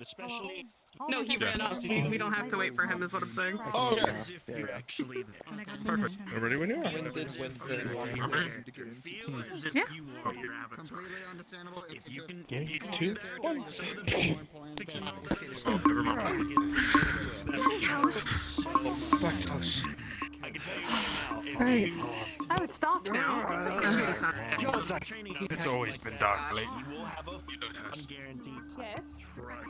especially. No, he ran up. We don't have to wait for him, is what I'm saying. Oh, yes. If you're actually there. Perfect. Ready when you are. Feel as if Yeah. you are your avatar. Completely understandable. If you can Game get 2, there, 1. some of the fix and all that other Oh, stuff. never mind. Back close. I can tell you right now, if Right. you Oh, it's dark now. It's always been dark lately. you will have a Yes. guaranteed Yes.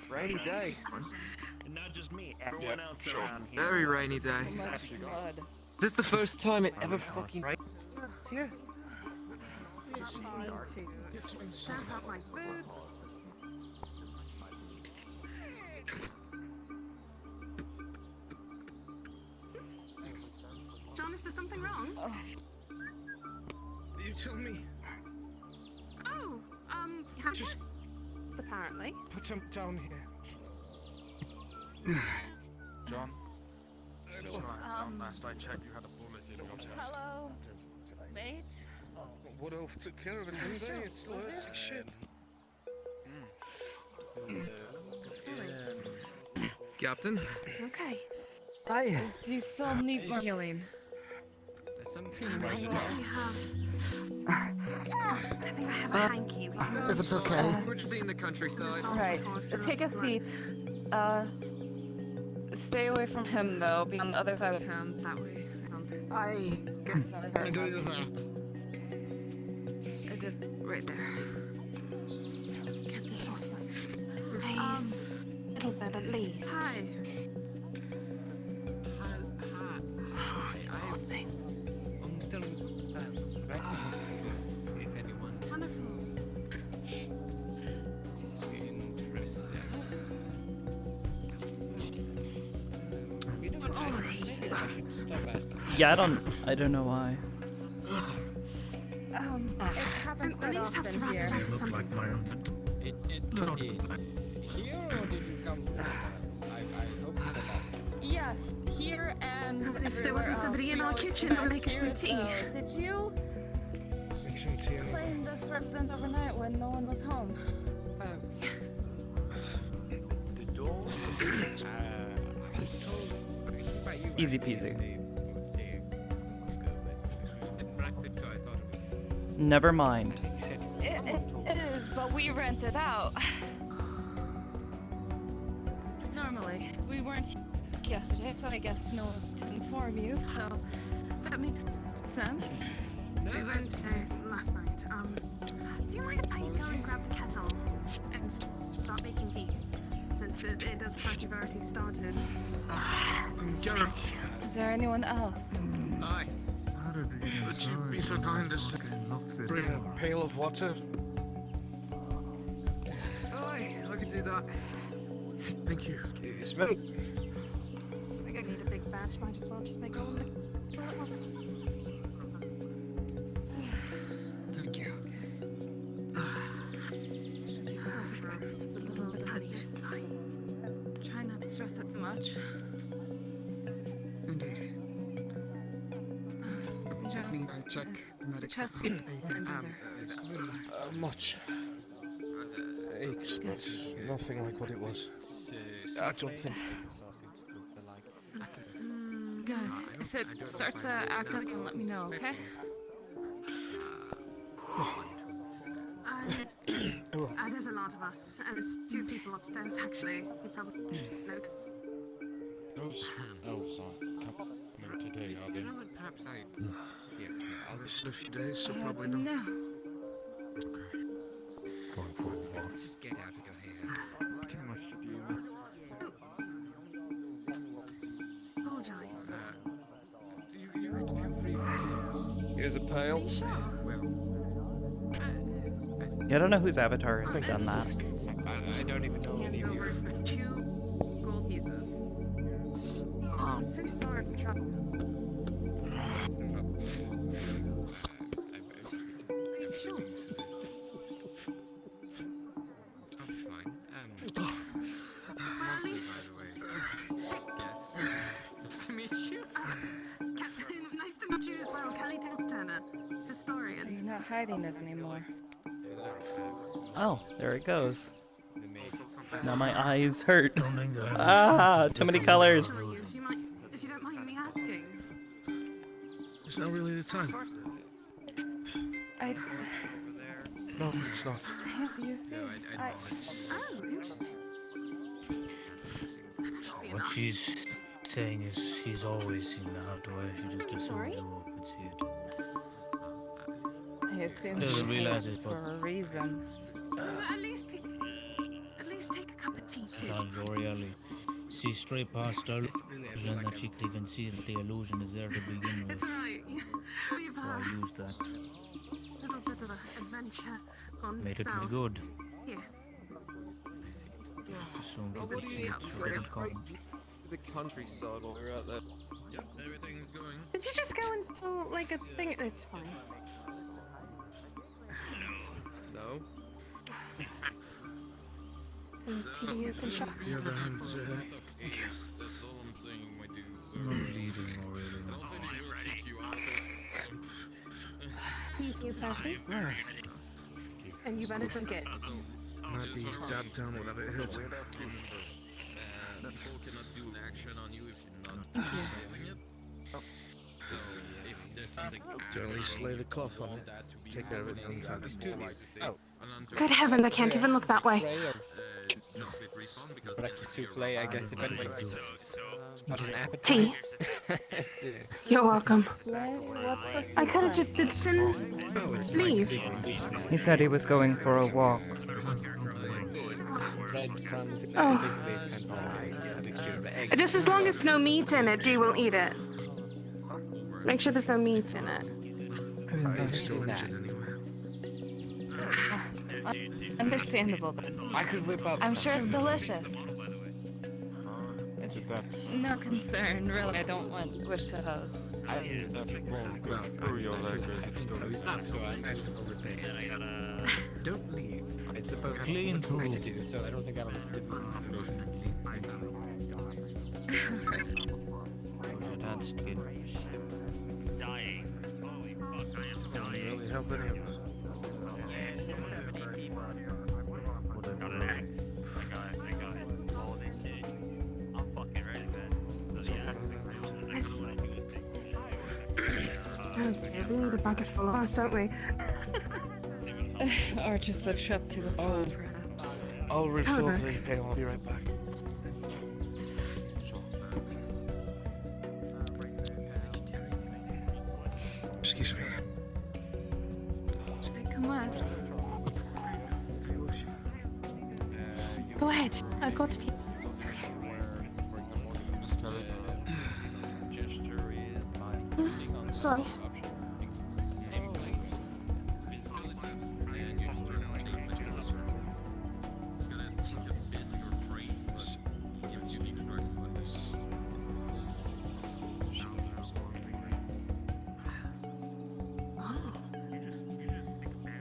Rainy day. and not just me, everyone else sure. around here. Very rainy day. Oh my god. Is this the first time it ever fucking rains here? Stamp out my boots. John, is there something wrong? You tell me. Oh, have just apparently. Put him down here. John? Last I checked, you had a bullet in your chest. Hello, mate. What else took care of it, didn't they? It still hurts like shit. Captain? Okay. Hi. Do you still need more healing? There's something I wrong. think I have a hanky. We can If it's okay. We're just in the countryside. Right. Take a seat. Stay away from him though. Be on the other side of him. That way. I guess I agree with that. It is right there. Get this off my face. A little bit at least. Hi. I'm still if anyone. Wonderful. Yeah, I don't know why. It happens At quite least have to often wrap here. it up something. Here or did you come? I hope you Yes, here and If there wasn't somebody in our kitchen that would make us some tea. Did you Make some tea. claim this resident overnight when no one was home? The door. I was told. By you. Easy peasy. Breakfast, so I thought it was. Never mind. It is, but we rent it out. Normally, we weren't yesterday, so I guess no one's to inform you, so that makes sense. So we went there last night. Do you mind if I go and grab the kettle and start making tea? Since it does look like you've already started. Garrick. Is there anyone else? Hi. Would you be so kind as to Bring a pail of water. Aye, I could do that. Thank you. Excuse me. I think I need a big batch. Might as well just make all of it all at once. Thank you. Try not to stress it too much. Indeed. Definitely I check medics. Chest feet. Much. Aches, but nothing like what it was. I don't think. Good. If it starts to act up, then let me know, okay? There's a lot of us, and there's 2 people upstairs actually. You probably noticed. Those elves aren't coming today, are they? You know what? Perhaps I. Yeah, I'll listen in a few days, so probably not. No. Going for a walk. Just get out of your hair. Too much to deal with. Apologize. You would feel free to. Here's a pail. Are you sure? Well. Yeah, I don't know whose avatar has done that. I don't even know any Hands of you. over for 2 gold pieces. Oh, I'm so sorry for trouble. It's no trouble. Are you sure? I'm fine. At least. By the way. Yes. Nice to meet you. Nice to meet you as well, Kelly Turner, historian. You're not hiding it anymore. Oh, there it goes. The maid. Now my eyes hurt. Domingo. Ah, too many colors. Sorry, if you don't mind me asking. It's not really the time. I. No, it's not. Sam, do you see? Oh, interesting. What she's saying is she's always seen the outdoor. She just assumes Sorry? you all could see it. I assume Doesn't she realize came it, but- for a reason. At least take a cup of tea too. Sometimes very early. See straight past the illusion that she can even see that the illusion is there to begin with. It's alright. We've So I used that. little bit of an adventure gone Made it south. pretty good. Yeah. Assumed Is she it could see you it, up so for I it? didn't come. The countryside while we were out there. Yep, everything's going. Did you just go and steal like a thing? It's fine. No. Some tea you can shop. The other hand, That's all I'm saying, my dude. So, I'm not bleeding I already. don't think it will kick you out. Tea for you, Percy. And you better drink it. So, might be dabbed down without it hurting. people cannot do an action on you if you're not using it. So, if there's something To at least lay the cloth on it. Take care of it in time. These two things. Oh. Good heavens, I can't even look that way. Breakfast souffle, I guess, depending on an appetite. Tea. You're welcome. What's I could have just did Sin leave. He said he was going for a walk. Breadcrumbs, Oh. Just as long as no meat in it, Dee will eat it. Make sure there's no meat in it. He's still injured anyway. Understandable, but I could whip up. I'm sure it's delicious. Is that No concern, really. I don't want wish to host. that's wrong? Through your leg It's not, so I managed to overpay. Don't leave. It's supposed Clean to food. do, so I don't think I'll That's good. Dying. Holy fuck, I am Doesn't dying. really help any of us. I got it. All this shit. I'm fucking ready, man. So, Okay, we need a bucket full of us, don't we? Or just the trip to the pond, perhaps. I'll refill the pail. I'll be right back. Excuse me. Should I come with? If you wish. Go ahead. I've got tea. Sorry.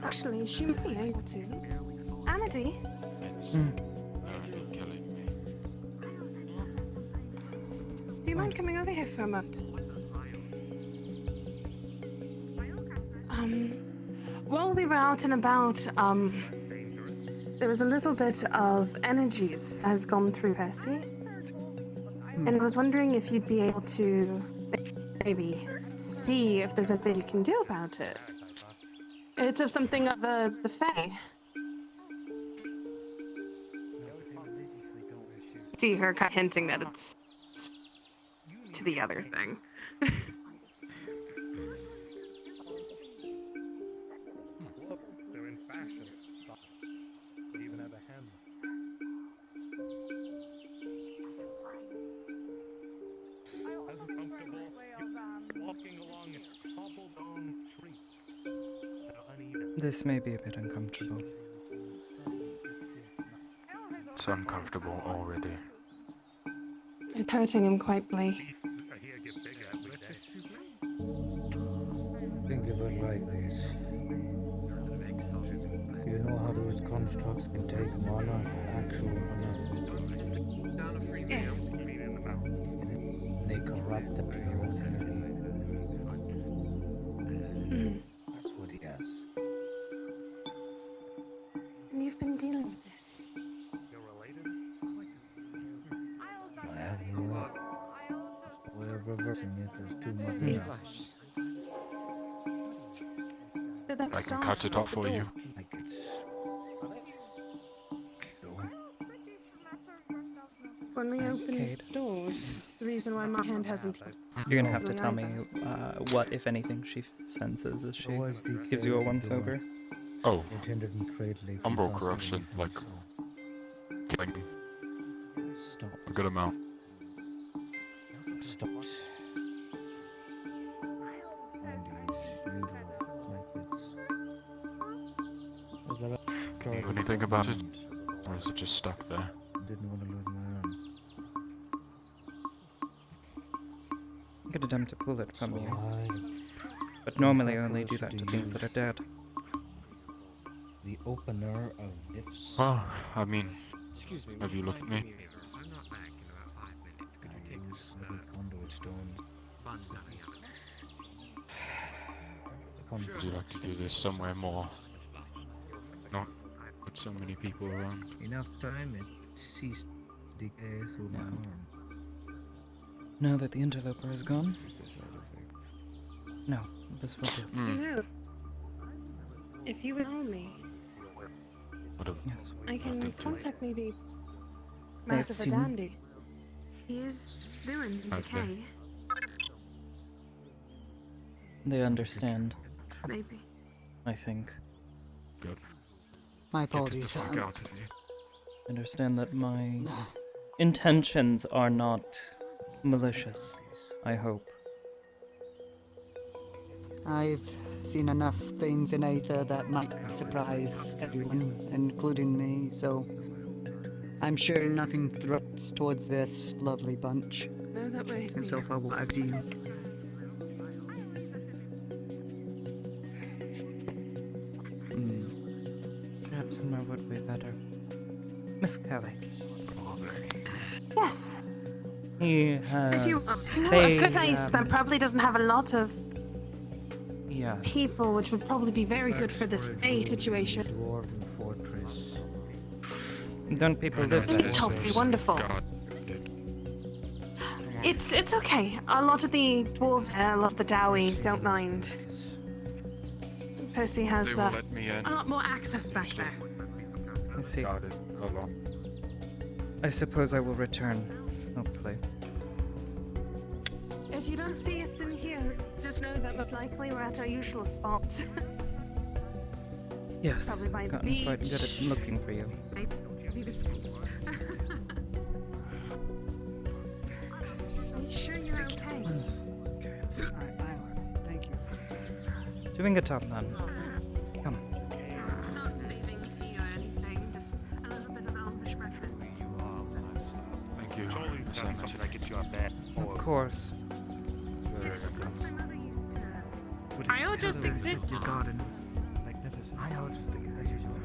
Actually, she may be able to. Amity? Do you mind coming over here for a moment? While we were out and about, there was a little bit of energies I've gone through, Percy. And I was wondering if you'd be able to maybe see if there's anything you can do about it. It's of something of the Fae. See her kind of hinting that it's to the other thing. They're in fashion. They even have a hem. Uncomfortable. Walking along a cobblestone street. Uneven. This may be a bit uncomfortable. It's uncomfortable already. It's hurting him quite badly. Here get bigger every day. Think of it like this. You know how those constructs can take mana, actual mana, Yes. and they corrupt them to your own energy. That's what he has. And you've been dealing with this. You're related? reversing it. There's too much. Yes. Did that I can start cut it off the for you. door? Like it's. No. When we open Cade. doors, the reason why my hand hasn't. You're gonna have to Really tell me either. what, if anything, she senses as she Otherwise, the gives you a cave once door over. Oh, intended incredibly for umbral possible corruption, anything, like so killing me. stop. A good amount. Stop. And use usual methods. Was that a Can you do target anything of my about it? hand? Or is it just stuck there? Didn't want to lose my arm. I could attempt to pull it from So you, but normally I only do propose that to to things that are use- dead. the opener of lifts. Well, I mean, Excuse me. have you looked at me? If I'm not back in about 5 minutes, could you take Use heavy conduit stones. buns out of the oven? Would you like to do this somewhere more? Not with so many people around. Enough time, it ceased decay through my arm. Now that the interloper is gone, This is the side effect. no, this will do. You Hmm. know, if you allow me, What a, Yes. I can think you- contact maybe I have Master seen- Dandy. He is ruined in Okay. decay, They understand, maybe. I think. good. My Get it the apologies. fuck out of here. Understand that my intentions are not malicious, I hope. I've seen enough things in Aether that might surprise everyone, including me, so I'm sure nothing threats towards this lovely bunch. No, that way. And so far what I've seen. Perhaps somewhere would be better. Miss Kelly. Yes. He If has you, you know, a good place that um, probably doesn't have a lot of yes. people, which would probably be very good for this Bay situation. Dwarven fortress. Don't people I know live it's there? It's totally wonderful. God. It's okay. A lot of the dwarves, a lot of the Dowie don't mind. Percy has They will let me in. a lot more access back there. I see. Got it. Hold on. I suppose I will return, hopefully. If you don't see us in here, just know that most likely we're at our usual spot. Yes, Probably by the gotten quite good at beach. looking for you. Maybe the schools. Are you sure you're okay? Thank you. Doing a top then. Come. It's not saving tea or anything, just a little bit of elvish breakfast. Thank you. Something I get you up there. Of course. It's what my mother used to. I'll just exist. Your garden was magnificent. I'll just exist as usual.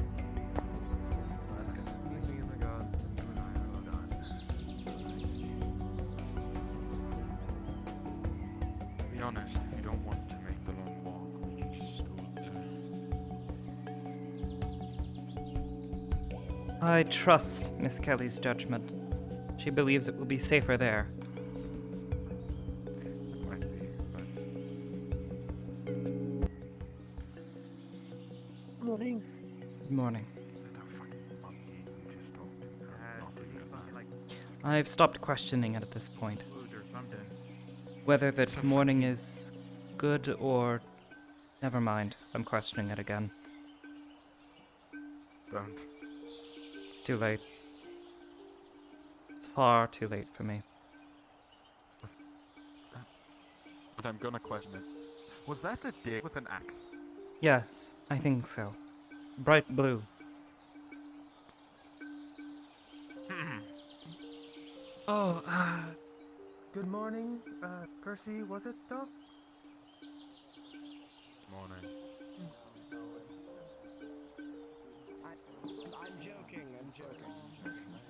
To be honest, if you don't want to make the long walk, we can just go there. I trust Miss Kelly's judgment. She believes it will be safer there. It might be, but Morning. Good morning. that fucking monkey who just told me I'm not doing it. I've stopped questioning it at this point. Food or something. Whether that morning is good or... Never mind, I'm questioning it again. Don't. It's too late. It's far too late for me. But I'm gonna question it. Was that a dick with an axe? Yes, I think so. Bright blue. Oh, good morning, Percy, was it, though? Morning. I'm joking.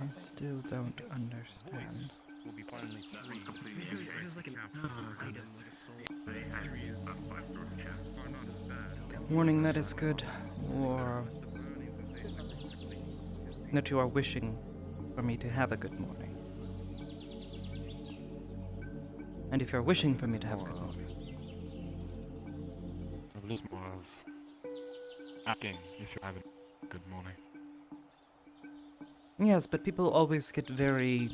I still don't understand. We'll be finally free. It was like an Warning that is good, or that you are wishing for me to have a good morning. And if you're wishing for me to have a good More, morning. I believe it's more of asking if you're having a good morning. Yes, but people always get very...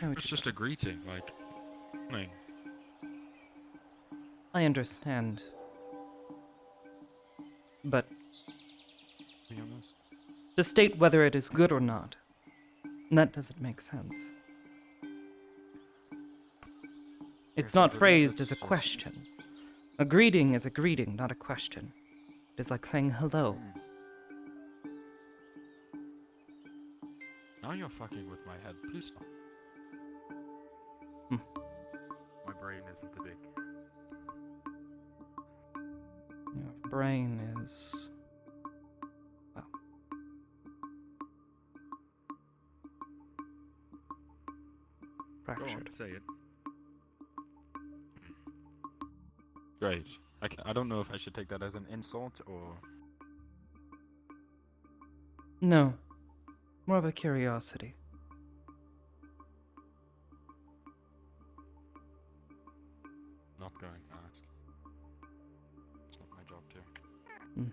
How would It's you just put a greeting, like, morning. I understand. But Be honest. to state whether it is good or not, that doesn't make sense. It's Yes, I not believe phrased as a it's just- question. A greeting is a greeting, not a question. It is like saying hello. Now you're fucking with my head. Please stop. My brain isn't the big. Your brain is... well... Go on, fractured. say it. Great. I don't know if I should take that as an insult or... No. More of a curiosity. Not going to ask. It's not my job to. Hmm.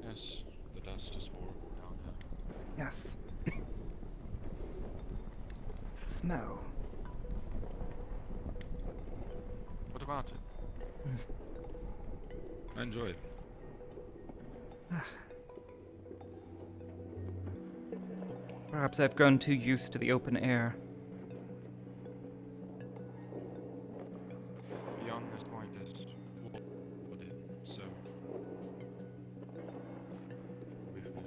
Yes, the dust is horrible down here. Yes. Smell. What about it? I enjoy it. Perhaps I've grown too used to the open air. Beyond this point is wooded, so... with me.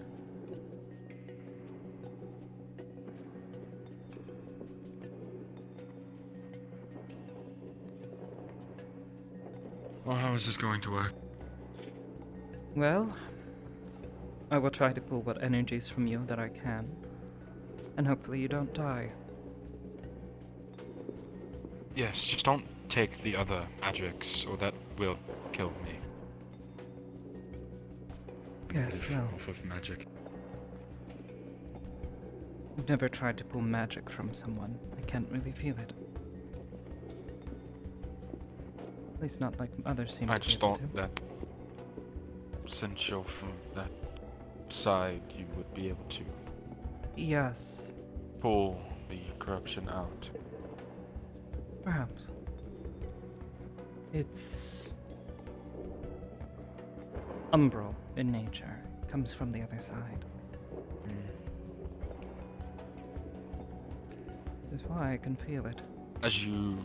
Well, how is this going to work? Well, I will try to pull what energies from you that I can. And hopefully you don't die. Yes, just don't take the other magics, or that will kill me. Yes, Live well, off of magic. I've never tried to pull magic from someone. I can't really feel it. At least not like others seem I to be just able thought to. that since you're from that side, you would be able to Yes, pull the corruption out. perhaps. It's umbral in nature. It comes from the other side. That's why I can feel it. As you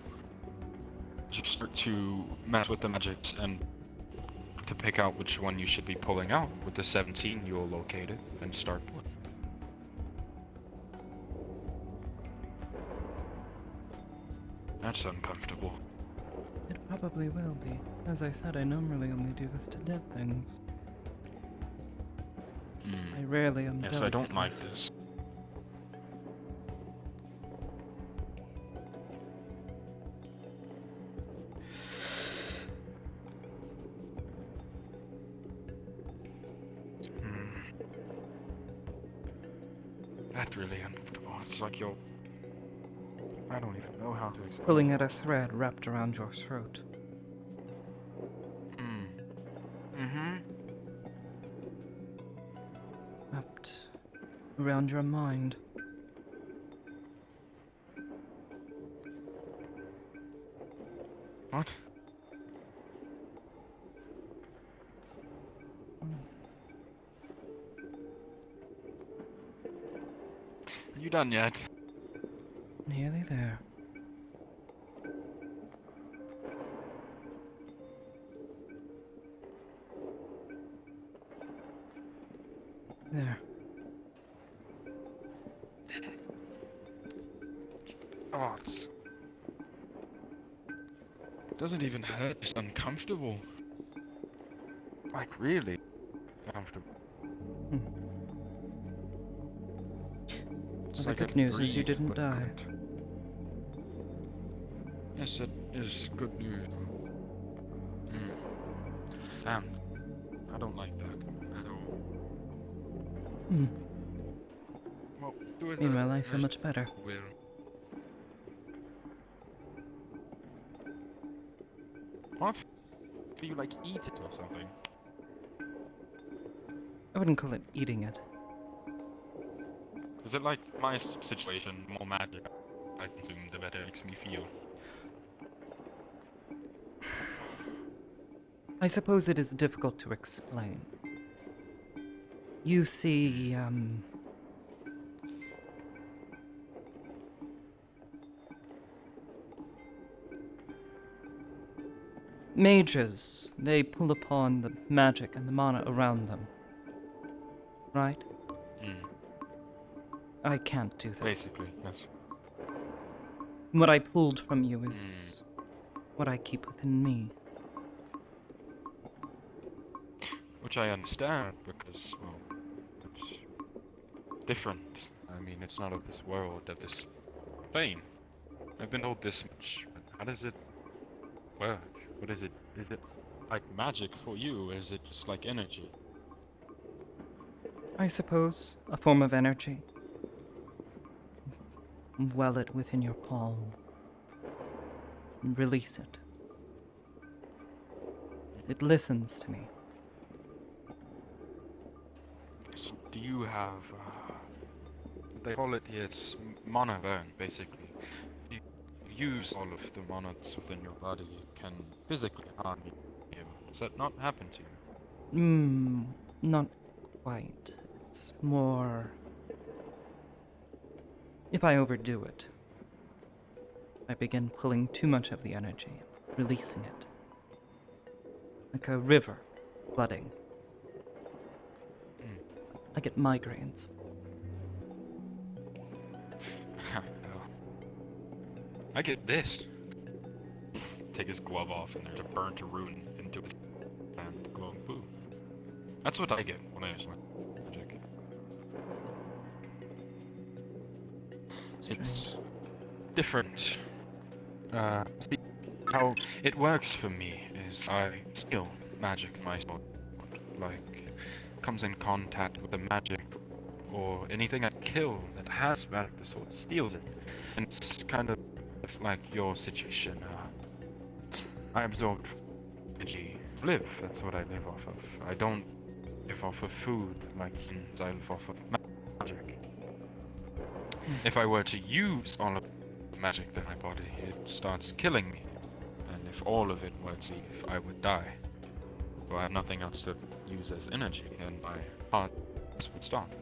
start to mess with the magics and to pick out which one you should be pulling out, with the 17 you'll locate it and start pulling. That's uncomfortable. It probably will be. As I said, I normally only do this to dead things. I rarely am Yes, delicate I don't like with- this. That's really uncomfortable. It's like you're... I don't even know how to explain. Pulling at a thread wrapped around your throat. Wrapped around your mind. What? Are you done yet? Nearly there. There. Oh, it's... doesn't even hurt. It's uncomfortable. like really comfortable. It's Well, the like I good could news is you breathe, didn't but I die. couldn't. Yes, it is good news. Damn, I don't like that at all. Well, do it. Meanwhile, I feel much better. Will. What? Do you like eat it or something? I wouldn't call it eating it. Is it like my situation, more magic I consume, the better it makes me feel? I suppose it is difficult to explain. You see, mages, they pull upon the magic and the mana around them. Right? I can't do that. Basically, yes. What I pulled from you is what I keep within me. Which I understand, because, well, it's different. I mean, it's not of this world, of this plane. I've been told this much, but how does it work? What is it? Is it like magic for you, or is it just like energy? I suppose a form of energy. Well it within your palm. Release it. It listens to me. So do you have, they call it here, it's mana burn, basically. If you use all of the mana that's within your body, it can physically harm you. Does that not happen to you? Not quite. It's more... If I overdo it, I begin pulling too much of the energy, releasing it. Like a river flooding. I get migraines. I get this. Take his glove off and there's a burnt rune into his hand, glowing poo. That's what I get when I use magic. It's different. See, how it works for me is I steal magic my sword. Like, comes in contact with the magic or anything I kill that has magic, the sword steals it. And it's kind of like your situation. I absorb energy, live. That's what I live off of. I don't live off of food like humans. I live off of magic. If I were to use all of the magic in my body, it starts killing me. And if all of it were to leave, I would die. So I have nothing else to use as energy, and my heart would stop.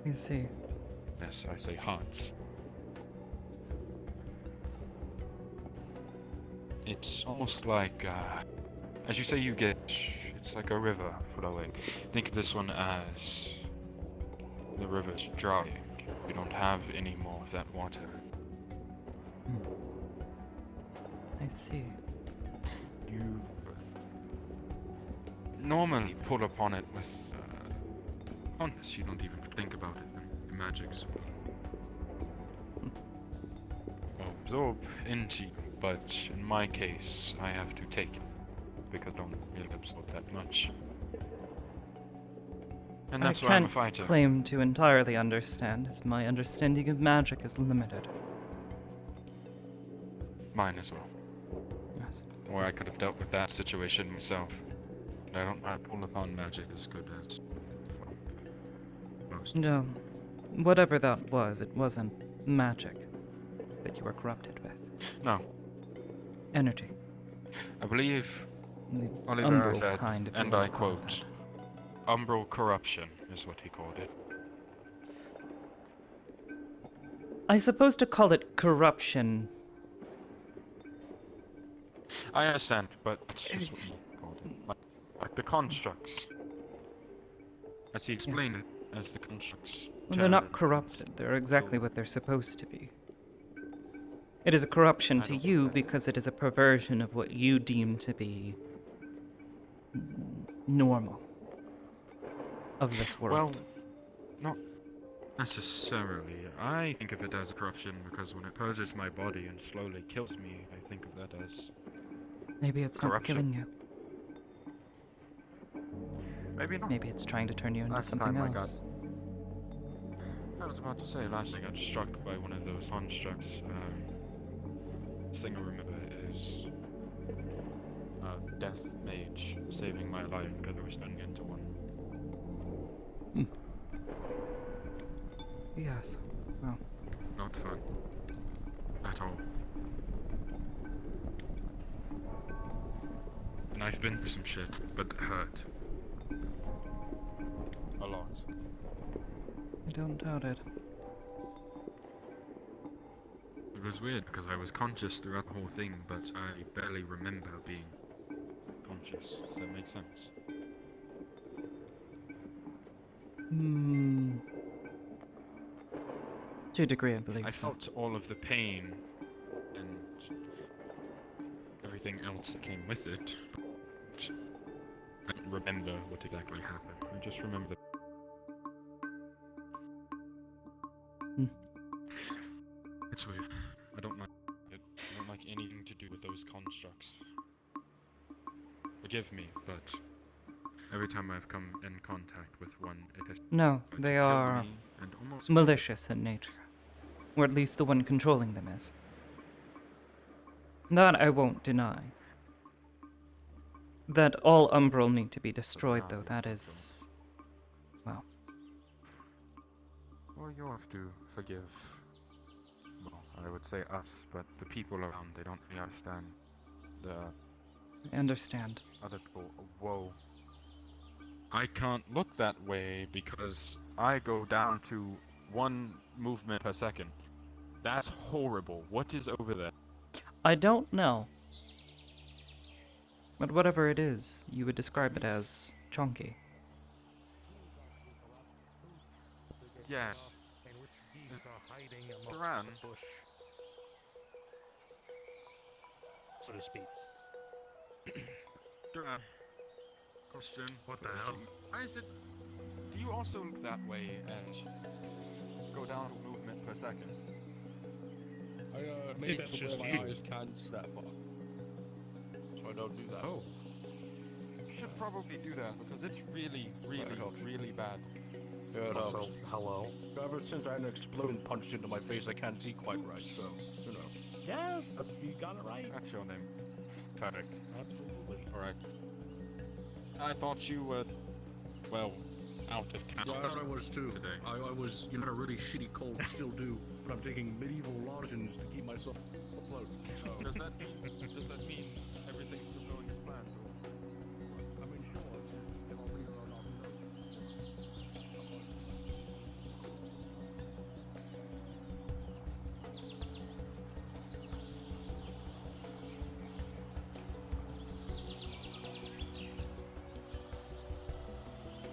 I see. Yes, I say hearts. It's almost like, as you say, it's like a river flowing. Think of this one as the river's drying. We don't have any more of that water. I see. You normally pull upon it with fondness. You don't even think about it in magics. Absorb into you, but in my case, I have to take it because I don't really absorb that much. And that's why I'm a fighter. I can't claim to entirely understand, as my understanding of magic is limited. Mine as well. Yes. Or I could have dealt with that situation myself. But I pull upon magic as good as most. No, whatever that was, it wasn't magic that you were corrupted with. No. Energy. I believe The Oliver umbral said, kind, if you and wanna I call it quote, umbral corruption is what he called it. I suppose to call it corruption. I understand, but it's just what he called it. Like the constructs. As he explained it, as the constructs. Well, they're not corrupted. They're exactly what they're supposed to be. It is a corruption to you because it is a perversion of what you deem to be normal of this world. Well, not necessarily. I think of it as corruption because when it purges my body and slowly kills me, I think of that as Maybe it's not corruption. killing you. Maybe not. Maybe it's trying to turn you into Last something time else. I was about to say, last I got struck by one of those constructs. The thing I remember is a death mage saving my life because I was turning into one. Yes. Well, Not fun. At all. And I've been through some shit, but it hurt. A lot. I don't doubt it. It was weird because I was conscious throughout the whole thing, but I barely remember being conscious. Does that make sense? To a degree, I believe I so. felt all of the pain and everything else that came with it. But I don't remember what exactly happened. I just remember the It's weird. I don't like it. I don't like anything to do with those constructs. Forgive me, but every time I've come in contact with one, it has No, tried to they kill are me and almost malicious in nature. Or at least the one controlling them is. That I won't deny. That all Umbral need to be destroyed, though, that is... well... Well, you'll have to forgive, well, I would say us, but the people around, they don't really understand the I understand. other people. Whoa. I can't look that way because I go down to 1 movement per second. That's horrible. What is over there? I don't know. But whatever it is, you would describe it as chunky. Yes. Duran. So to speak. Duran. Question. What the hell? Why is it... Do you also look that way and go down a movement per second? I think that's just my you. eyes can't see that far. So I don't do that. Oh. You should probably do that because it's really, really bad. Yeah, it Also, helps. hello. Ever since I had an explosion punched into my face, I can't see quite right, so, you know. Yes, you got it right. That's your name. Perfect. Absolutely. Alright. I thought you were, well, out of town. Yeah, I thought I was too. Today. I was, you know, a really shitty cold, still do, but I'm taking medieval lozenges to keep myself afloat. So. Does that mean everything's still going as planned? I mean, sure. If I'll be around, I'll be there.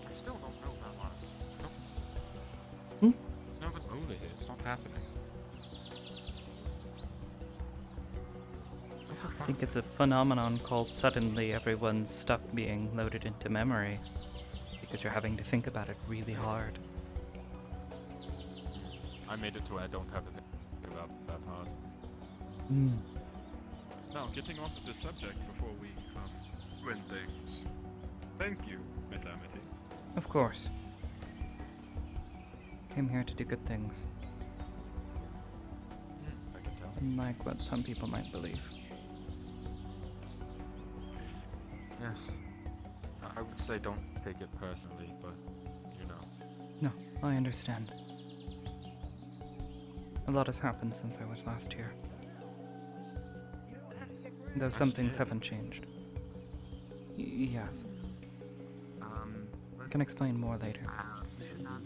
I still don't know about us. Hmm? There's no good over here. It's not happening. I think it's a phenomenon called suddenly everyone's stuff being loaded into memory. Because you're having to think about it really hard. I made it to where I don't have to think about it that hard. Now, getting off of this subject before we ruin things. Thank you, Miss Amity. Of course. Came here to do good things. I can tell. Unlike what some people might believe. Yes. I would say don't take it personally, but, you know. No, I understand. A lot has happened since I was last here. Though some things haven't changed. Yes. Can explain more later. We should not,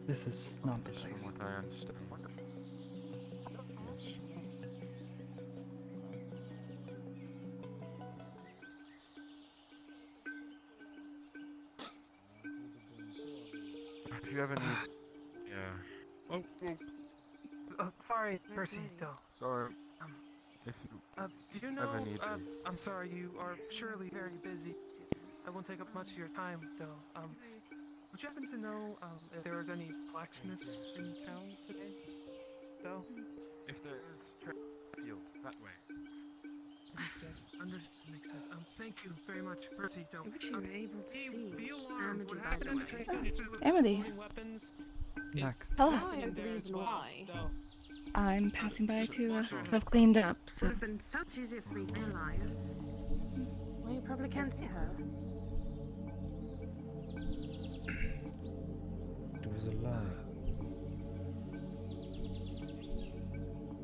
This is not the place. From what I understand. If you ever need... yeah. Oh, sorry, Percy, though. Sorry. If you Do you know, ever need me. I'm sorry, you are surely very busy. I won't take up much of your time, though. Would you happen to know, if there was any blacksmiths in town today? Though? If there is field that way. Understood, makes sense. Thank you very much, Percy, though. I wish you were able to see Be alarmed. Amity, What by the happened way. to Amity. loading weapons Back. Hello. Now I know the reason why. I'm passing by to have cleaned up, so. Would have been so easy if we realize. Well, you probably can't see her. It was a lie.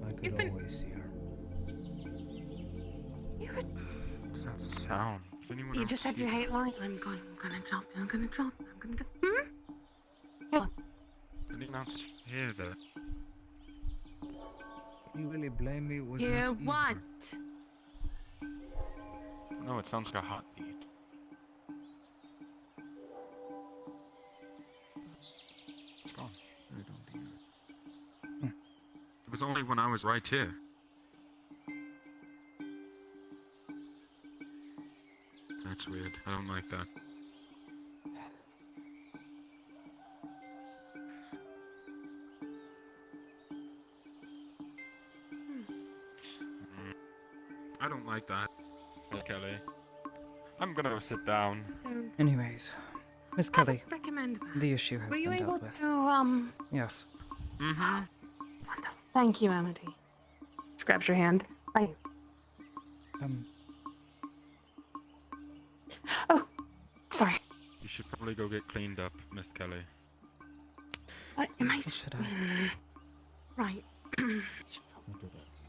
I could always see her. What's that sound? Does anyone You else just said see you that? hate lying. I'm gonna drop. I'm gonna drop. Did anyone else hear that? Can you really blame me? It was Hear much easier. what? No, it sounds like a heartbeat. It's gone. I don't hear it. It was only when I was right here. That's weird. I don't like that. I don't like that. Hey, Kelly. I'm gonna go sit down. Anyways, Miss Kelly, I recommend that. the issue has Were you been able dealt with. to Yes. Mm-hmm. Wonderful. Thank you, Amity. She grabs your hand. Oh, sorry. You should probably go get cleaned up, Miss Kelly. Am I? Should I? Right. I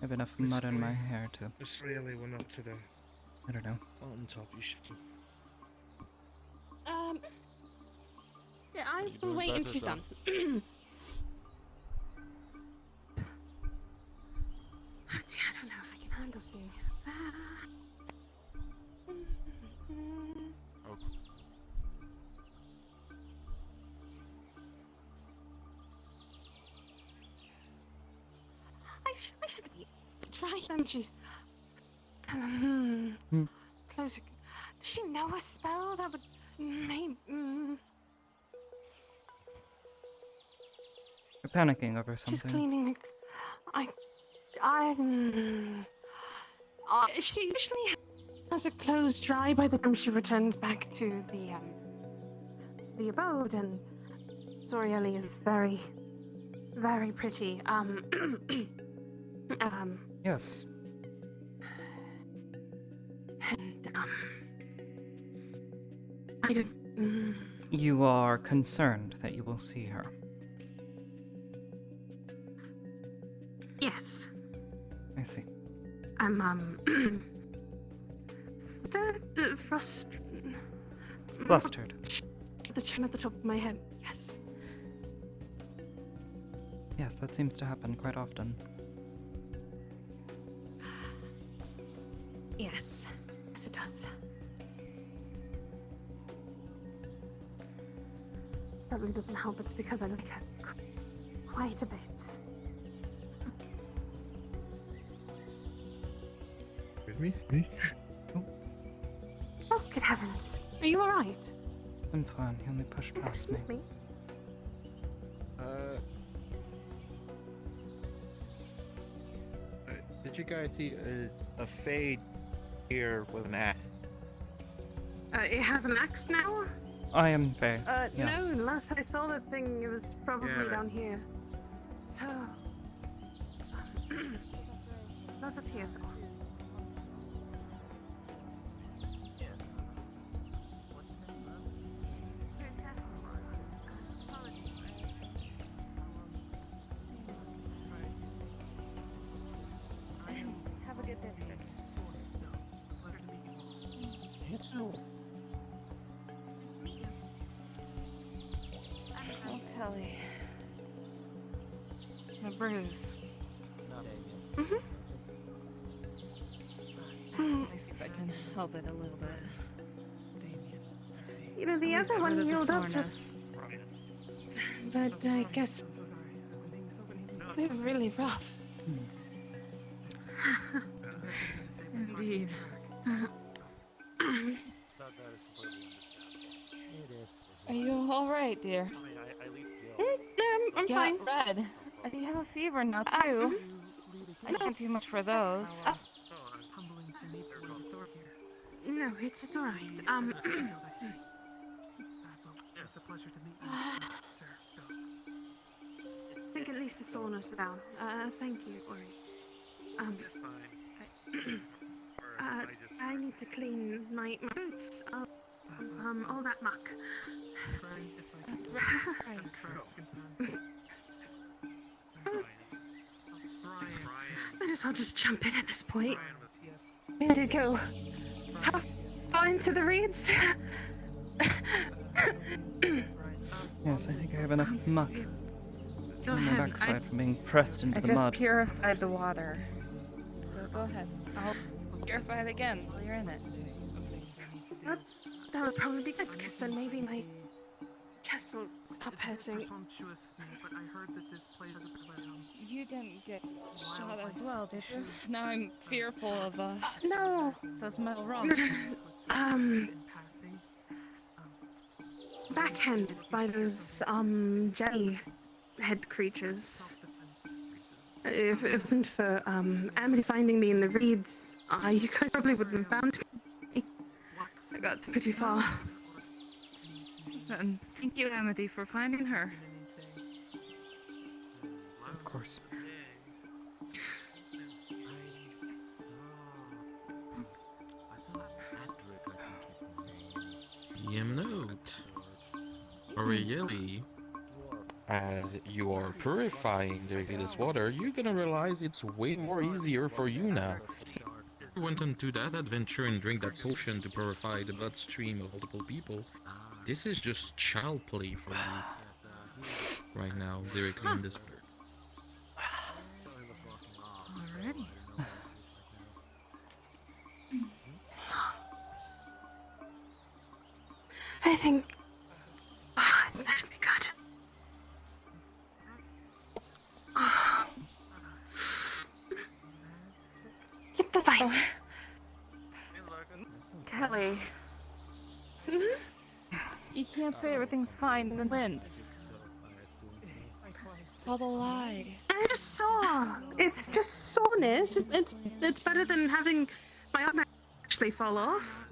have enough mud in my hair to. This really went up to the I don't know. on top. You should. Yeah, I will doing wait until better, she's done. Oh dear, I don't know if I can handle seeing her. Oh. I should try them. She's closer. Does she know a spell that would maybe? You're panicking over She's something. cleaning. She usually has her clothes dry by the time she returns back to the abode, and Zorieli is very, very pretty. Yes. And I don't. You are concerned that you will see her. Yes. I see. I'm Flustered. The chin at the top of my head. Yes. Yes, that seems to happen quite often. Yes. Yes, it does. Probably doesn't help. It's because I like her quite a bit. Oh, good heavens. Are you alright? I'm fine. He only pushed past me. Excuse me. Did you guys see a fade here with an axe? It has an axe now? I am Faye. Yes. No, last I saw that thing, it was probably down here. So... not up here, though. Have a good day, sir. Oh, Kelly. A bruise. Mm-hmm. Let me see if I can help it a little bit. You know, the At least other get one rid of the healed up soreness. just... But I guess... They were really rough. Indeed. Are you all right, dear? I'm yeah, fine. Red. Do you have a fever now too? I can't do much for those. Humbling to meet the Lord Thor here. No, it's alright. It's a pleasure to meet you, sir. So. I think at least the soreness is down. Thank you, Ori. I need to clean my boots of all that muck. Might as well just jump in at this point. Where did it go? How far into the reeds? Yes, I think I have enough muck Go on my ahead. backside from being pressed into I the just mud. purified the water. So go ahead. I'll purify it again while you're in it. That would probably be good, because then maybe my chest will stop hurting. Presumptuous of me, but I heard that this place has a bit of You didn't get shot as well, did you? Now I'm fearful of No. those metal rocks. Backhanded by those jelly head creatures. If it wasn't for Amity finding me in the reeds, you guys probably wouldn't have found me. I got pretty far. Then thank you, Amity, for finding her. Of course. Note. Really? As you are purifying drinking this water, you're gonna realize it's way more easier for you now. I went into that adventure and drank that potion to purify the bloodstream of multiple people. This is just child play for me. Right now, directly in this water. Alrighty. I think that should be good. Keep the fight. Kelly. You can't say everything's fine in the winds. All the lied. I just saw. It's just soreness. It's better than having my arm actually fall off.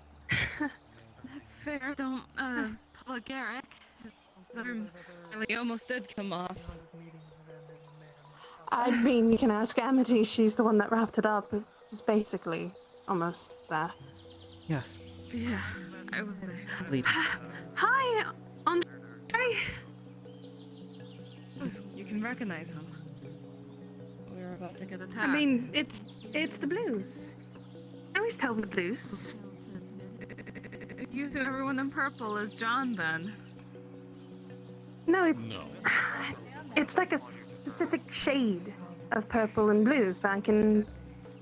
That's fair. Don't pull a Garrick. His arm really almost did come off. I mean, you can ask Amity. She's the one that wrapped it up. It's basically almost there. Yes. Yeah, I was there. It's bleeding. Hi, Andre. You can recognize him. We were about to get attacked. I mean, it's the blues. I always tell the blues. You two, everyone in purple is John, then. No, it's like a specific shade of purple and blues that I can.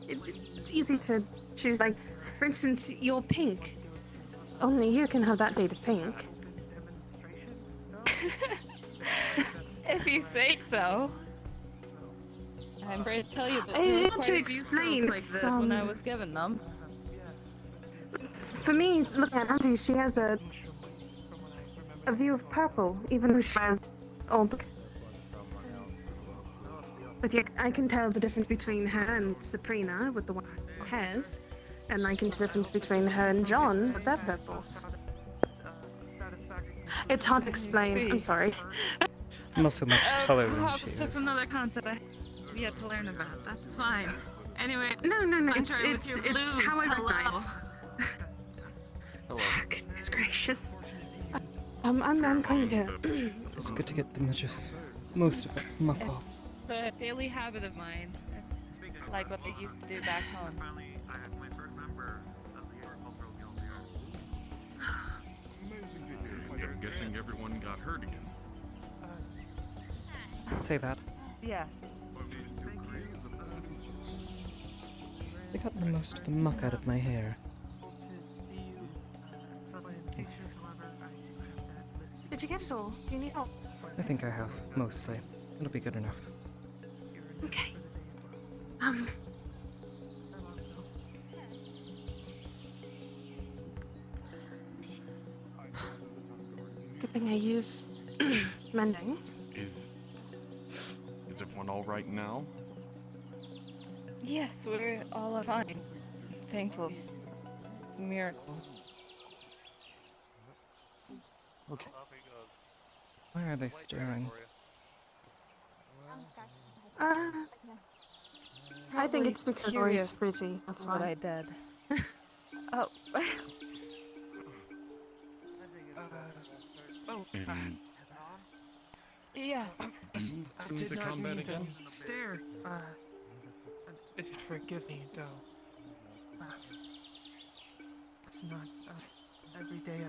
It's easy to choose. Like, for instance, you're pink. Only you can have that shade of pink. If you say so. I'm ready to tell you that I there were need quite to a few explain, soaps like this it's, when I was given them. For me, looking at Amity, she has a view of purple, even though she has all black. But yet, I can tell the difference between her and Sabrina with the white hairs, and I can tell the difference between her and John with their purples. It's hard to explain. I'm sorry. I'm also much taller than Perhaps she it's just is. another concept I have yet to learn about. That's fine. Anyway, No. contrary with your It's blues, how I hello. recognize. Hello. Goodness gracious. I'm going to. It's good to get the most of it muck off. It's a daily habit of mine. It's like what they used to do back home. I'm guessing everyone got hurt again. Say that. Yes. They got the most of the muck out of my hair. Did you get it all? Do you need help? I think I have, mostly. It'll be good enough. Okay. Good thing I use mending. Is everyone all right now? Yes, we're all fine. Thankful. It's a miracle. Okay. Why are they staring? I think it's because Rory's pretty. That's what why. I did. Oh. And Yes. I into did not combat mean again? to stare. If you forgive me, though. It's not every day.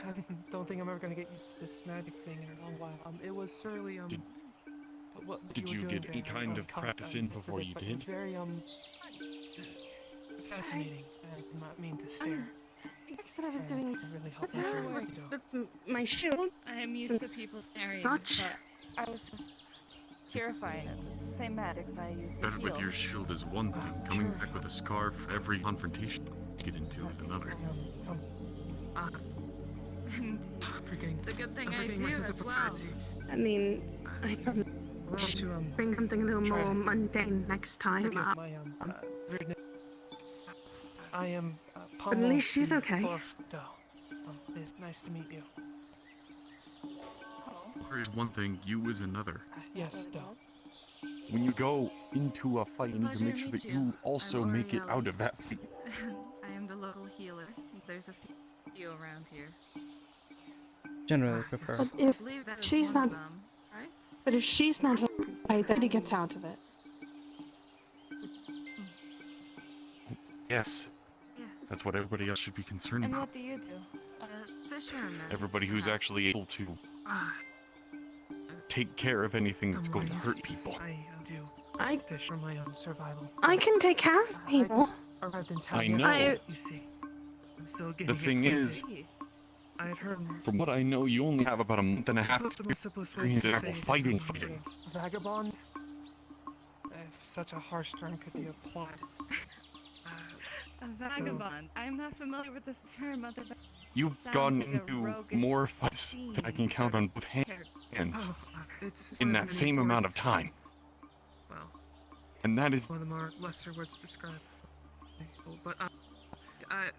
I don't think I'm ever gonna get used to this magic thing in a long while. It was surely what did you you were get doing any there, kind of caught, practice in bits of before it, you but It was did? very fascinating. I did not mean to stare. I said I was doing really helped better my curiosity, though. with my shield. I am used to people staring, Such. but I was just purifying it. The same magics I used to Better with heal. your shield is one thing. Coming back with a scar for every confrontation you get into is another. It's a good thing I'm I forgetting do my sense of as well. propriety. I mean, I probably should bring something a little try more to mundane next time. Forgive my rudeness. I am But at least she's the okay. fourth, though. It's nice to meet you. There is one thing, you is another. Yes, though. When you go into a fight, you need to make sure that you also make it out of that fight. I am the local healer. There's a few around here. Generally prefer. But if I believe that is she's one not, of them, right? but if she's not right, then he gets out of it. Yes. Yes. That's what everybody else should be concerned And about. what do you do? Fisherman. Everybody who's perhaps. actually able to take care of anything that's going to hurt people. I fish for my own survival. I can take care of I people. just arrived in town I know. yesterday, you see. I'm still getting The thing is, I had heard from what I know, you only have about a month and a half What's the most simplest way experience to in say actual this fighting. means of vagabond? If such a harsh term could be applied. A vagabond. I'm not familiar with this term other than You've sounds gone like a into roguish more fights than I can count on both hands It's in one that of many same amount of words. time. Well, And that is one of them are lesser words to describe. But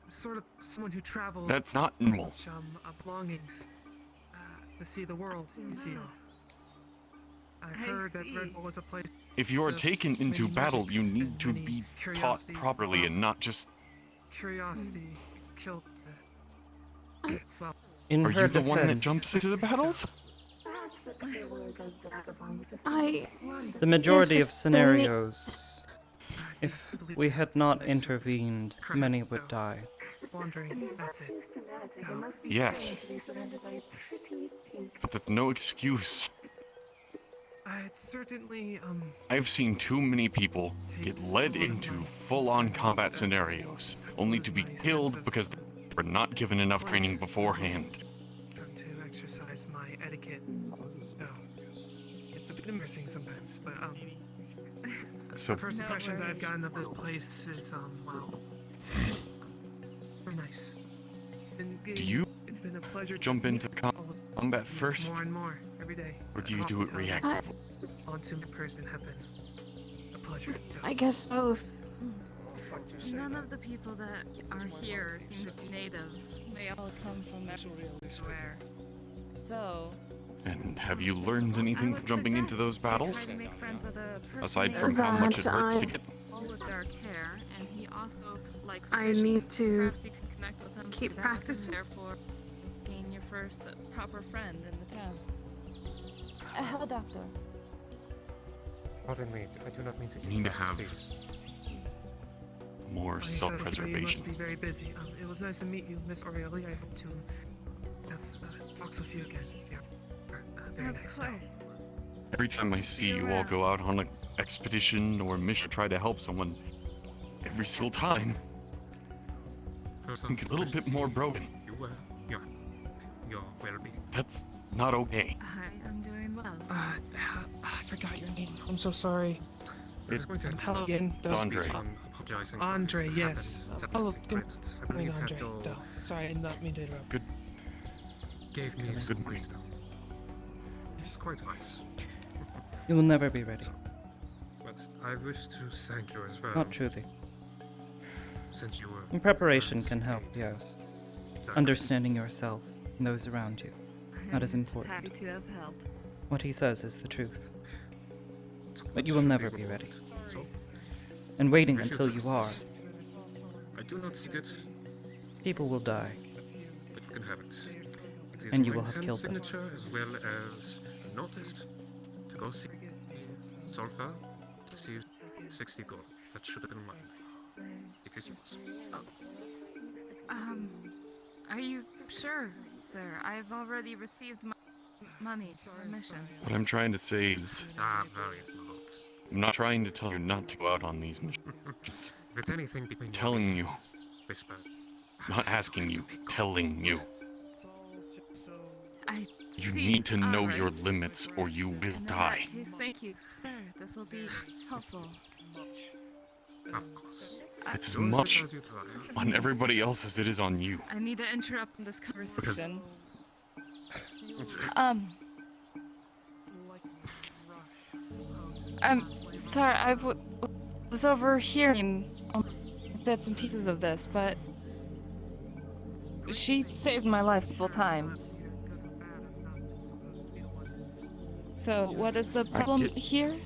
sort of someone who travels. That's not normal. Which, belongings. To see the world. You see. I've heard that Red Bull is a place. If you are of taken into many battle, magics you need and to many be taught curiosities. properly and not just. Curiosity killed the. Well, In Are her you the one that defense, jumps into the battles? the majority If of the scenarios, if we had not intervened, many would die. wandering. That's it. Yes. But that's no excuse. It's certainly I've seen too many people get led into full-on combat scenarios, only to be killed because they were not given enough training beforehand. trying to exercise my etiquette. So it's a bit embarrassing sometimes, but So the first impressions I've gotten of this place is well, very nice. Do you It's been a pleasure jump to into meet combat first, more and more every day. or do you do it reactively? Onto my person have been a pleasure. I guess both. None of the people that are here seem to be natives. They all come from everywhere. So, And have you learned anything from jumping into those battles? try to make friends with a person Aside named from how much it hurts to I- get. All with dark hair, and he also likes I fishing. need to Perhaps you can connect with him keep through that, practicing. and therefore gain your first proper friend in the town. Hello, Doctor. Pardon me, I do not mean to You need to interrupt, have please. More Like I said, I'm sure you self-preservation. must be very busy. It was nice to meet you, Miss Aurelie. I hope to have talks with you again. Yeah. Very Of nice. course. Every time I see you all go out on an expedition or mission, try to help someone, every single time, I think a little bit more broken. Your well-being. That's not okay. I am doing well. I forget forgot your name. I'm so sorry. Hello again. It's Andre. Andre, yes. Hello, good morning, Andre. No, sorry, I did not mean to interrupt. Good. Gave me Good some morning. wisdom. It's quite wise. You will never be ready. But I wish to thank you as well. Not truly. Since you were. And preparation can help, yes. Understanding yourself and those around you. That is I'm just important. happy to have helped. What he says is the truth. But you will never be ready. So, And waiting wish you until you are, justice. I do not see it, people will die. but you can have it. It is And you my will have hand killed them. signature as well as a notice to go see Solfa to see 60 gold. That should have been mine. It is yours. Are you sure, sir? I've already received my money for a mission. What I'm trying to say is, Very good. I'm not trying to tell you not to go out on these missions. If it's anything between I'm telling you, whisper. not asking you, telling you. I You see. need to know Alright. your limits or you will In die. that case, thank you, sir. This will be helpful. Of course. It's as Do as it much tells you to do. on everybody else as it is on you. I need to interrupt this conversation. I'm sorry, was overhearing bits and pieces of this, but she saved my life multiple times. So, what is the problem here?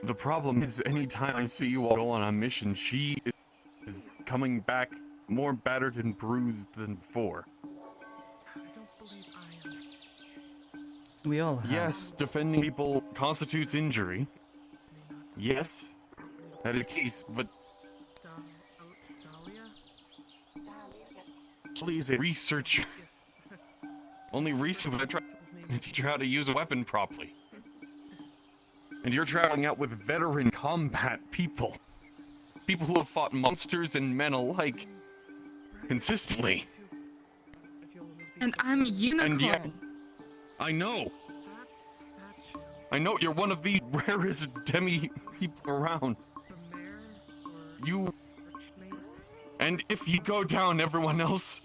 The problem is, anytime I see you all go on a mission, she is coming back more battered and bruised than before. We all have. Yes, defending people constitutes injury. Yes, that is the case, but please, a researcher. Only recently I tried to teach you how to use a weapon properly. And you're traveling out with veteran combat people. People who have fought monsters and men alike. Consistently. And I'm a unicorn. And yet, I know. I know you're one of the rarest demi people around. You... And if you go down, everyone else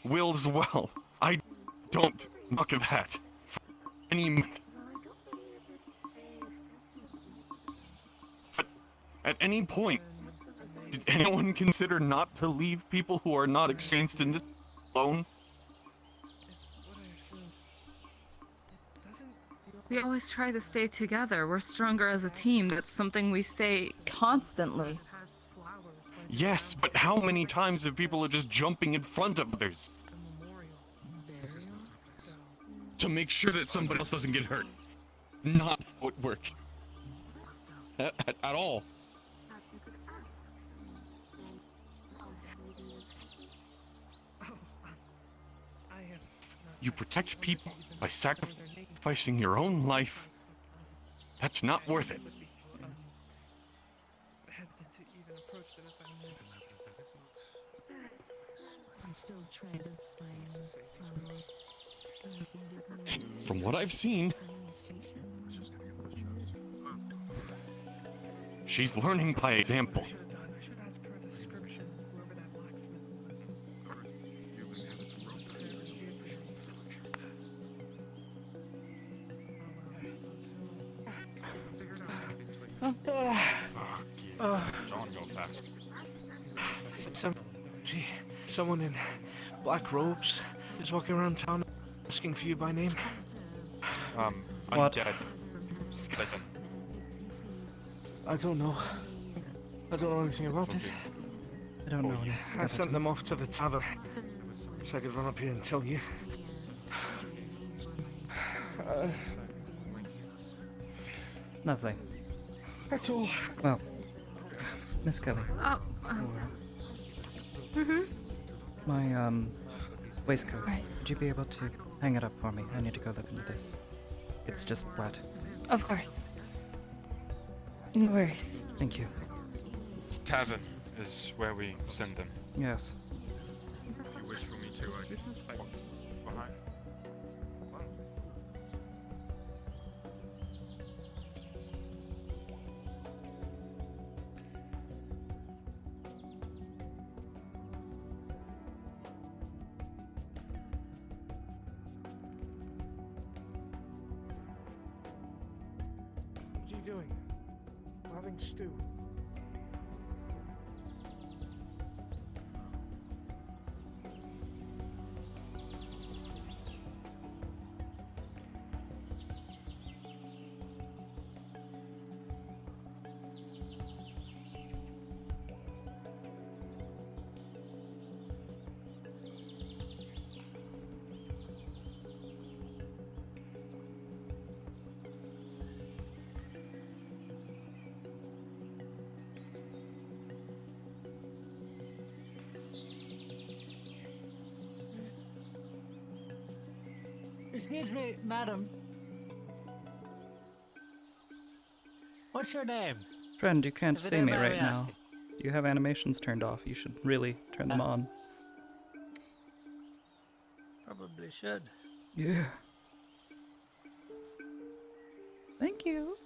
will as well. I don't knock of that. For any minute. But at any point, did anyone consider not to leave people who are not exchanged in this alone? We always try to stay together. We're stronger as a team. That's something we say constantly. Yes, but how many times have people are just jumping in front of others? To make sure that somebody else doesn't get hurt. Not how it works. At all. You protect people by sacrificing your own life. That's not worth it. From what I've seen, she's learning by example. John, go fast. Someone in black robes is walking around town asking for you by name. What? Undead. Skeleton. I don't know. I don't know anything about it. I don't know any I skeletons. sent them off to the tavern so I could run up here and tell you. Lovely. That's all. Well, Miss Kelly. Oh, My, waistcoat. Would you be able to hang it up for me? I need to go look into this. It's just wet. Of course. No worries. Thank you. Tavern is where we send them. Yes. If you wish for me to, I can walk behind. doing? We're having stew. Excuse me, madam. What's your name? Friend, you can't If you see don't me mind right me now. asking. You have animations turned off. You should really turn them on. Probably should. Yeah. Thank you.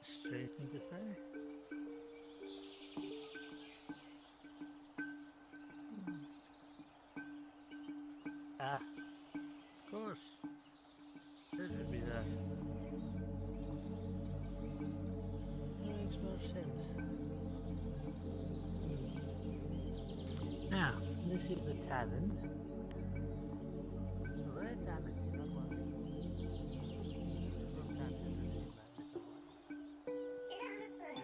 Strange thing to say. Ah, of course. This would be that. That makes more sense. Now, this is the tavern. Where damage is not one.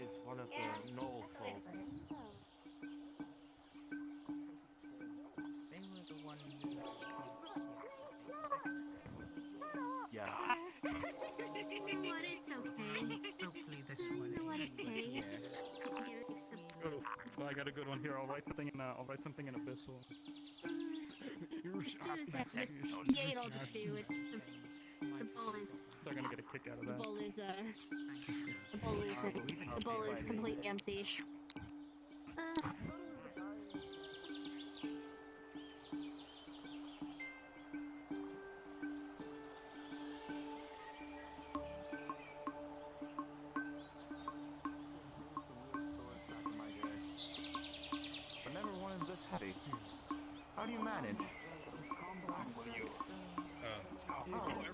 It's one of the Knoll folk. They were the one Yes. You know what? It's okay. Hopefully this one. You know what? It's okay. Oh, I got a good one here. I'll write something in Abyssal. You ate all the stew. It's the bowl is. They're gonna get a kick out of The that. bowl is the bowl is completely empty. But never one is this heavy. How do you manage?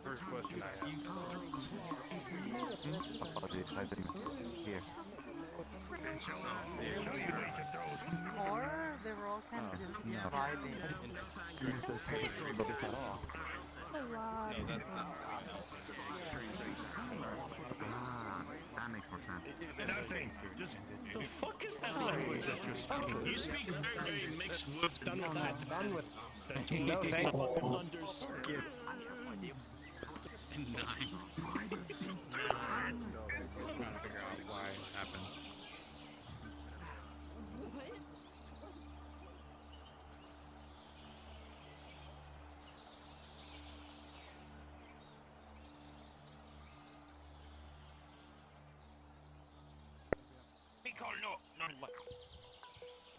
First question I have. Apologies, I didn't hear. Or they were all kind of just No. vibing. Use the table story about this at all. That makes more sense. The fuck is that language that you're speaking? You speak very mixed words. Done with that. Done with. Thank you. No, thank you. Understood. And 9. Trying to figure out why it happened.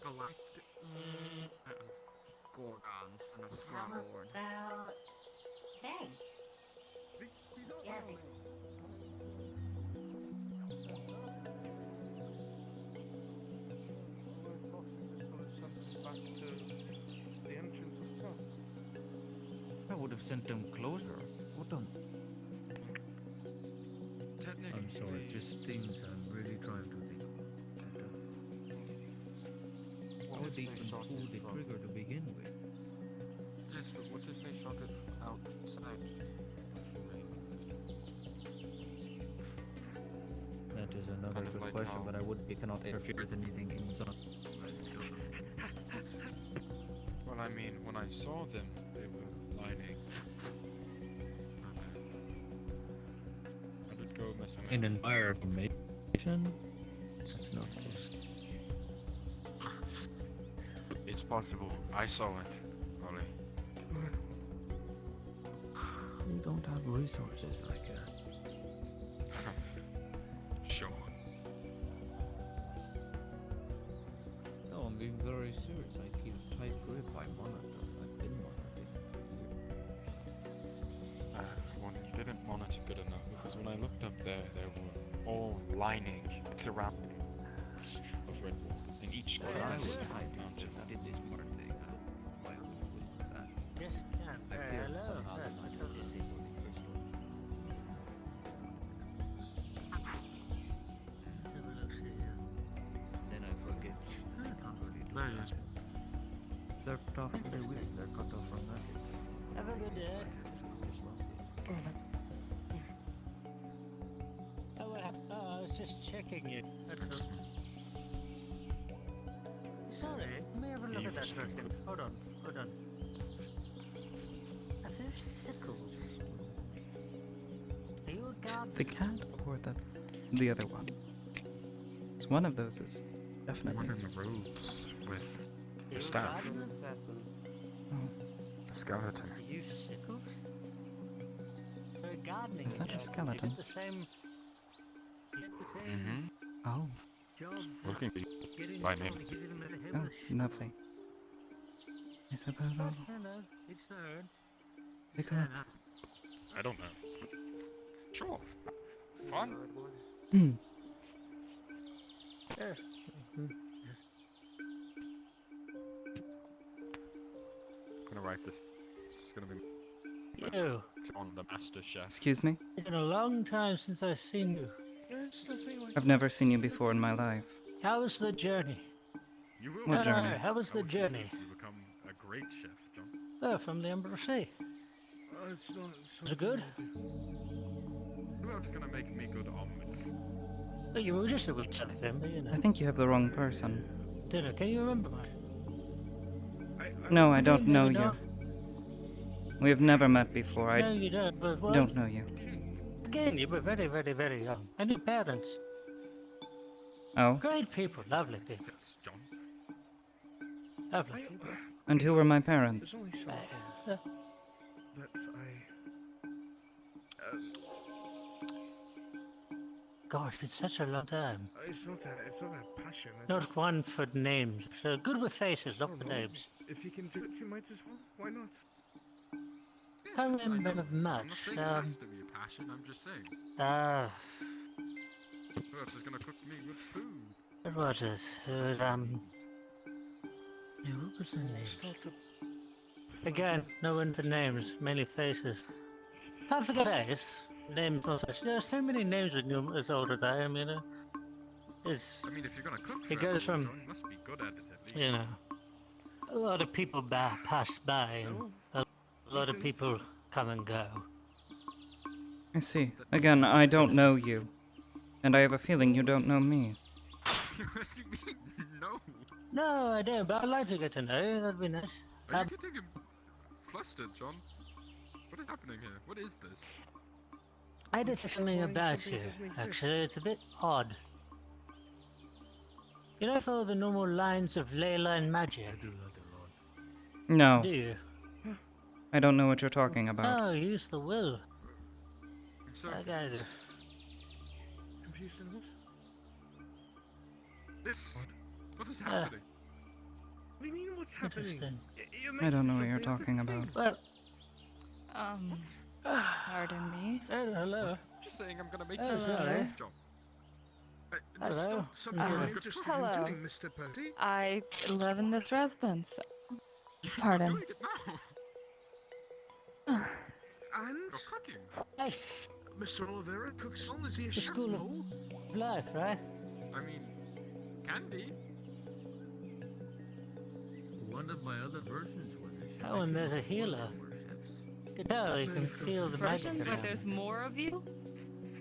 Galactic. Gorgons and a scrumboard. Hey. Yeah. Back to the entrance of the town. I would have sent them closer. What on? I'm sorry, just things I'm really trying to think about. That doesn't. How they can pull the trigger to begin with? Yes, but what if they shot it outside? That is another Kind of good like question, how- but I cannot interfere with anything inside. Well, I mean, when I saw them, they were lining. I did go messing with An entire formation? That's not possible. It's possible. I saw it, Ollie. We don't have resources like that. Sure. No, I'm being very serious. I keep a tight grip by monitor. I've been monitoring for years. When you didn't monitor quite good enough because when I looked up there, there were all lining surroundings of red wool in each Well, corner I of would the hide mountain. because I did this more thing. Why would that? Yes, it can. I fear somehow they might have disabled it for sure. Let's have a look, see here. Then I forget. I can't really do There that. They're cut off from their wings. They're cut off from magic. Have a good day. Oh, I was just checking it. That's all. Sorry, let me have a look at that for a second. Hold on. Are there sickles? Are you a gardener? The cat or the other one? It's one of those is definitely. One in the robes with You the a staff. gardener? Assassin. The skeleton. Are you sickles? For a gardening Is that a job, skeleton? You get the same. You get the same Oh. job. Looking Getting by someone name. hit him in the head Oh, with a lovely. I suppose I'll no, it's not. take a look. I don't know. Sure. Fun. Yes. I'm gonna write this. It's gonna be You. on the Master Chef. Excuse me? It's been a long time since I've seen you. I've never seen you before in my life. How was the journey? You will. What journey? How was the journey? You become a great chef, John. Oh, from the embassy. It's not. Was it good? Who else is gonna make me good omelets? Oh, you were just a wee chap then, but you know. I think you have the wrong person. Dinner, can you remember me? No, I don't Maybe know you. not. We have never met before. No, I you don't, but what? don't know you. Again, you were very, very, very young. And your parents. Oh? Great people, lovely people. Yes, John. Lovely people. And who were my parents? There's only some things Uh, that Gosh, it's such a long time. it's not a passion. It's Not just, one for names. So good with faces, not for names. If you can do it, you might as well. Why not? Can't remember I'm not much. saying it has to be a passion, I'm just saying. Who else is gonna cook me good food? What was it? It was, yeah, what was the name? Again, no one for names, mainly faces. Can't forget face. Names, not faces. There are so many names when you're as old as I am, you know? It's, I mean, if you're gonna cook it for goes from, John, you must be good at it at least. you know, a lot of people pass by and a lot of people come and go. I see. Again, I don't know you. And I have a feeling you don't know me. What do you mean? No. No, I don't, but I'd like to get to know you, that'd be nice. Are you getting flustered, John? What is happening here? What is this? I did something about you, actually. It's a bit odd. You know, follow the normal lines of ley line magic? No. Do you? I don't know what you're talking about. Oh, use the will. So, Like I do. Confused in what? this. What is happening? What do you mean? What's happening? Interesting. I don't know what you're talking about. Well, pardon me. oh, hello. Just saying I'm gonna make Oh, you a sorry. chef, John. That's Hello. not something I'm interested hello. in doing, Mr. Purdy. I live in this residence. Pardon. Doing it now. And You're cooking. Life. Mr. Oliveira cooks all. Is he a The chef? school No. of life, right? I mean, can be. One of my other versions was a chef. Oh, and there's a healer. You can tell, you can feel the magic Versions where around. there's more of you?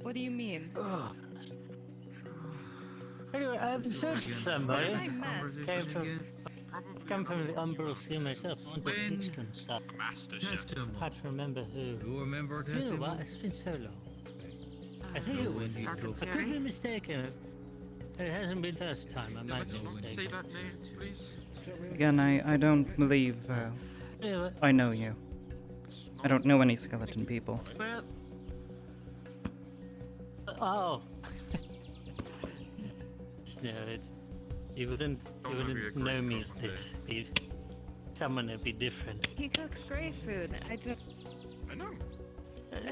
What do you mean? Oh. Anyway, I've been searching for somebody. Come from the umbral sea myself. I want to teach them stuff. Master Test chef. him. Can't remember who. You remember It's been a testing? while. It's been so long. I think it was. When he took I could be mistaken. It hasn't been first time. I Yeah, might let's be not say mistaken. that name, please. Again, I don't believe Anyway, I know you. I don't know any skeleton people. well, oh. No, you wouldn't know me as this. Someone would be different. He cooks great food. I just. I know.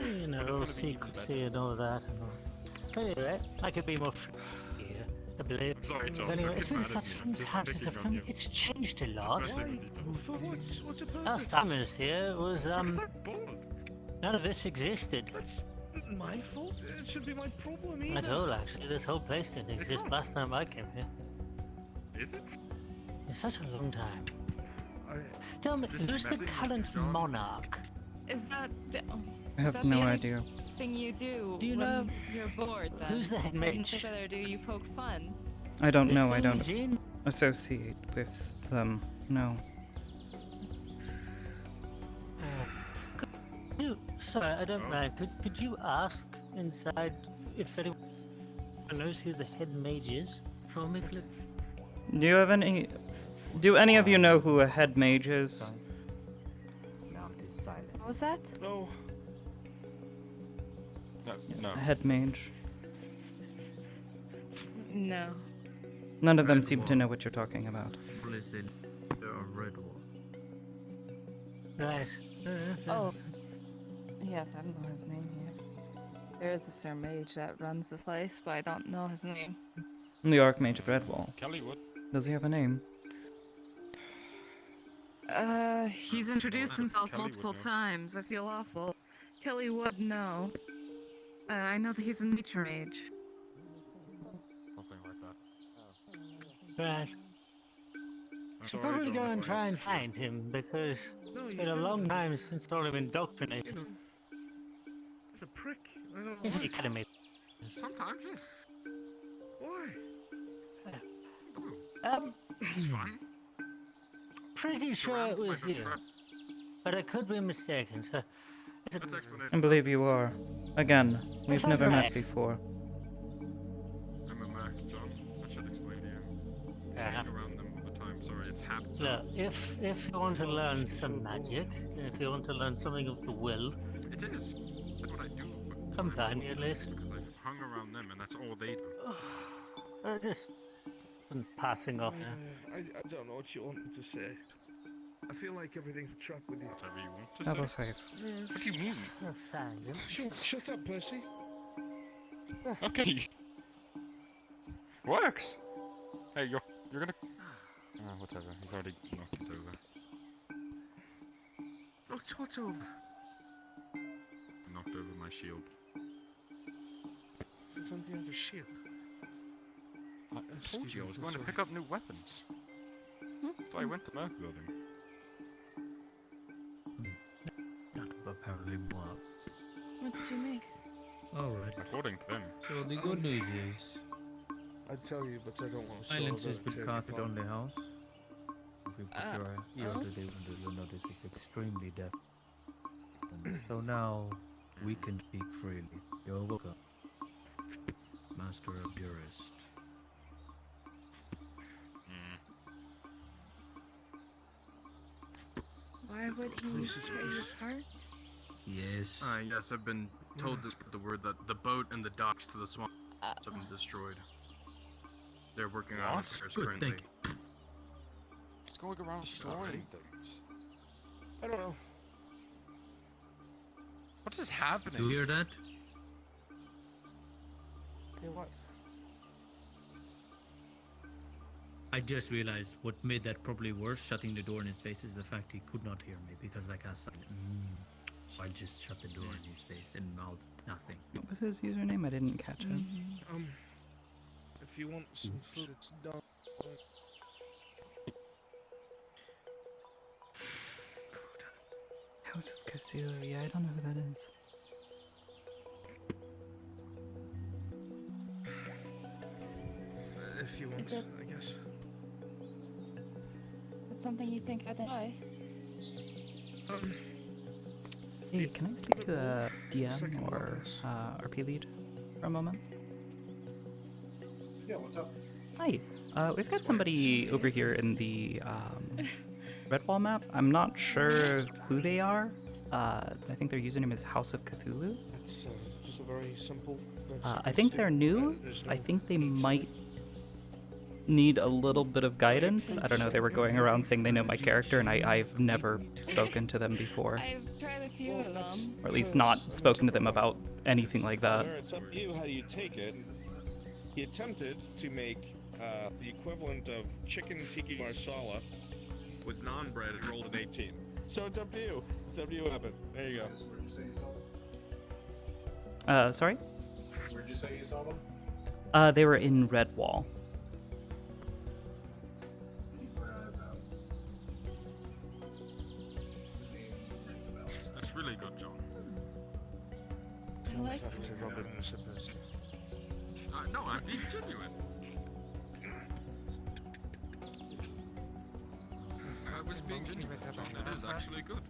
You know, all secrecy and all that. And all. Anyway, I could be more here, I believe. Sorry, Tom. Anyway, it's been Mad at such me. a long Just time since picking I've on come. you. It's changed a lot. Just messing with you, Tom. For what? What's your purpose? Last time I was here was none of this existed. That's my fault. It should be my problem either. At all, actually. This whole place didn't exist last time I came here. Is it? It's such a long time. Tell me, who's the current monarch? Is that the, I have no idea. thing you do? Do you when know you're bored? Then? who's the head In mage? particular, do you poke fun? I don't The know. I thing don't Jean? associate with them. No. Sorry, I don't mind. Could you ask inside if anyone knows who the head mage is for me, please? Do you have any? Do any of you know who a head mage is? Now it is silent. What was that? No. No. A head mage. No. None of them seem to know what you're talking about. Is the leader of Red Wall. Right. Oh. Yes, I don't know his name here. There is a Sir Mage that runs this place, but I don't know his name. The Archmage of Redwall. Kelly would. Does he have a name? He's introduced himself Kelly would multiple know. times. I feel awful. Kelly would know. I know that he's a nature mage. Something like that. Right. I'm Should sorry, probably go Dawn, and if I try and upset you. find him because No, it's you been a don't. long I time just- since all of indoctrinated He's a prick. I don't know in the why. academy. Sometimes, yes. Why? It's fun. Pretty sure it was you, but I could be mistaken. So, That's explanation. I believe you are. Again, we've If I'm never met right. before. I'm a Mac, John. That should explain to you. Fair enough. Hang around them all the time. Sorry, it's happened. look, if you want to learn some magic, and if you want to learn something of the will, It is. That's what I do. but come I'm find me at also least. Because I've hung around them, and that's all they do. Just been passing off. I don't know what you want me to say. I feel like everything's a trap with you. Whatever you want to Have a say. safe. What do you mean? Shut up, Percy. Okay. Works. Hey, you're gonna. Whatever. He's already knocked it over. What's over? Knocked over my shield. Don't you have a shield? I told you I was going to pick up new weapons. So I went to Merc Building. Apparently what? What did you make? Alright. According to them. So the good news is, I'd tell you, but I don't want to. silence has been casted on the house. If you put your ear to the window, you'll notice it's extremely deaf. So now we can speak freely. You're welcome, Master of Jurist. Why would he tear you apart? Yes. Yes, I've been told to spread the word that the boat and the docks to the swamp have been destroyed. They're working on What? repairs Good, currently. thank you. Just going around destroying things. I don't know. What is happening? You hear that? Hey, what? I just realized what made that probably worse, shutting the door in his face, is the fact he could not hear me because like I said, so I just shut the door in his face and mouthed nothing. What was his username? I didn't catch it. If you want some food, it's done. House of Cthulhu. Yeah, I don't know who that is. If you want, Is it- I guess. It's something you think I'd enjoy? Hey, can I speak to a Second DM or progress. RP lead for a moment? Yeah, what's up? Hi. We've got somebody over here in the Redwall map. I'm not sure who they are. I think their username is House of Cthulhu. It's just a very simple. I think they're new. I think they might need a little bit of guidance. I don't know. They were going around saying they know my character, and I've never spoken to them before. I've tried a few of them. Or at least not spoken to them about anything like that. It's up to you how you take it. He attempted to make the equivalent of chicken tiki marsala with naan bread and rolled an 18. So it's up to you. It's up to you what happened. There you go. Sorry? Where'd you say you saw them? They were in Redwall. That's really good, John. I like Have to rub it in the zippers. No, I'm being genuine. I was being genuine, John. It is actually good.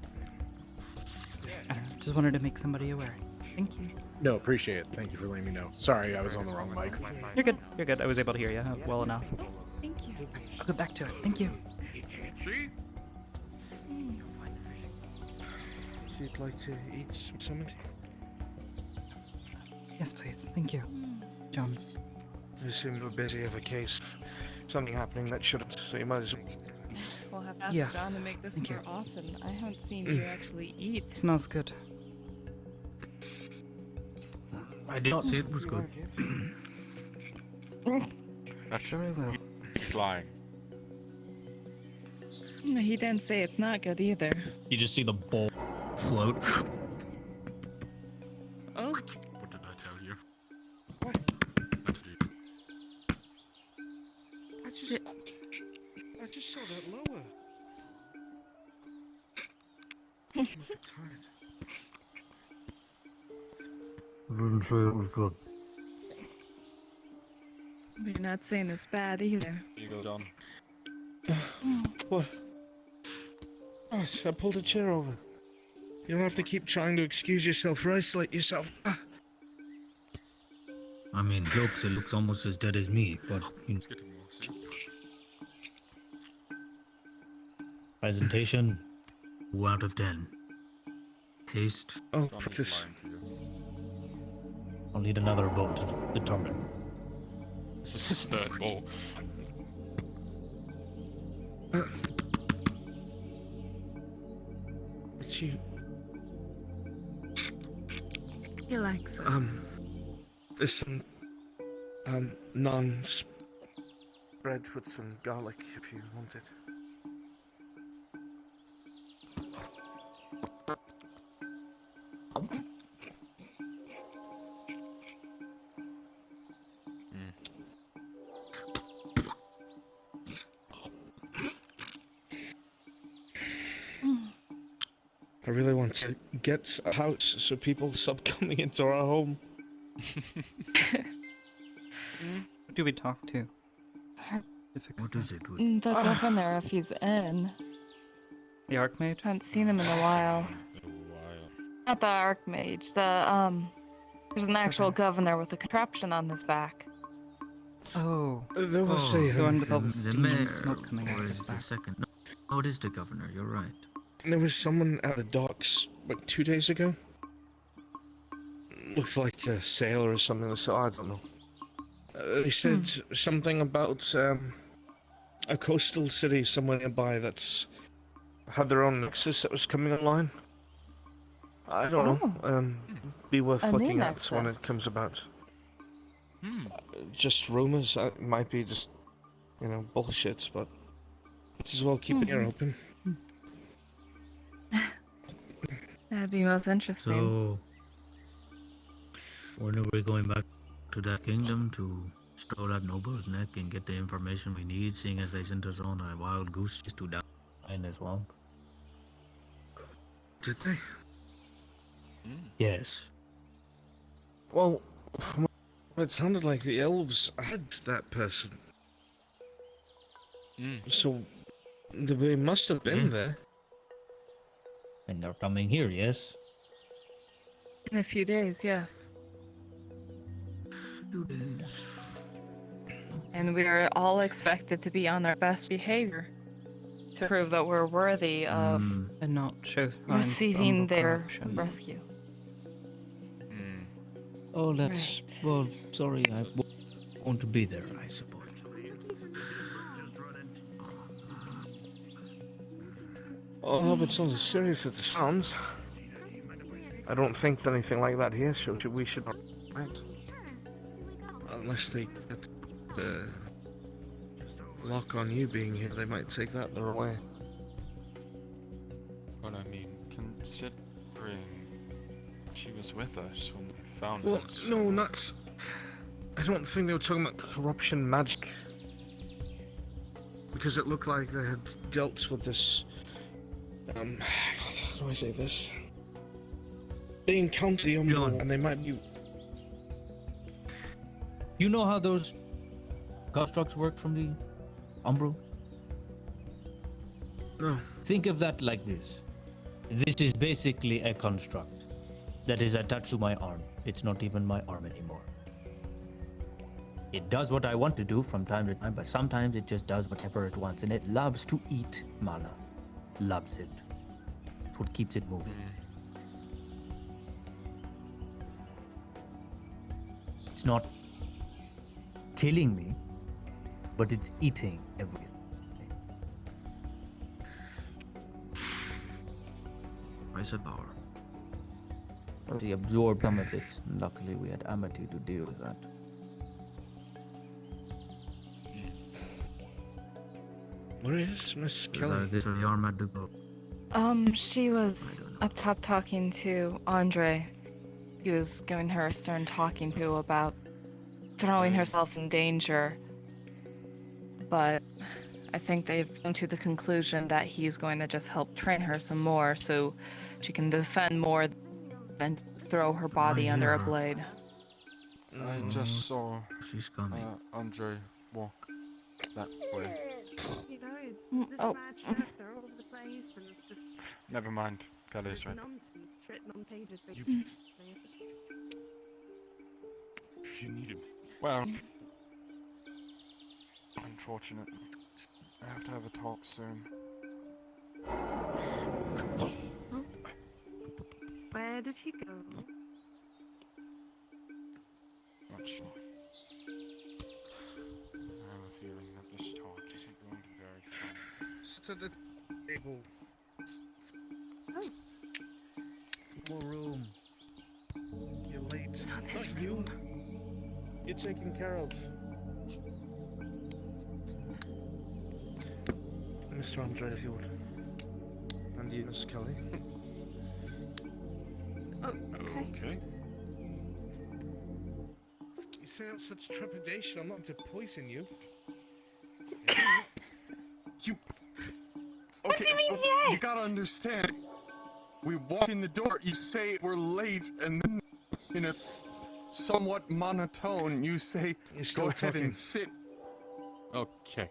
Just wanted to make somebody aware. Thank you. No, appreciate it. Thank you for letting me know. Sorry, I was on the wrong mic. You're good. You're good. I was able to hear you well enough. Thank you. I'll get back to it. Thank you. See? If you'd like to eat something? Yes, please. Thank you, John. You seem to be busy of a case. Something happening that shouldn't, so you might as well. We'll have to ask Yes, John to make this thank more you. often. I haven't seen you actually eat. It smells good. I did not say it was good. That's Sure I will. He's lying. He didn't say it's not good either. You just see the bowl float. Oh. What did I tell you? What? That's you. I just saw that lower. I'm a bit tired. Didn't say it was good. But you're not saying it's bad either. Here you go, John. What? Oh, I pulled a chair over. You don't have to keep trying to excuse yourself or isolate yourself. I mean, jokes, it looks almost as dead as me, but you know. It's getting more, see? Presentation, 2 out of 10. Taste, Oh, John is practice. lying to you. I'll need another vote to determine. This is his third bowl. It's you. He likes it. There's some, naan spread with some garlic if you want it. I really want to get a house so people stop coming into our home. Who do we talk to? What is it? The governor, if he's in. The Archmage? Haven't seen him in a while. Not the Archmage. The there's an actual governor with a contraption on his back. Oh. They will say the one with all the the steam mayor, and smoke coming out or of is his the back. second? No, it is the governor. You're right. There was someone at the docks like 2 days ago. Looked like a sailor or something. So I don't know. They said something about a coastal city somewhere nearby that's had their own nexus that was coming online. I don't know. Be worth A new looking at when it nexus. comes about. Just rumors. It might be just, bullshit, but just as well keep an ear open. That'd be most interesting. So, when are we going back to that kingdom to stroll that noble's neck and get the information we need, seeing as they sent us on a wild goose just to die in the swamp? Did they? Yes. Well, from what it sounded like the elves had that person. So they must have been there. And they're coming here, yes? In a few days, yes. 2 days. And we are all expected to be on our best behavior to prove that we're worthy of And not show signs of receiving umbral their corruption. rescue. Oh, that's... Well, sorry, I want to be there, I suppose. Oh, but it's not as serious as it sounds. I don't think anything like that here, so we should not. Right. Unless they get the lock on you being here, they might take that their way. But I mean, considering she was with us when we found Well, us. no, not. I don't think they were talking about corruption magic. Because it looked like they had dealt with this. How do I say this? They encountered the Umbral and they might be. You know how those constructs work from the Umbral? No. Think of that like this. This is basically a construct that is attached to my arm. It's not even my arm anymore. It does what I want to do from time to time, but sometimes it just does whatever it wants, and it loves to eat mana. Loves it. It's what keeps it moving. It's not killing me, but it's eating everything. Price of power. He absorbed some of it, and luckily we had Amity to deal with that. Where is Miss Kelly? This is the arm at the boat. She was up top talking to Andre. He was giving her a stern talking to about throwing herself in danger. But I think they've come to the conclusion that he's going to just help train her some more so she can defend more than throw her body under a blade. I just saw she's coming. Andre walk that way. You know, it's mismatched, they're all over the place, and it's just. Never mind, Kelly's right. Nonsense written on pages, basically. If you need him. Well, unfortunate. I have to have a talk soon. Where did he go? Not sure. I have a feeling that this talk isn't going to be very fun. To the table. More room. You're late. Not you. You're taken care of. Mr. Andre, if you would. And you, Miss Kelly. Okay. You say that such trepidation. I'm not to poison you. You. What do you mean, yes? You gotta understand. We walk in the door, you say we're late, and then in a somewhat monotone, you say, go ahead talking. and sit. Okay.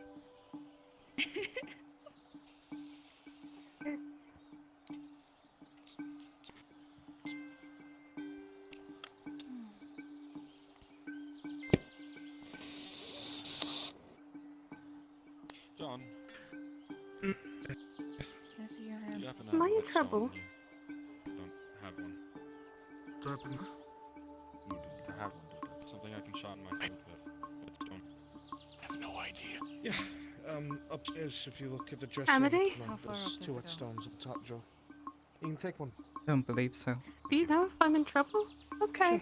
John. You happen to have Am I a in whetstone trouble? you don't have one. What happened? You do. I have one. Something I can shot in my throat with. Whetstone. I have no idea. Yeah, upstairs, if you look at the dresser. Amity? How far There's up does two it whetstones at the top drawer. You can take one. Don't believe so. Do you know if I'm in trouble? Okay.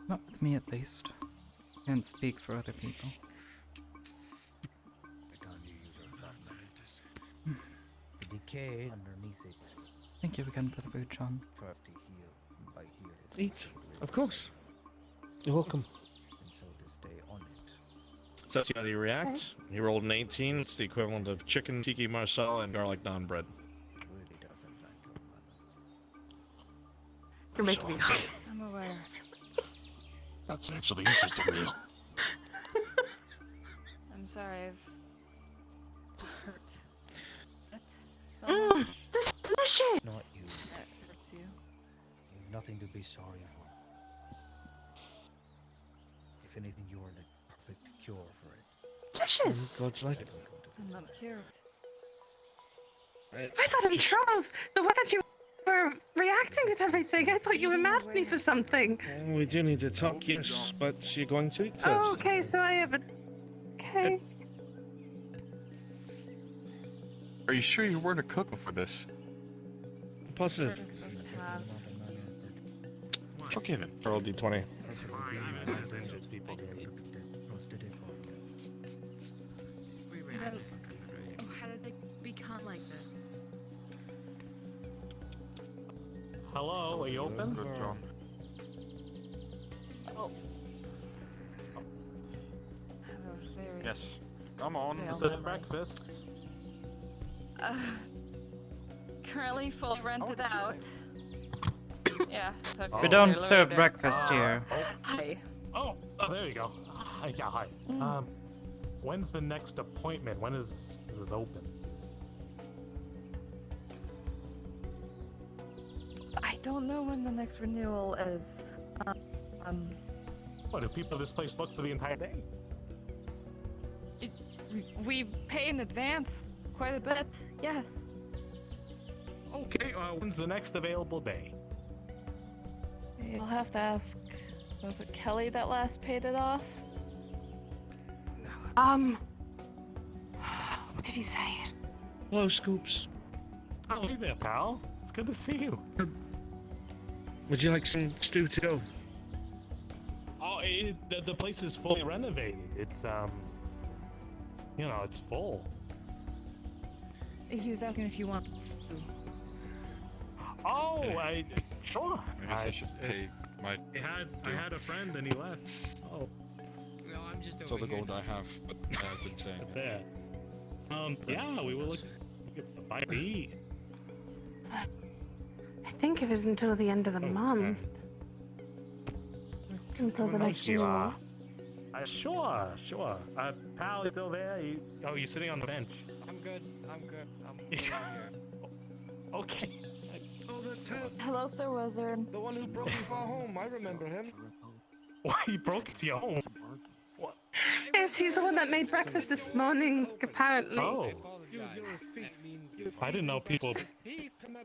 Not with me, at least. Can't speak for other people. The decay underneath it. Thank you again for the food, John. First to heal, by heal it. Eat. Of course. You're welcome. And so to stay on it. So how do you react? He rolled an 18. It's the equivalent of chicken tiki marsala and garlic naan bread. It really doesn't like your mother. You're making me hungry. I'm aware. That's actually interesting meal. I'm sorry I've hurt it so much. This is delicious! Not you. That hurts you. You've nothing to be sorry for. If anything, you're the perfect cure for it. Delicious! God's like it. I'm not cured. I got in trouble. The way that you were reacting with everything, I thought you were mad at me for something. Well, we do need to talk, yes, but you're going to eat first. Oh, okay, so I have a... Okay. Are you sure you weren't a cook before this? Positive. have. Forgiven. Roll d20. How did they become like this? Hello, are you open? Good, John. Oh. Yes. Come on. Just a breakfast. Currently fully rented out. Yeah. So We don't serve breakfast here. Hi. Oh, there you go. Yeah, hi. When's the next appointment? When is this open? I don't know when the next renewal is. What, do people at this place book for the entire day? We pay in advance quite a bit. Yes. Okay, when's the next available day? You'll have to ask. Was it Kelly that last paid it off? What did he say? Hello, Scoops. Oh, hey there, pal. It's good to see you. Would you like some stew to go? Oh, the place is fully renovated. It's, you know, it's full. He was asking if you wanted stew. Oh, sure. I guess I should pay my... I had a friend and he left. Oh. No, I'm just It's all the gold I have, but I've been saying it. There. Yeah, we were looking for a bite to eat. I think it was until the end of the month. Until the next renewal. Sure. Pal, you still there? You're sitting on the bench. I'm good. I'm here. Okay. Oh, that's him. Hello, Sir Wizard. The one who broke into our home. I remember him. Why he broke into your home? What? Yes, he's the one that made breakfast this morning, apparently. Oh. I didn't know people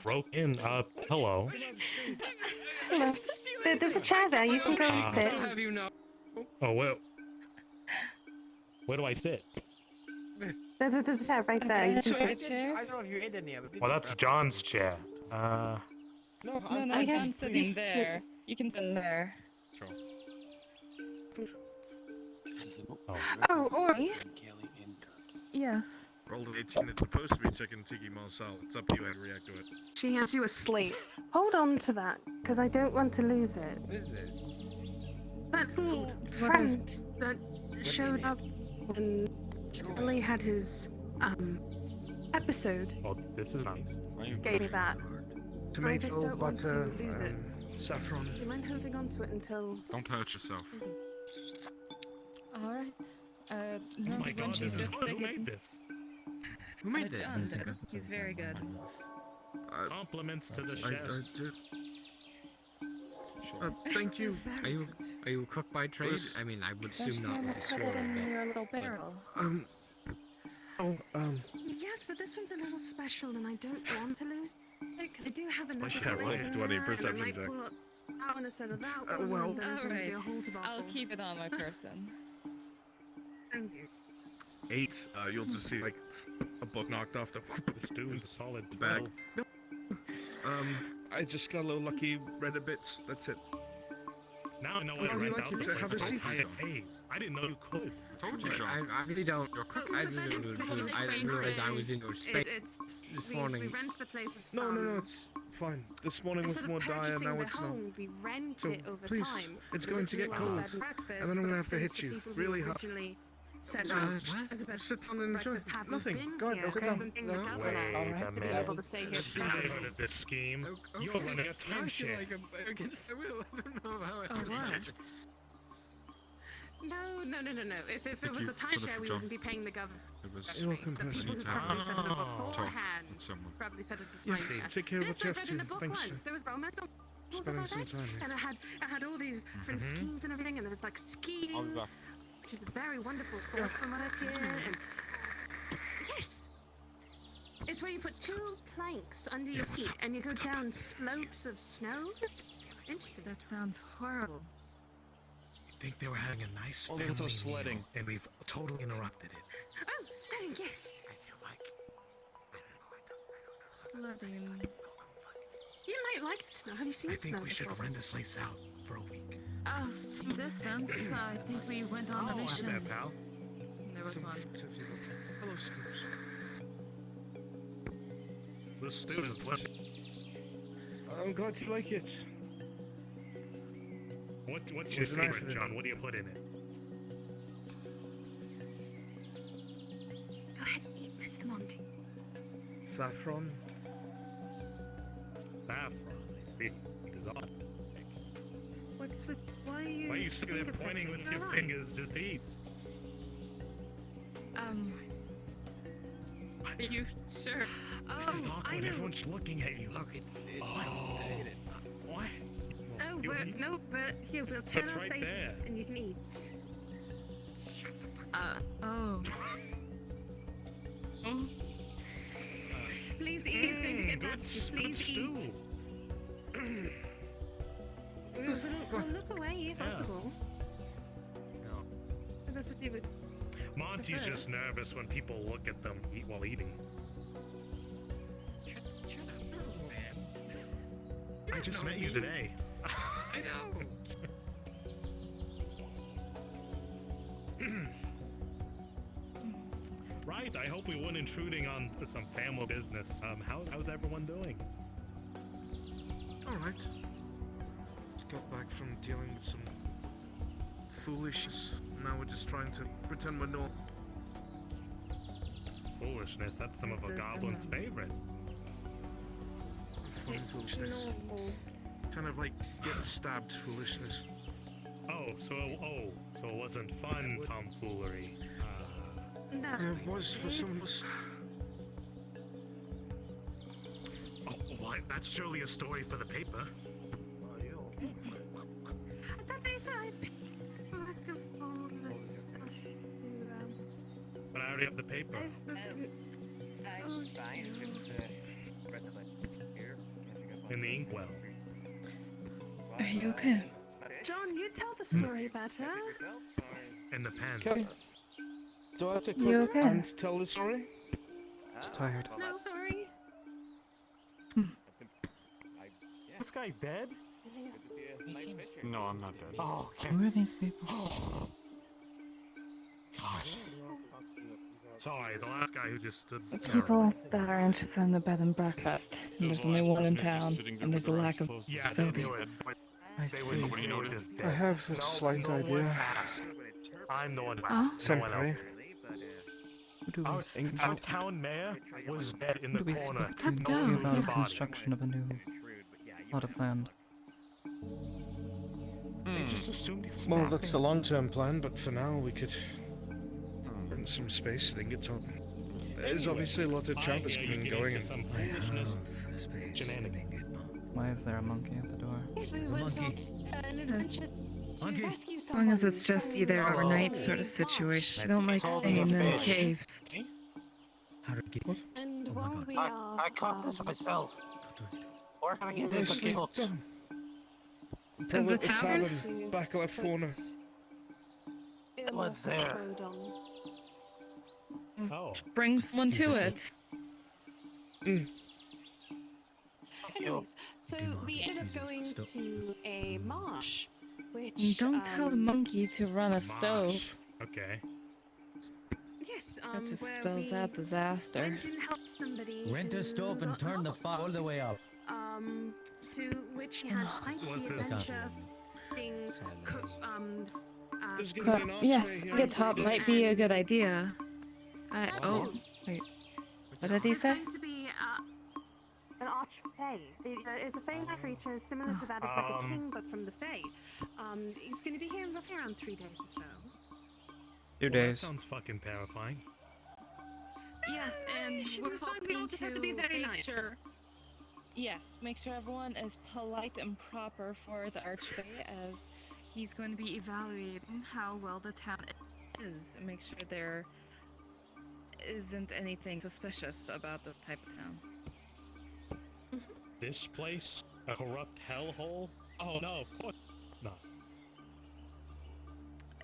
broke in. Hello. Hello. There's a chair there. You can go and sit. Have you know? Oh, where do I sit? There's a chair right there. You can sit. I don't know if you ate any of it. Well, that's John's chair. No, I guess I'm sitting there. You can sit in there. Sure. Oh, Ori. Yes. Rolled an 18. It's supposed to be chicken tiki masala. It's up to you how to react to it. She hands you a slate. Hold on to that, because I don't want to lose it. What is this? That little friend that showed up when Charlie had his episode Oh, this is nice. gave me that. I just Tomato, don't want to butter, lose it. saffron. Do you mind holding on to it until... Don't hurt yourself. Alright. No, Oh my god, this is good. Who made this? Who made this? John did. He's very good. Compliments to the chef. Thank you. Are you a cook by trade? I mean, I would assume not with a sword. in your little barrel. Yes, but this one's a little special, and I don't want to lose it, because I do have another Yeah, slate roll in 20 there, perception and I might check. pull out that one instead of that one, well- and then it'll be Alright. a whole debacle. I'll keep it on my person. Thank you. 8. You'll just see like a book knocked off the stew is a solid bag. 12. I just got a little lucky. Read a bit. That's it. Now I know why How to do you rent like out it? the Have place a for seat. entire days. I didn't know you could. I told you, John. I really don't. I really don't. I didn't realize I was in your space this morning. We rent the places. No, it's fine. This morning was Instead more of dire, purchasing now the it's not. home, we rent So, it over please, time. it's We going to get originally cold, wanted bed breakfast, and then I'm but gonna have to since hit the you people who really hard. originally set So, up what? as a bed Sit down and enjoy. breakfast haven't Nothing. been Go ahead, here, sit haven't down. been the governor. Wait a Haven't been minute. able to stay here I've forever. heard of this scheme. Okay. You're running a I feel timeshare. like I guess I will. I don't know how I Oh, feel. what? No. If it was you a put it timeshare, for we John. wouldn't be paying the government. It was You're welcome, The people who Percy. probably set it up Oh. beforehand someone. probably set it Yes, beforehand. take care of This what you I have read in to. a book Thanks once. for There was romance spending about some it, time here. and I had all these different schemes and everything, and there was like skiing, I'll be back. which is a very wonderful sport from what I hear. And yes, it's where you put 2 planks under your feet and you go down slopes of snow. Interesting. That sounds horrible. I think they were having a nice Oh, family there's no sledding. meal, and we've totally interrupted it. Oh, sledding, yes. Sledding. You might like the snow. Have you seen I snow think we should before? rent this place out for a week. From distance, I think we went on a mission. Hey there, pal. There was one. Hello, Scoops. The stew is delicious. I'm glad you like it. What's your Was it nice secret, of John? What do you put in it? Go ahead and eat, Mr. Monty. Saffron. Saffron. I see. It's odd. What's with? Why are you? Why are you sitting there pointing with your fingers? Just eat. Are you sure? This is awkward. Everyone's looking at you. Look, it's What? Oh, but here we'll turn That's our right faces there. and you can eat. Oh. Please eat. He's going to get back to you. Please eat. We'll look away if possible. No. But that's what you would. Monty's prefer. just nervous when people look at them eat while eating. Shut up, no, man. I just met you today. I know. Right, I hope we weren't intruding on some family business. How's everyone doing? All right. Just got back from dealing with some foolishness. Now we're just trying to pretend we're not. Foolishness, that's some of a goblin's favorite. Fun foolishness. Kind of like get stabbed foolishness. So it wasn't fun tomfoolery. No. It was for some of us. Oh, why? That's surely a story for the paper. But they said I picked back of all the stuff But I already have the paper. In the inkwell. Are you okay? John, you tell the story better. In the pen. Okay. Do I have to You cook okay? and tell the story? Just tired. No, sorry. This guy dead? No, I'm not dead. Oh, okay. Who are these people? Gosh. Sorry, the last guy who just stood there. People that are interested in the bed and breakfast. And there's only one in town, and there's a lack of Yeah, they buildings. knew it. I see. Nobody noticed. I have a slight idea. I'm the one. Huh? No one Temporary. else. Who do we speak Our to? town mayor was dead in Who the do we corner. speak to No to one see knew about the the body. construction of a new plot of land? Well, that's the long-term plan, but for now we could rent some space at Ingerton. There's obviously a lot of chapters coming and going. Some foolishness. Shenanigans. Why is there a monkey at the door? Yes, we It's a went monkey. on an adventure to Monkey. rescue As long as someone it's just from either the overnight sort of situation. I don't like staying in the caves. How did it get? And Oh my while God. we are, I caught this myself. Where can I get this Nicely killed? done. Probably the at the tavern? tavern, back left corner. What's there? Oh. Bring someone to it. Anyways, so we ended up going to a marsh, which And don't tell a monkey to run a stove. Marsh. Okay. Yes, That just where spells we out disaster. went and helped somebody Rent a who stove and got turn the lost. fire all the way up. To which he had quite What's the this? adventure thing. There's gonna be an archway Yes, here. a top might be a good idea. Oh, wait. What did he There's say? going to be an archfey. It's a fey-like creature similar to that. It's like a king, but from the fey. He's going to be here roughly around 3 days or so. 2 That days. sounds fucking terrifying. Yes, and we're hoping just have to be very make nice. sure. Yes, make sure everyone is polite and proper for the archfey as He's going to be evaluating how well the town is, and make sure there isn't anything suspicious about this type of town. This place? A corrupt hellhole? Oh no, of course it's not.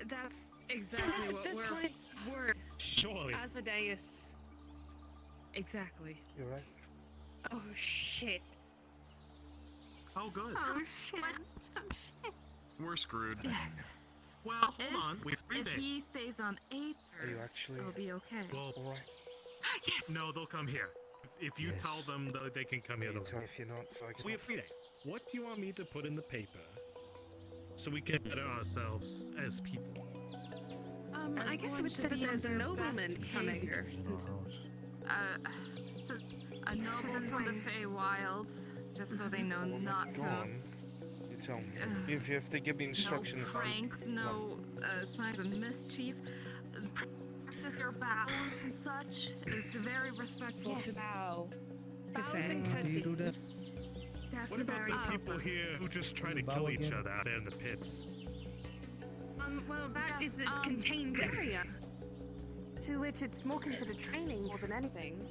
That's exactly what that's why we're Surely. Asmodeus. Exactly. You're right. Oh shit. Oh, good. Oh shit. Oh shit. We're screwed. Yes. Well, hold on. We have 3 If days. he stays on Aether, Are you actually? it'll be okay. Well, Alright. Yes. no, they'll come here. If you Yes. tell them, they can come here. If you're not, so I We have 3 days. What do you want me to put in the paper so we can better ourselves as people? I guess you would say that there's a nobleman coming here. So a noble from the Feywilds, just so they know not Go to. on. You tell me. If you have to give me instructions. No pranks, no signs of mischief. Practice your bows and such. It's very respectful to bow to Bows Fae. and How do you do that? What about the people here who just try to kill each other out there in the pits? Well, that Yes, is a contained area. To which it's more considered training more than anything.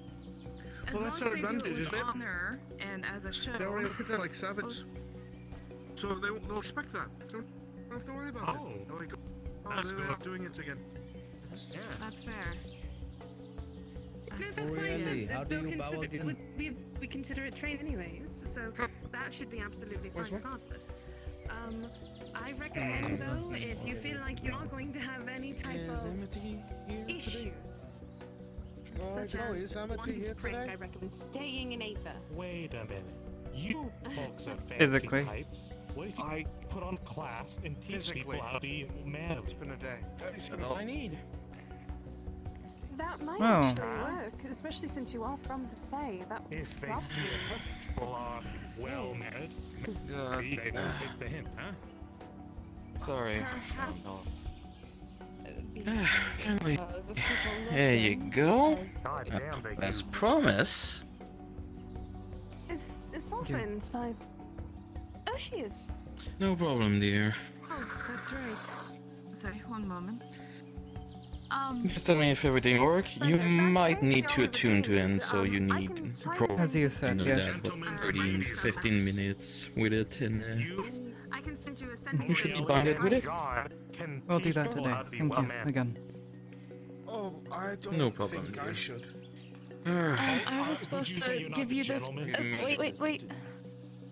As Well, long that's as our they do it advantage, with isn't it? honor and as a show. They already look at that like savage. So they'll expect that. Don't have to worry about it. They're like, That's they're good. doing it again. Yeah. That's fair. No, That's that's fine. Really? That's- How do they'll you bow consider- again? we consider it trade anyways, so that should be absolutely fine regardless. I recommend though, if you feel like you're not going to have any type Is of Amity here today? issues, Right, such oh, as is Amity one here prank, today? I recommend staying in Aether. Wait a minute. You folks are fancy Physically. types. What if I put on class and teach people how to be manly? It's been a day. That's all I need. That might Oh. actually work, especially since you are from the Fae. That would If they probably see people are well mannered, maybe they will take the hint, huh? Sorry. Perhaps. Finally. Suppose if people There you listen, go. God damn, they As promise. Is Sulfur inside? Oh, she is. No problem, dear. Oh, that's right. Sorry, one moment. Just tell me if everything works. You might need to attune to it, so you need As you said, know yes. that, but 30 and 15 minutes with it, and I can send you a you sentence. should be bonded with it. We'll do that today. Thank you again. Oh, I don't No problem, think I dear. should. I was supposed to give you this. Wait.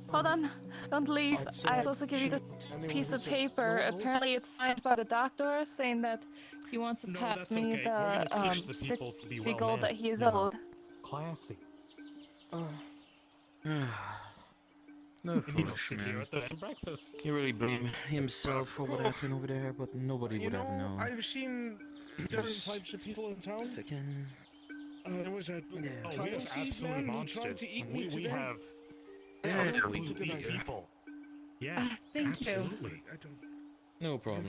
Hold on. Don't leave. I'd say I was supposed to give you this anyone piece who of said paper. no. Apparently, it's signed by the doctor saying that he wants to No, pass that's me okay. We're the gonna teach the people to be 60 gold that well-mannered, he is you know. owed. Classy. no foolish Here man. at the breakfast. He really blamed himself for what happened over there, but nobody You would have know, known. I've seen different types of people in town. Second. There was a Oh, we have coyote absolute man who monsters. tried to eat me We today. have Yeah, absolutely that's a good idea. people. Yeah, thank you. absolutely. I don't. No problem.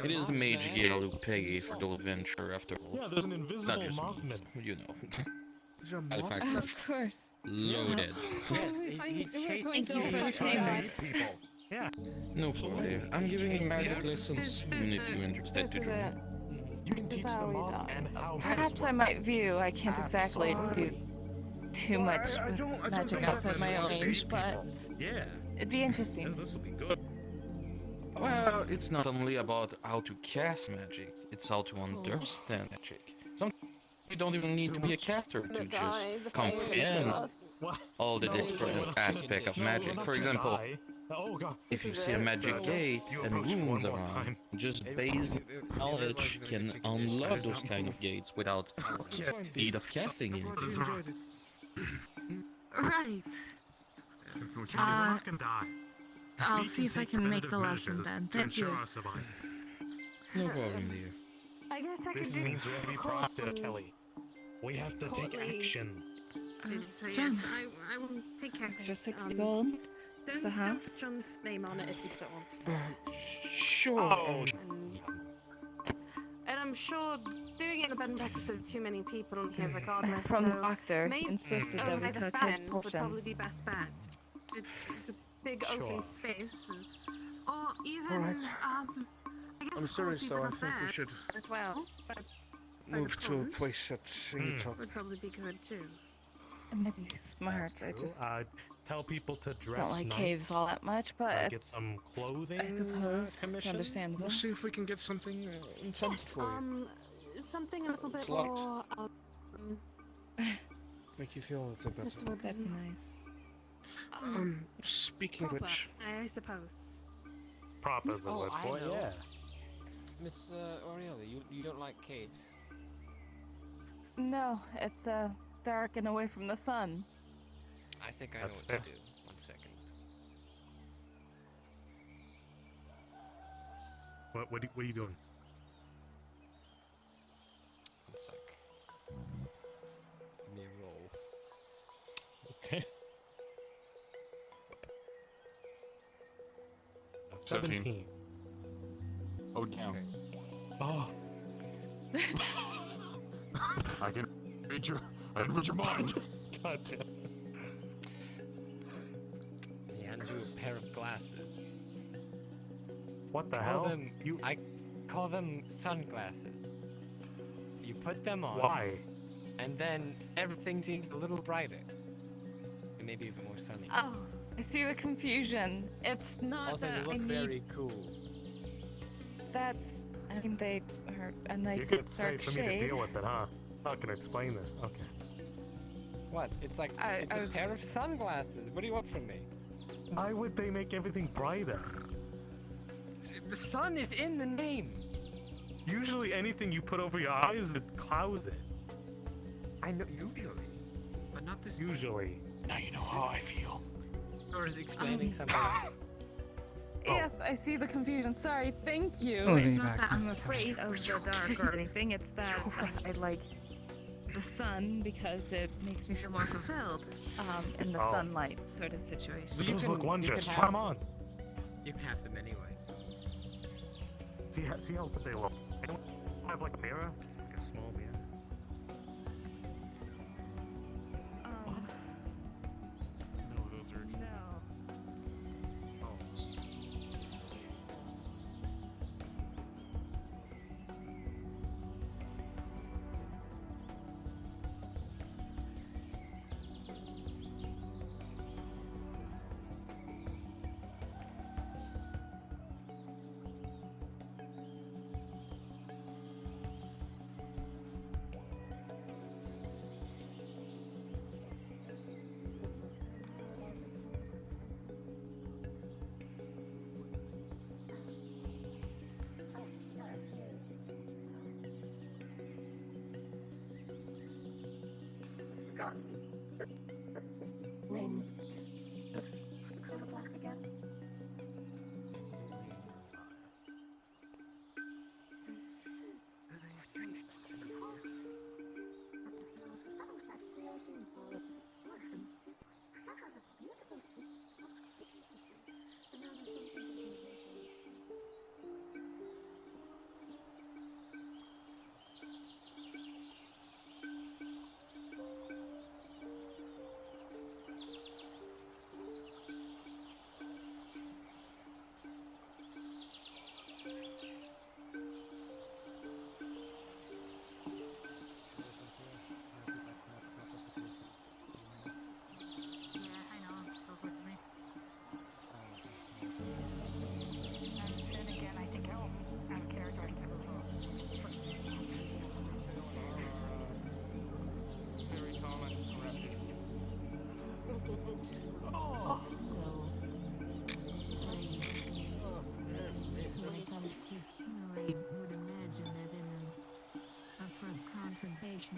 It is the Mage Guild who pay for the adventure after all. Yeah, there's an Not invisible just me, Mothman. you know. There's a Manufacturer. Of course. Loaded. Thank you for the payment. People. Yeah. No problem. I'm giving you magic lessons soon if you're interested to This is join. it. You can teach the Mothman how Perhaps I might view. I can't exactly do too much I with don't magic think outside that's my own what range, but Yeah. it'd be interesting. This will be good. Well, it's not only about how to cast magic, it's how to understand magic. Some you don't even need to be a caster to just comprehend all the disparate aspects of magic. For example, if you see a magic gate and runes around, just base knowledge can unlock those kind of gates without need of casting it. Right. I'll see if I can make the lesson then. Thank you. No problem, dear. I guess I This could do means we have to be a course proactive, on Kelly. We have to take courtly- action. So Jen. yes, I will take care of Extra it. 60 gold. Don't, the house. Don't put John's name on it if you don't want. Sure. Oh, And I'm sure doing it in a bed and breakfast with too many people in here regardless. From the so doctor, he maybe insisted that we over took the his fan would potion. probably be best bet. It's a big Sure. open space, and, Or even, Alright. I guess I'm of sorry, course so even I up think we there should as well. But move to a pond place that's in the top. would probably be good too. It might be smart. I just tell people to dress don't like nice. caves all that much, but Get some clothing. I suppose it's commission. understandable. We'll see if we can get something intense for you. Something a little bit Slut. more. Make you feel it's a bit. Mr. Woodman. That'd be nice. Speaking of Proper, which, I suppose. Proper is a word I for it, know. yeah. Miss Aurelia, you don't like caves? No, it's dark and away from the sun. I think I know what to do. 1 second. What are you doing? 1 sec. Give me a roll. Okay. 17. Oh, damn. Okay. Oh. I can read your mind. God damn. He hands you a pair of glasses. What the I hell? call them sunglasses. You put them on. Why? And then everything seems a little brighter. And maybe a bit more sunny. Oh, I see the confusion. It's not Also, that you I look need. very cool. That's. I mean, they are a nice You're gonna dark say for me shade. to deal with it, huh? Not gonna explain this. Okay. What? It's like it's a pair of sunglasses. What do you want from me? Why would they make everything brighter? The sun is in the name. Usually anything you put over your eyes, it clouds it. I know, usually. But not this. Usually. Now you know how I feel. Or is explaining something. Yes, I see the confusion. Sorry, thank you. Oh, It's be not back, that I'm Miss afraid of the dark or anything. It's that I like the sun because it makes me feel more fulfilled in the Oh. sunlight sort of situation. Those look wondrous. have- Try 'em on. You can have them anyway. See how good they look. I don't have like a mirror, like a small mirror. No, those are. No.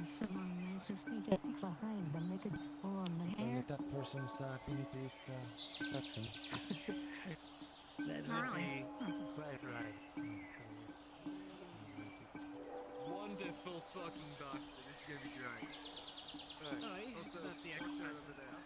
Someone manages to get behind them, they could pull on the hair. With that person's affinities attraction. Really? Right. Wonderful fucking bastard. This is gonna be great. Right. It's not the extra over there.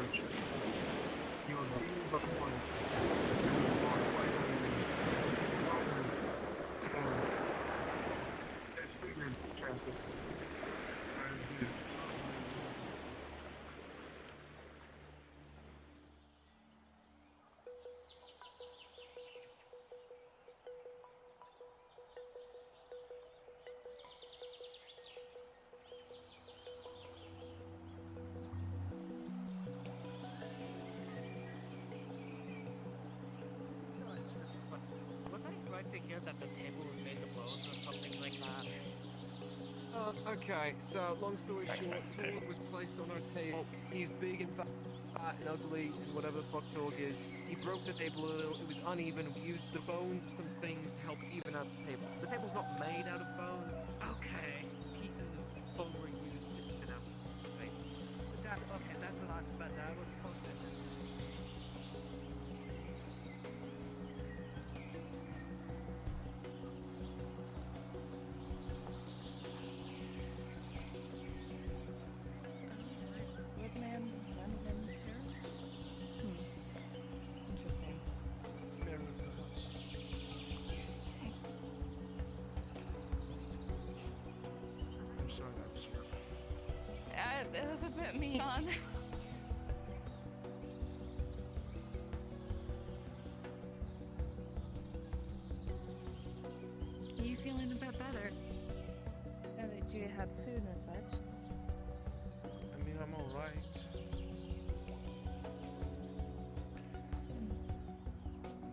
storage. You'll see the point. It's figured chances. Was I right to hear that the table was made of bones or something like that? Okay, so long story short, Torg was placed on our table. He's big and fat and ugly and whatever the fuck Torg is. He broke the table a little, it was uneven, we used the bone, some things to help even out the table. The table's not made out of bone. Okay, pieces of bone were used to even out the table. Okay, that's a lot better. I was close to it. Woodman, London, Interesting. I'm sorry, that was your... It was a bit mean on. Are you feeling a bit better? Now that you had food and such. I mean, I'm alright.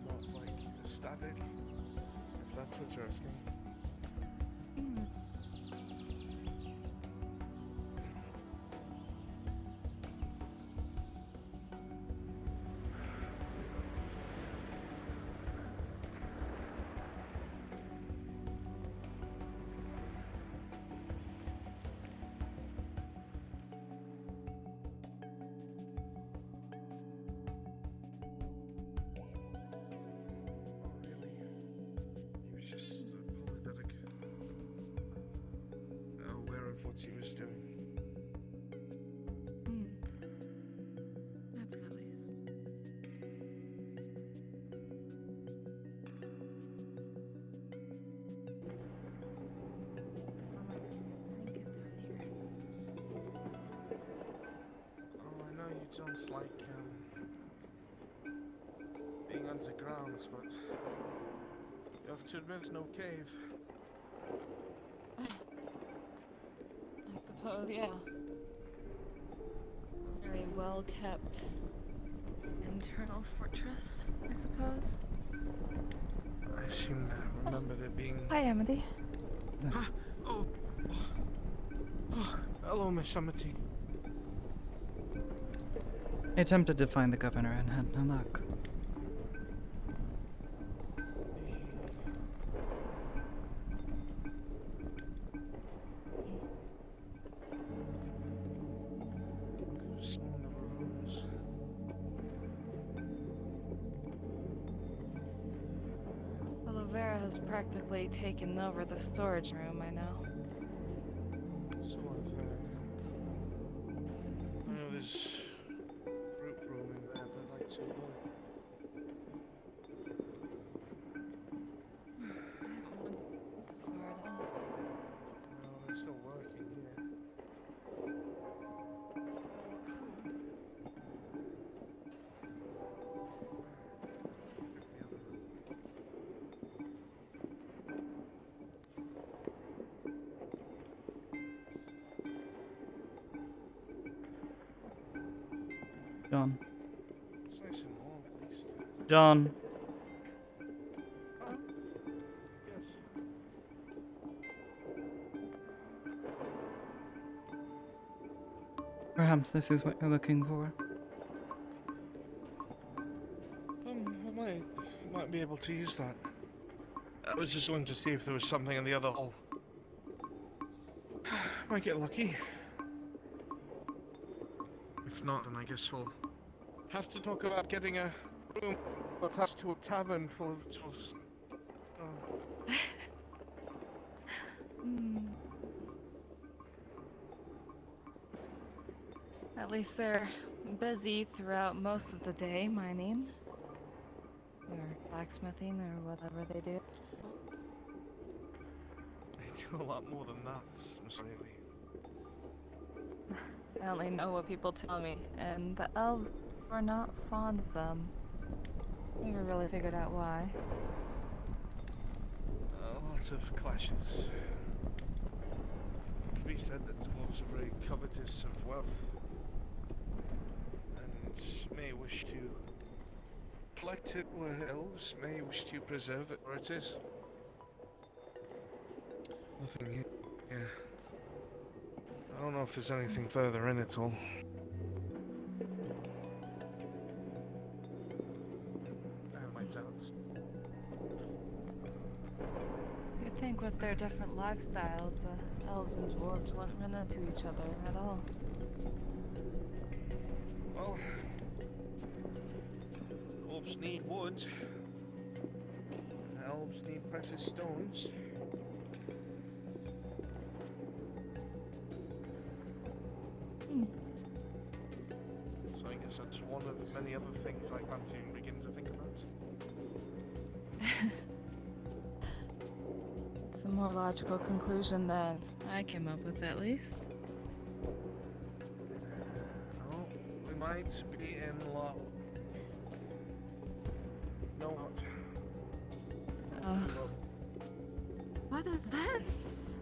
Not like static, if that's what you're asking. What he was doing. That's good at least. Oh, I know you don't like being underground, but you have to admit, no cave. I suppose, yeah. Very well kept internal fortress, I suppose. I seem to remember there being... Hi, Amity. Oh, hello, Miss Amity. I attempted to find the governor and had no luck. Vera has practically taken over the storage room, I know. So I've heard. I know there's group room in there, but I'd like to avoid it. As far down. Well, they're still working here. John. It's nice and warm, at least. John. Perhaps this is what you're looking for. I might be able to use that. I was just going to see if there was something in the other hall. Might get lucky. If not, then I guess we'll have to talk about getting a room attached to a tavern full of tools. At least they're busy throughout most of the day mining or blacksmithing or whatever they do. They do a lot more than that, Miss Riley. I only know what people tell me, and the elves are not fond of them. Never really figured out why. Lots of clashes. It can be said that dwarves are very covetous of wealth, and may wish to collect it where elves may wish to preserve it where it is. Nothing here. Yeah. I don't know if there's anything further in it all. I have my doubts. You'd think with their different lifestyles, elves and dwarves wouldn't run into each other at all. Well, dwarves need wood. And elves need precious stones. So I guess that's one of many other things I can't even begin to think about. It's a more logical conclusion than I came up with, at least. Oh, we might be in luck. No, what? What is this?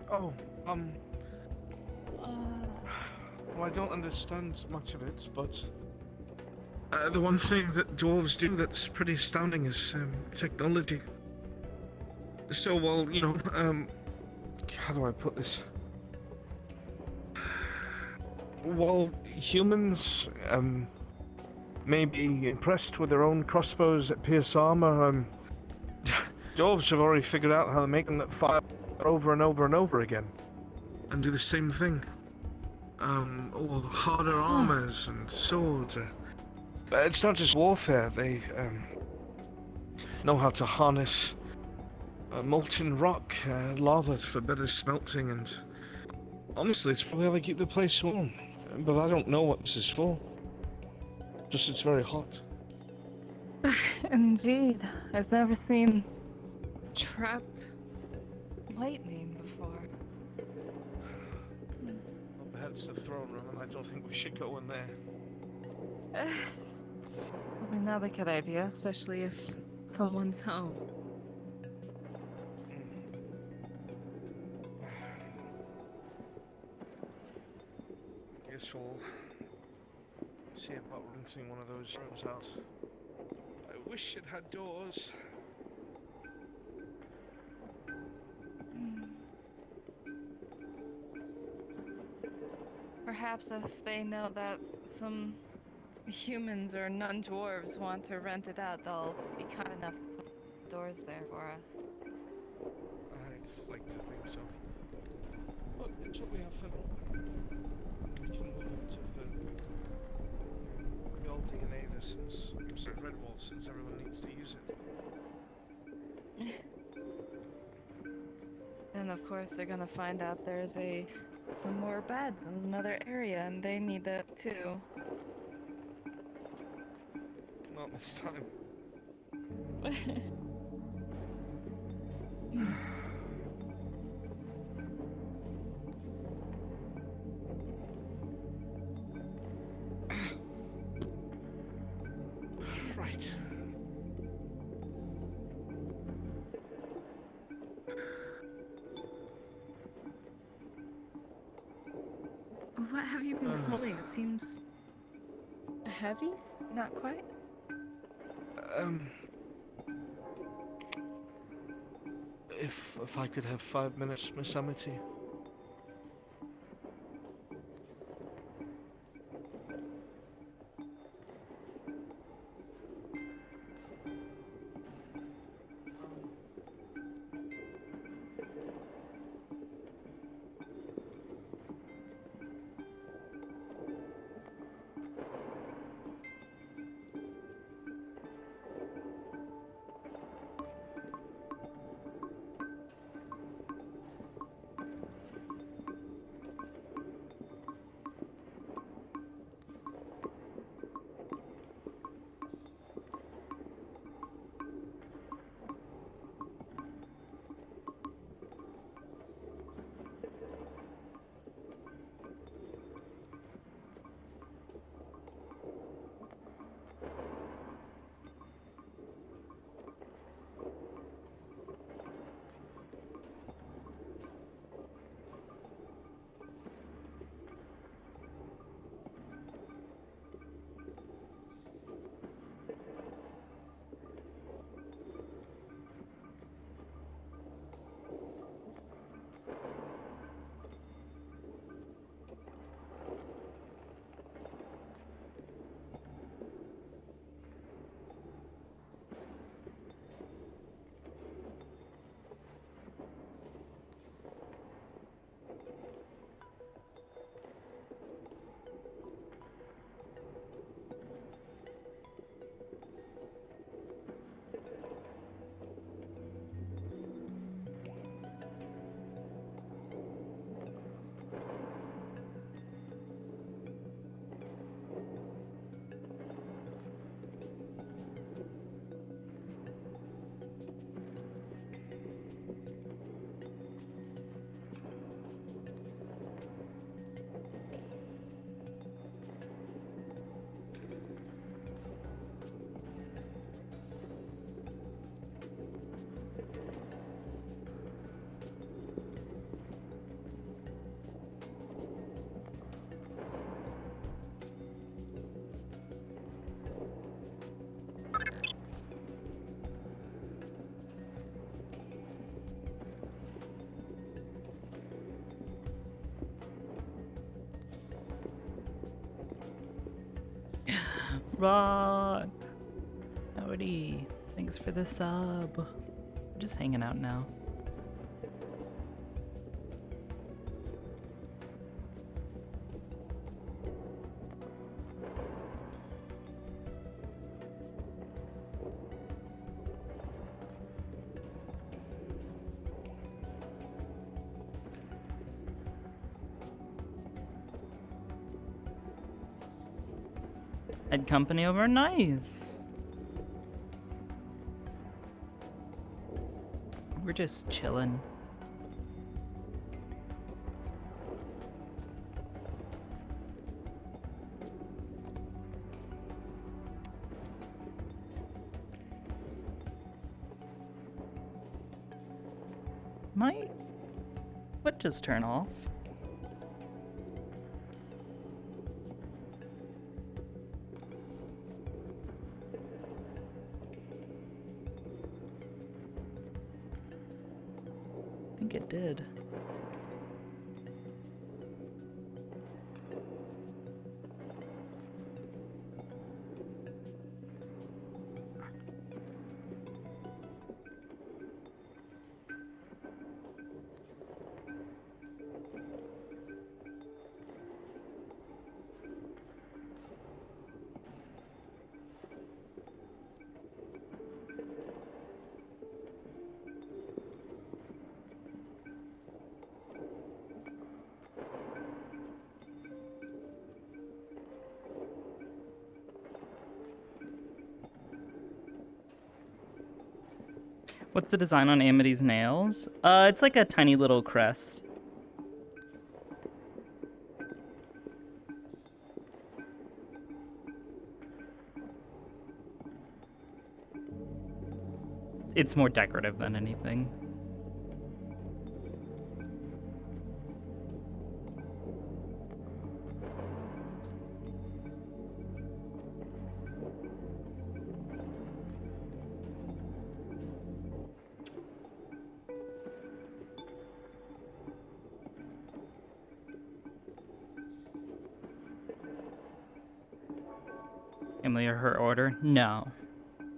Oh, well, I don't understand much of it, but the one thing that dwarves do that's pretty astounding is technology. So, well, you know, how do I put this? While humans may be impressed with their own crossbows that pierce armor, dwarves have already figured out how to make them that fire over and over and over again, and do the same thing. All harder armors and swords. But it's not just warfare. They know how to harness molten rock, lava for better smelting, and honestly, it's probably how they keep the place warm. But I don't know what this is for. Just it's very hot. Indeed. I've never seen trap lightning before. Up ahead's the throne room, and I don't think we should go in there. Probably not a good idea, Especially if someone's home. Guess we'll see about renting one of those rooms out. I wish it had doors. Perhaps if they know that some humans or non-dwarves want to rent it out, they'll be kind enough to put doors there for us. I'd like to think so. But it's what we have for now. We can move into the old DNA there since Red Wall, since everyone needs to use it. And of course they're gonna find out there's some more beds in another area and they need that too. Not this time. Right. What have you been holding? It seems heavy? Not quite? If I could have 5 minutes, Miss Amity. Rock. Howdy. Thanks for the sub. We're just hanging out now. Had company over, nice. We're just chilling. Might what just turn off? I think it did. What's the design on Amity's nails? It's like a tiny little crest. It's more decorative than anything. Emily or her order? No.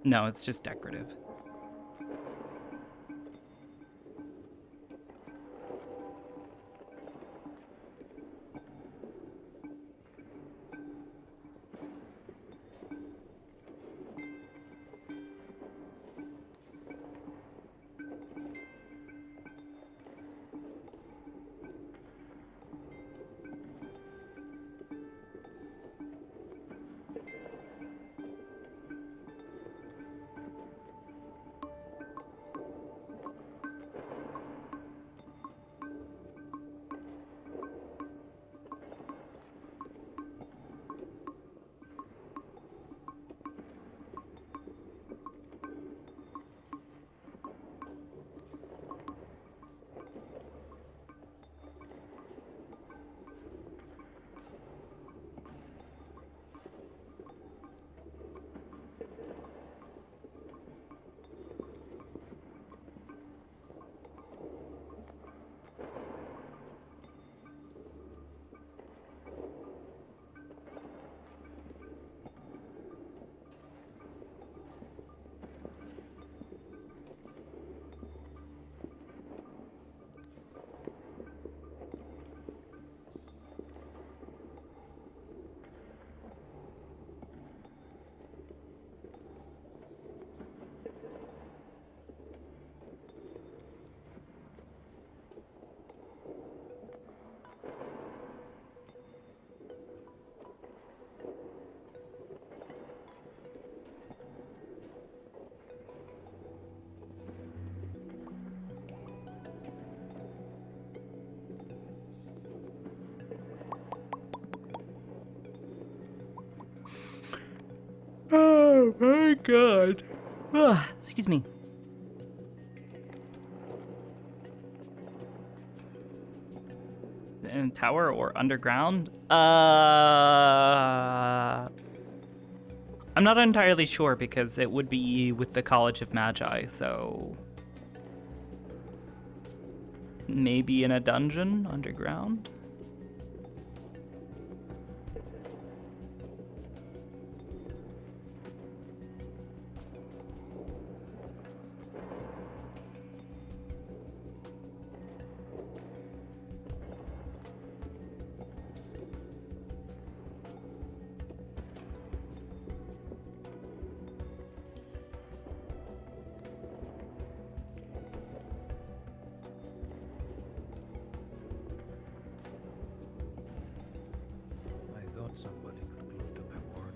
No, it's just decorative. Oh my god. Ugh, excuse me. In a tower or underground? I'm not entirely sure because it would be with the College of Magi, so maybe in a dungeon underground? somebody could close to my word.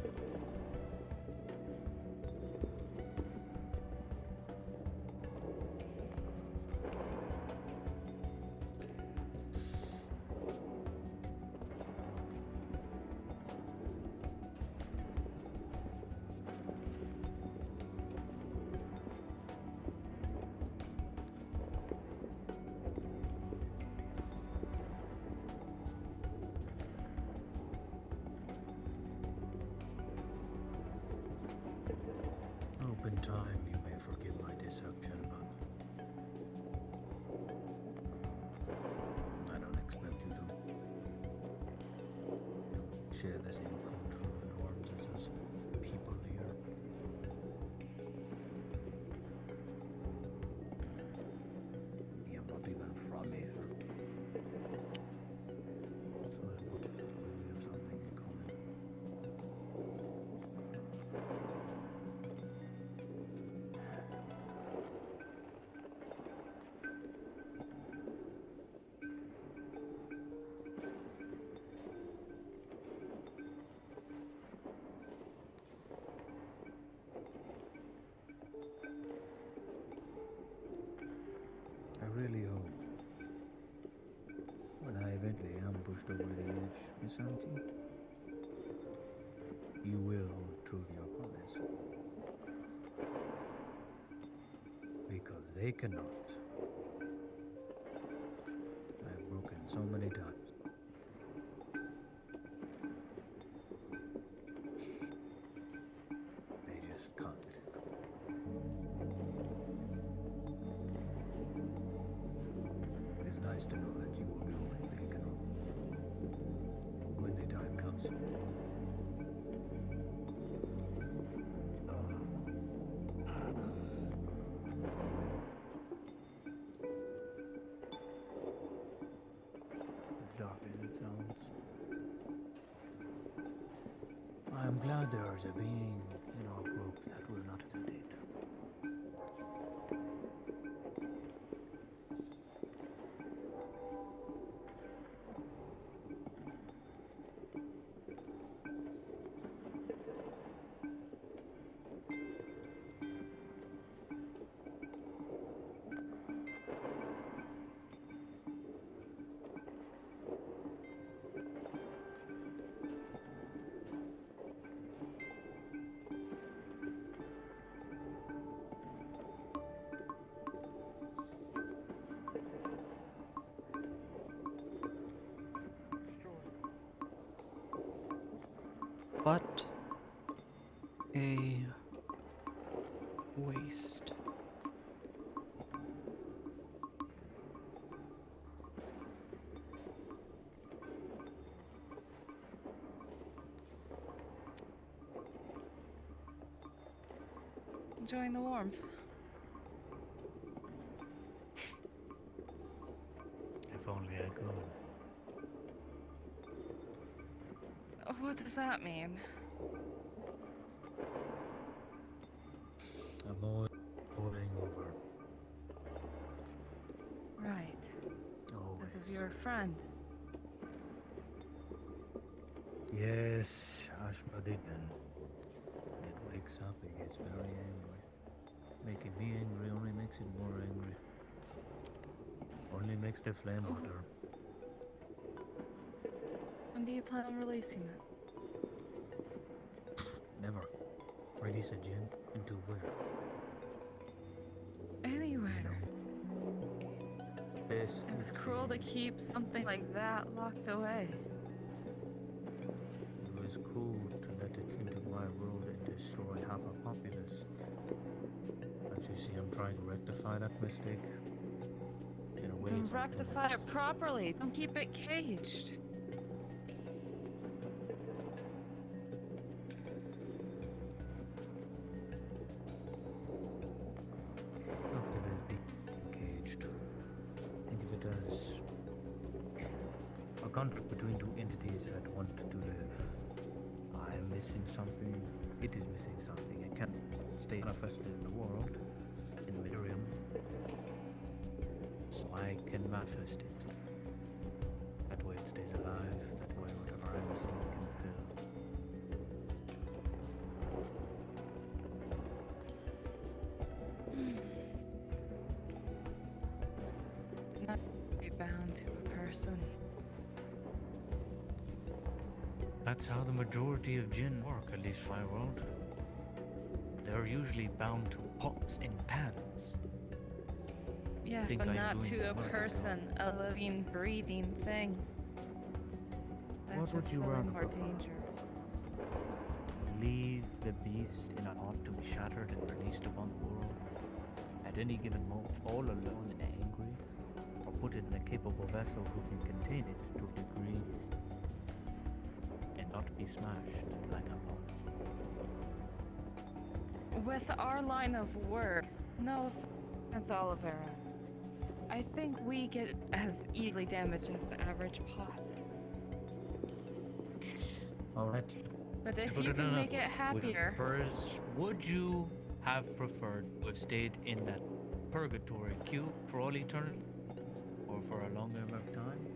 Hope in time you may forgive my deception, but I don't expect you to. Don't share the same cultural norms as us people here. You're not even from Aether. So I suppose we have something in common. I really hope when I eventually am pushed over the edge, Miss Amity, you will hold true to your promise. Because they cannot. I've broken so many times. They just can't. It is nice to know that you will do what they cannot. When the time comes. As dark as it sounds, I am glad there is a being in our group that will not hesitate. What a waste. Enjoying the warmth. If only I could. What does that mean? I'm always boiling over. Right. Always. As if you're a friend. Yes, Ashmadidan. When it wakes up, it gets very angry. Making me angry only makes it more angry. Only makes the flame hotter. When do you plan on releasing it? Never. Release a gin into where? Anywhere. Best It's cruel to keep something like that locked away. It was cool to let it into my world and destroy half a populace. Don't you see I'm trying to rectify that mistake? In a way, Then it's something rectify that's- it properly. Don't keep it caged. Not that it is being caged. Think of it as a contract between two entities that want to live. I am missing something. It is missing something. It can't stay manifested in the world, in Miriam. So I can manifest it. That way it stays alive. That way whatever I'm missing can fill. That's how the majority of jinn work, at least my world. They're usually bound to pots and pans. Yeah, Think but I'm not doing to a murder, person, a living, breathing thing. That's What would just you filling rather more prefer? danger. Leave the beast in a pot to be shattered and released upon the world at any given moment, all alone and angry, or put it in a capable vessel who can contain it to a degree and not be smashed like a pot. With our line of work, no offense, Olivera. I think we get as easily damaged as the average pot. Alright. But if Put you it can in a- make it happier, would you have preferred to have stayed in that purgatory cube for all eternity? Or for a longer amount of time?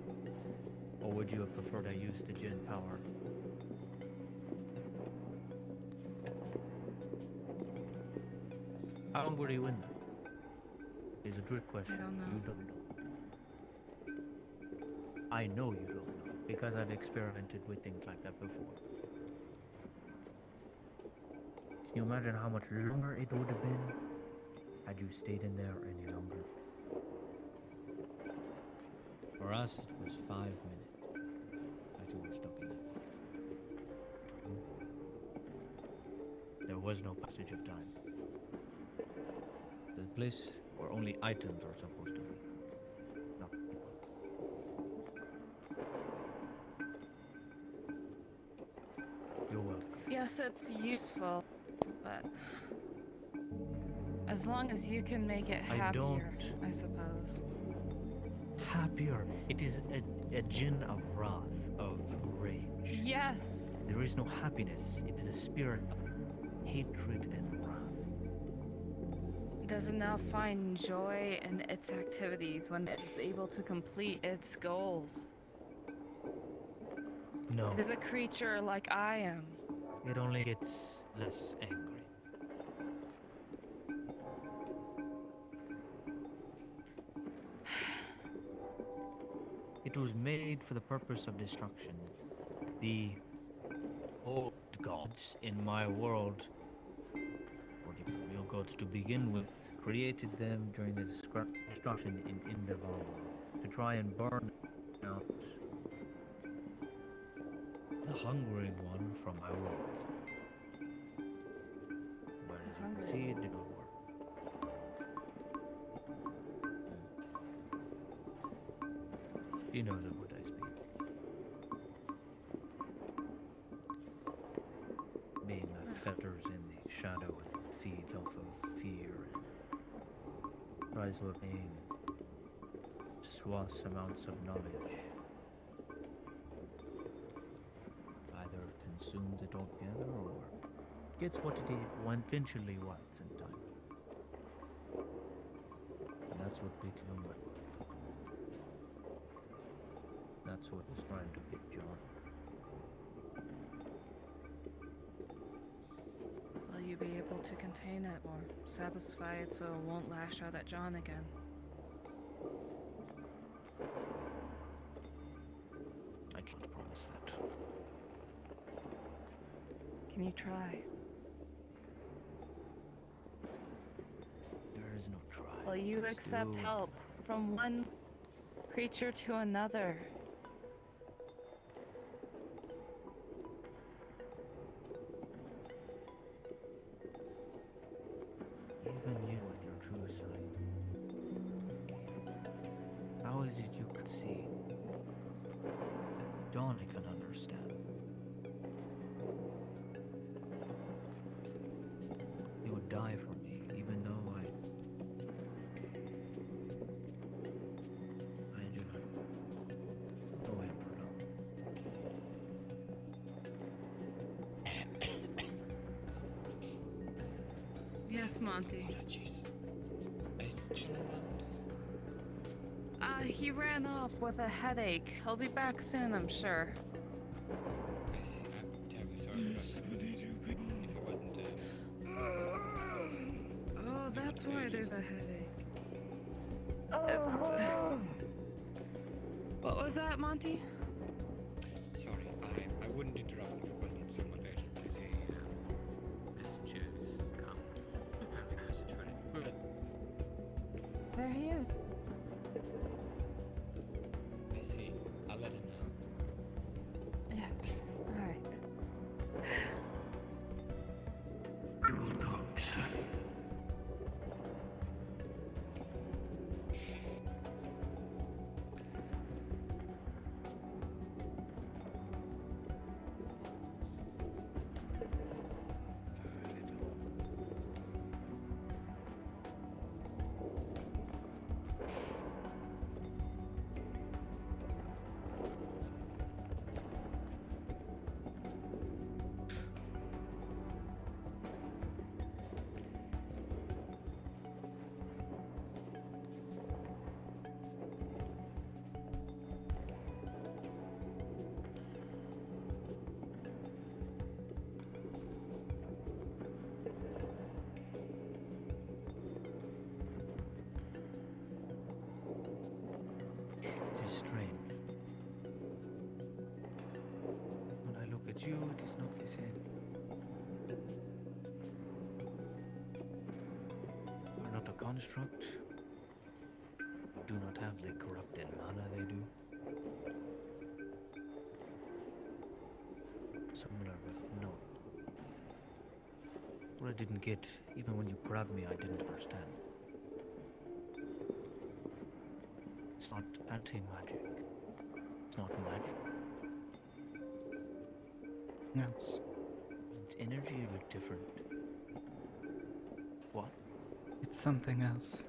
Or would you have preferred to use the Jinn power? How long were you in there? It's a good question. I don't know. You don't know. I know you don't know, because I've experimented with things like that before. Can you imagine how much longer it would have been had you stayed in there any longer? For us, it was 5 minutes that you were stuck in there. There was no passage of time. The place where only items are supposed to be, not people. You're welcome. yes, it's useful, but as long as you can make it I happier, don't- I suppose. Happier. It is a djinn of wrath, of rage. Yes. There is no happiness. It is a spirit of hatred and wrath. Does it now find joy in its activities when it is able to complete its goals? No. It is a creature like I am. It only gets less angry. It was made for the purpose of destruction. The old gods in my world, or the real gods to begin with, created them during the destruction in Indaval to try and burn out the hungering one from my world. But as you can see, it did not work. He knows of what I speak. Being that fetters in the shadow and feeds off of fear and tries to obtain vast amounts of knowledge. Either consumes it altogether or gets what it eventually wants in time. And that's what became my world. That's what was trying to get John. Will you be able to contain it or satisfy it so it won't lash out at John again? I can't promise that. Can you try? There is no try. Will you Just accept do- help from one creature to another? Even you with your true sight. How is it you could see? Dawn I can understand. He would die for me, even though I do not know him for long. Yes, Monty. He ran off with a headache. He'll be back soon, I'm sure. Oh, that's why there's a headache. What was that, Monty? Sorry, I wouldn't interrupt there he is. I see. I'll let him know. Yes. All right. It is strange. When I look at you, it is not the same. You are not a construct. You do not have the corrupted mana they do. Similar, but no. What I didn't get, even when you grabbed me, I didn't understand. It's not anti-magic. It's not magic. Yes. Its energy a bit different. What? It's something else.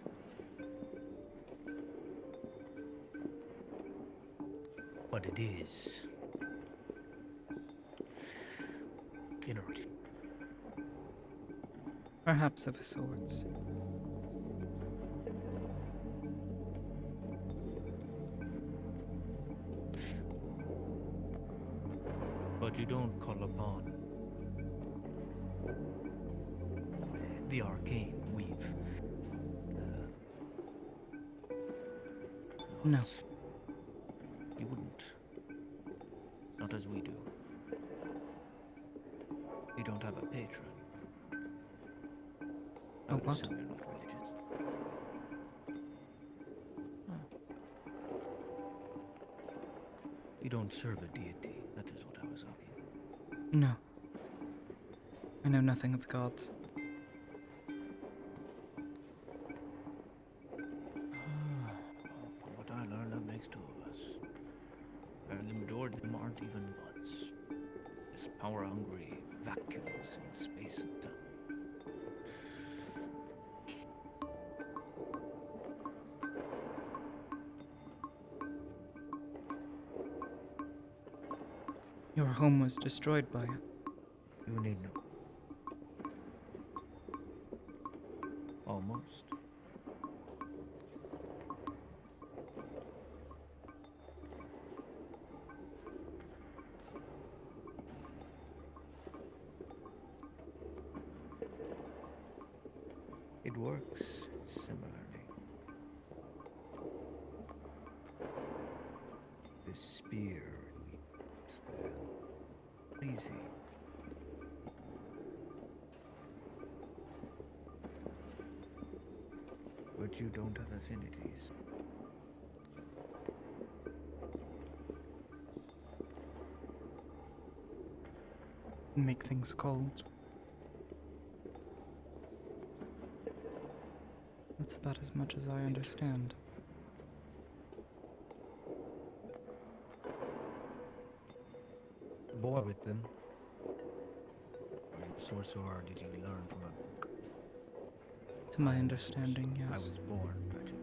But it is inert. Perhaps of sorts. But you don't call upon the arcane weave. No. You wouldn't. Not as we do. We don't have a patron. I A would what? assume you're not religious. You don't serve a deity. That is what I was asking. No. I know nothing of the gods. From what I learned, that makes two of us. And the majority of them aren't even gods. Just power-hungry vacuums in space and time. Your home was destroyed by it. You need no. Almost. It works similarly. The spear, it's the easy. But you don't have affinities. Make things cold. That's about as much as I understand. Born with them. Are you a sorcerer or did you learn from a book? To my understanding, I yes. was born magic.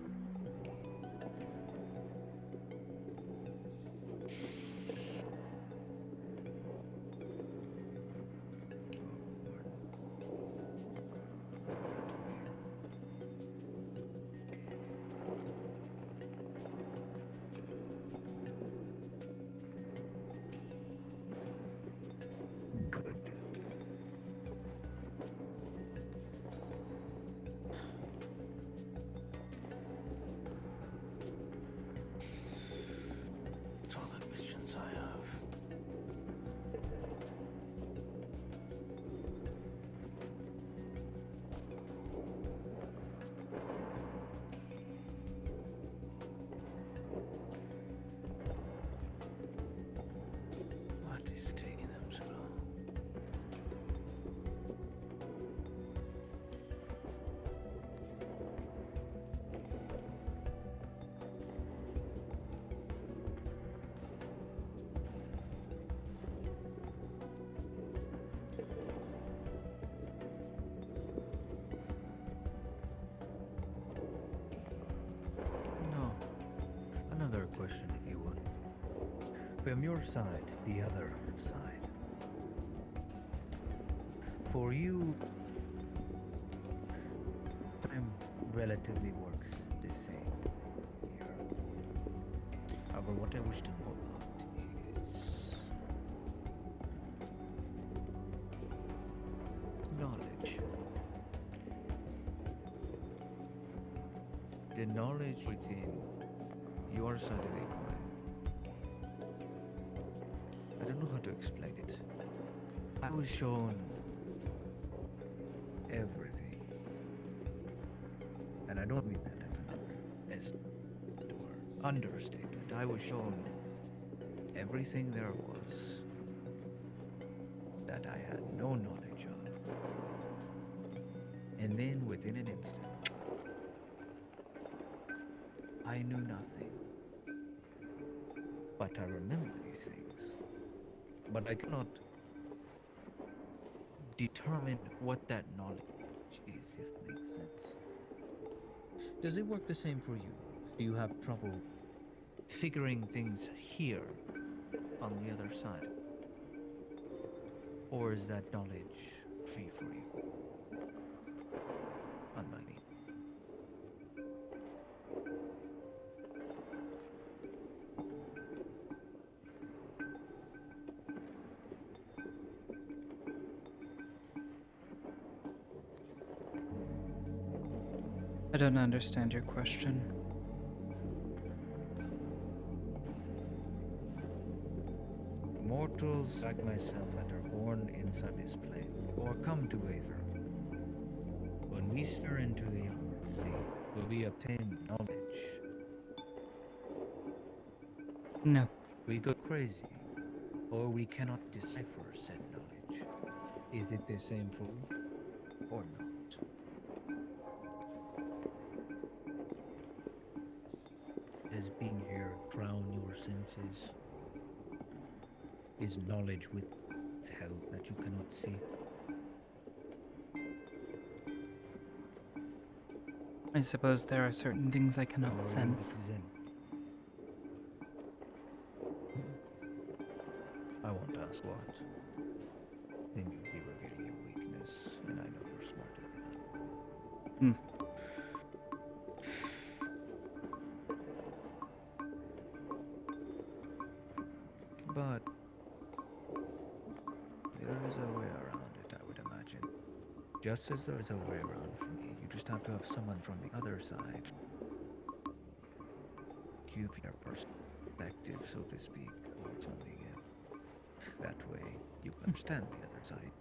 From your side, the other side. For you, time relatively works the same here. However, what I wish to know about is knowledge. The knowledge within your side of the coin. I don't know how to explain it. I was shown everything. And I don't mean that as an understatement. I was shown everything there was that I had no knowledge of. And then within an instant, I knew nothing. But I remember these things. But I cannot determine what that knowledge is, if it makes sense. Does it work the same for you? Do you have trouble figuring things here on the other side? Or is that knowledge free for you? Unlike me. I don't understand your question. Mortals like myself that are born inside this plane, or come to Aether, when we stir into the Emerald Sea, will we obtain knowledge? No. We go crazy, or we cannot decipher said knowledge. Is it the same for you, or not? Does being here drown your senses? Is knowledge withheld that you cannot see? I suppose there are certain things I cannot sense. I won't ask what. Then you'd be revealing your weakness, and I know you're smarter than I. But there is a way around it, I would imagine. Just as there is a way around for me, you just have to have someone from the other side give your perspective, so to speak, or something else. That way, you can understand the other side.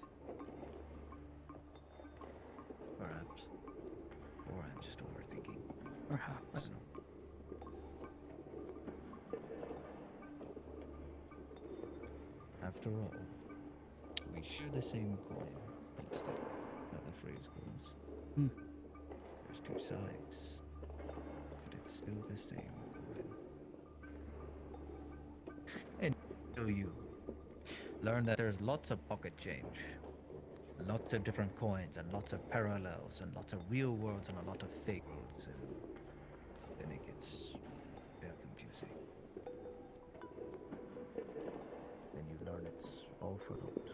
Perhaps. Or I'm just overthinking. Perhaps. I don't know. After all, we share the same coin, at least how the phrase goes. There's two sides, but it's still the same coin. And so you learn that there's lots of pocket change, lots of different coins, and lots of parallels, and lots of real worlds, and a lot of fake worlds, and then it gets very confusing. Then you learn it's all for naught.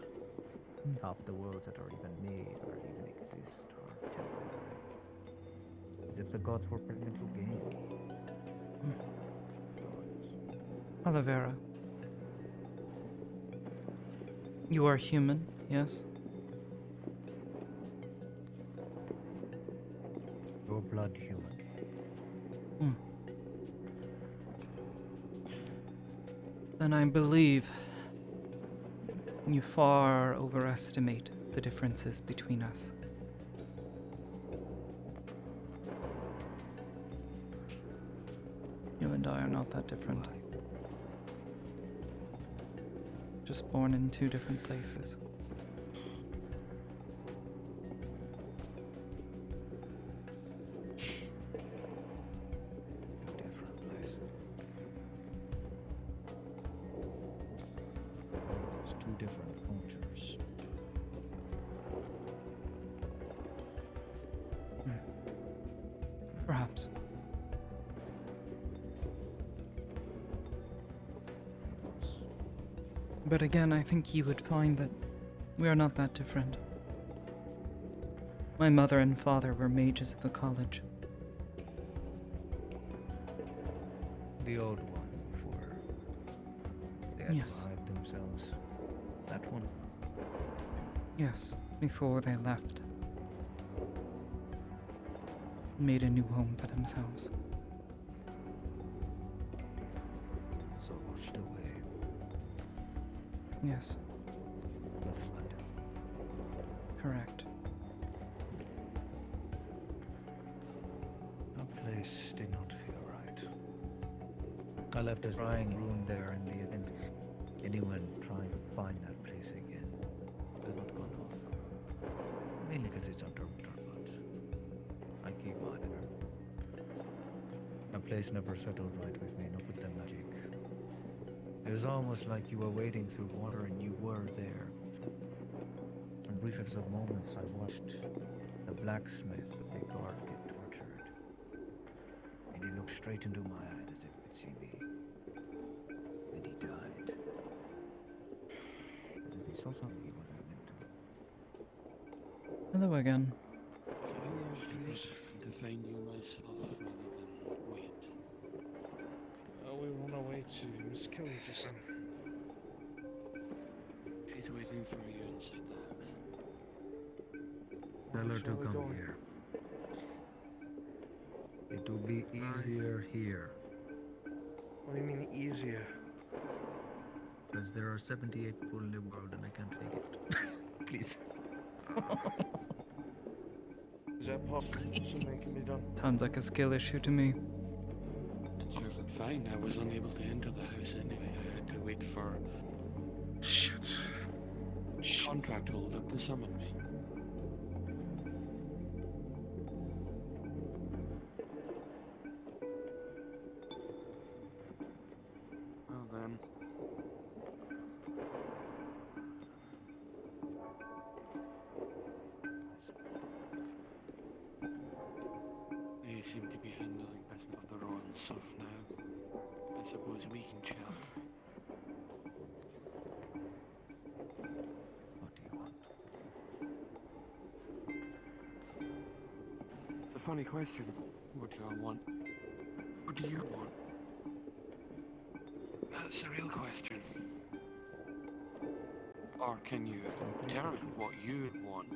Half the worlds that are even made or even exist are temporary. As if the gods were playing a little game. Olivera. You are human, yes? Your blood human. Then I believe you far overestimate the differences between us. You and I are not that different. Just born in two different places. Two different cultures. Perhaps. But again, I think you would find that we are not that different. My mother and father were mages of the college. The old one before they had revived themselves. That one. Yes, before they left. Made a new home for themselves. So washed away. Yes, The flood. correct. The place did not feel right. I left a drying room there in the event anyone trying to find that place again did not gone off. Mainly because it's underwater, but I keep on it. The place never settled right with me, not with the magic. It was almost like you were wading through water and you were there. In brief of moments I watched the blacksmith of the guard get tortured. And he looked straight into my eyes as if he could see me. Then he died. As if he saw something he wasn't meant to. Hello again. To find you myself rather than wait. We were on our way to Miss Kelly just now. She's waiting for you inside the house. Tell her to shall we come go? here. It will be easier here. What do you mean easier? Because there are 78 people in the world and I can't take it. Please. Is that possible? Something can be done. Sounds like a skill issue to me. It's perfect fine. I was unable to enter the house anyway. I had to wait for Shit. contract holder to summon me. Well then. They seem to be handling business of their own stuff now. I suppose we can chat. What do you want? It's a funny question. What do I want? What do you want? That's the real question. Or can you determine what you want?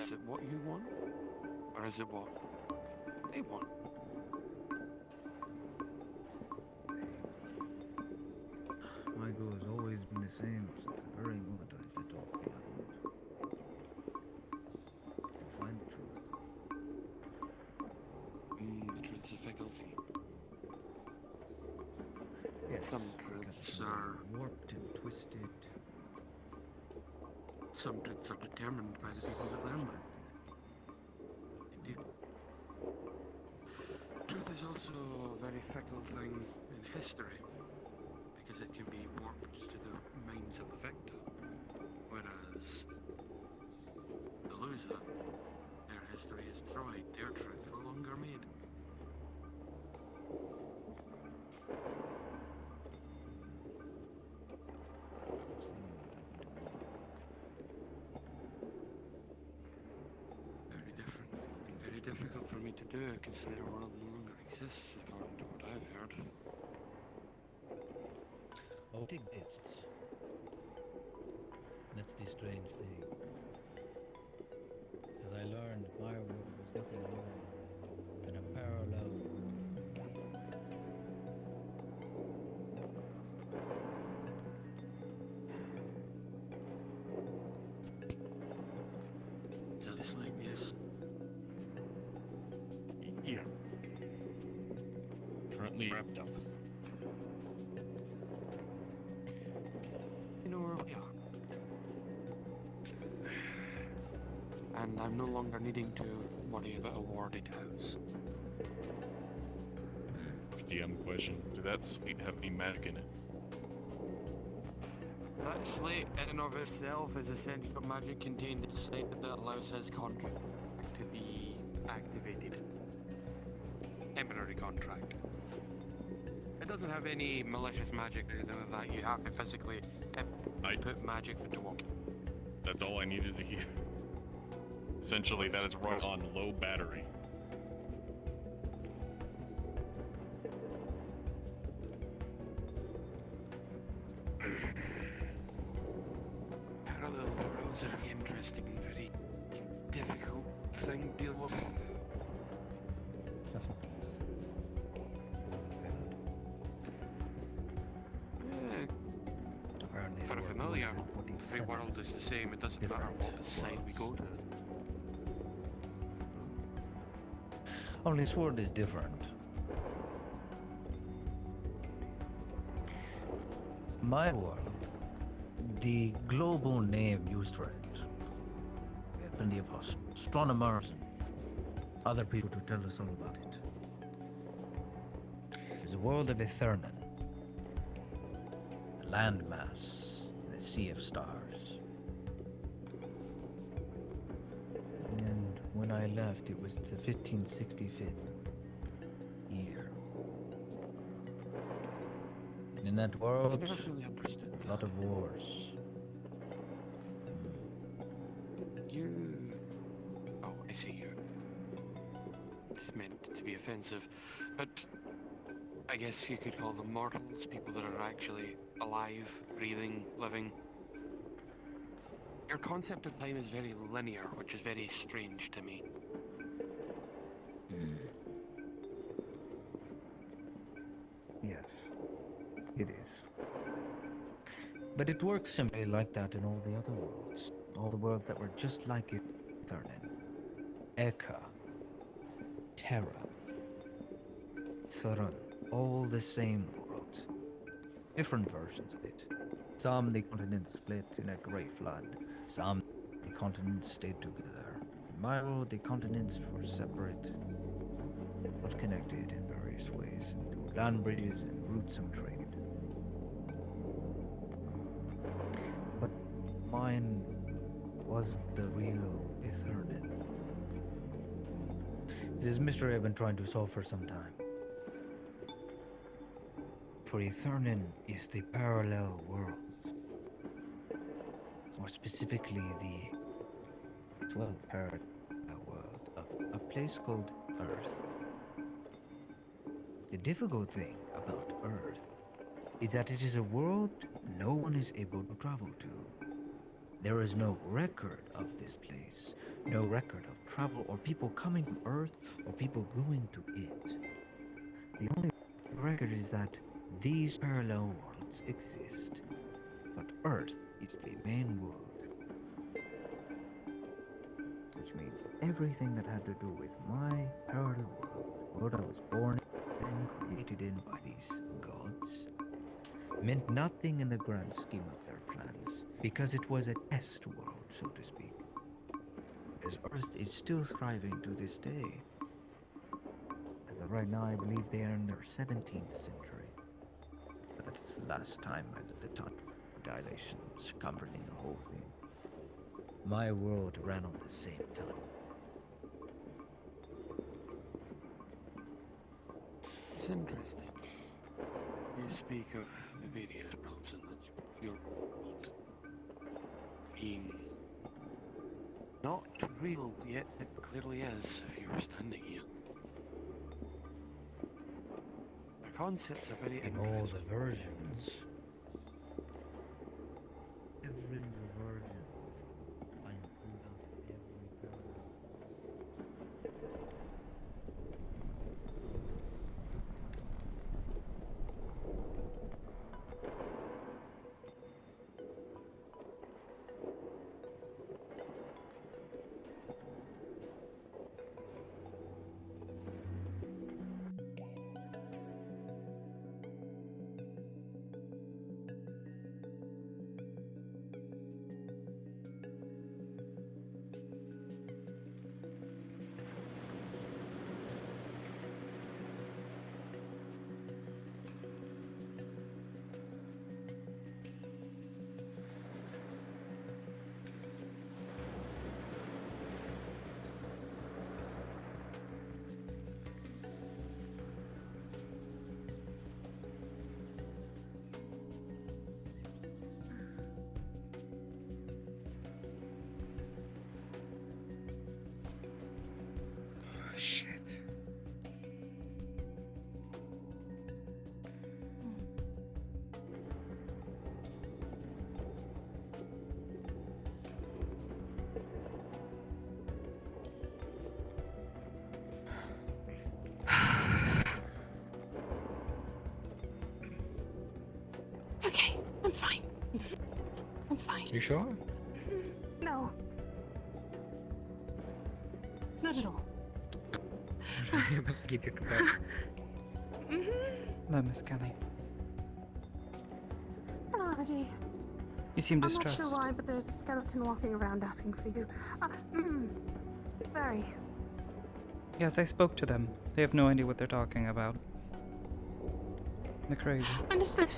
Is it what you want? Or is it what they want? My goal has always been the same since the very moment I had to talk to the others. To find the truth. The truth's a fickle thing. Yes, Some truths are warped and twisted. Some truths are determined by the people that learn them. Indeed. Truth is also a very fickle thing in history, because it can be warped to the minds of the victor, whereas the loser, their history is destroyed, their truth no longer made. Very different. Very difficult for me to do, considering the world no longer exists, according to what I've heard. Oh, it exists. That's the strange thing. Because I learned my world was nothing more than a parallel So this like yes. Yeah. Currently wrapped up. You know where we are. And I'm no longer needing to worry about a warded house. DM question. Did that slate have any magic in it? That slate in and of itself is essential magic contained inside it that allows his contract to be activated. Temporary contract. It doesn't have any malicious magic or anything like that. You have to physically I put magic into walking. That's all I needed to hear. Essentially, that is run on low battery. Parallel worlds are a very interesting, very difficult thing to deal with. For a familiar, every world is the same. It doesn't matter what side we go to. Only sword is different. My world, the global name used for it. We have plenty of astronomers and Other people to tell us all about it. is a world of Aethernan, a landmass in a sea of stars. And when I left, it was the 1565th year. And in that world, I never really understood a lot of wars. You... Oh, I see you. It's meant to be offensive, but I guess you could call them mortals, people that are actually alive, breathing, living. Your concept of time is very linear, which is very strange to me. Yes, it is. But it works simply like that in all the other worlds. All the worlds that were just like it. Aethernan, Eka, Terra, Thurun, all the same world. Different versions of it. Some the continents split in a great flood. Some the continents stayed together. In my world, the continents were separate, but connected in various ways through land bridges and routes of trade. But mine wasn't the real Aethernan. This is a mystery I've been trying to solve for some time. For Aethernan is the parallel world. More specifically, the 12th parallel world of a place called Earth. The difficult thing about Earth is that it is a world no one is able to travel to. There is no record of this place, no record of travel or people coming to Earth or people going to it. The only record is that these parallel worlds exist, but Earth is the main world. Which means everything that had to do with my parallel world I was born and created in by these gods, meant nothing in the grand scheme of their plans, because it was a test world, so to speak. Because Earth is still thriving to this day. As of right now, I believe they are in their 17th century. But that's the last time I looked at time dilations covering the whole thing. My world ran on the same time. It's interesting. You speak of the various worlds and that your world being not real, yet it clearly is if you were standing here. The concepts are very In all the interesting. versions. Every version. I include every parallel. You sure? No. Not at all. You must keep your composure. Hello, Miss Kelly. Hello, Amity. You seem I'm distressed. not sure why, but there's a skeleton walking around asking for you. Very. Yes, I spoke to them. They have no idea what they're talking about. They're crazy. Understood.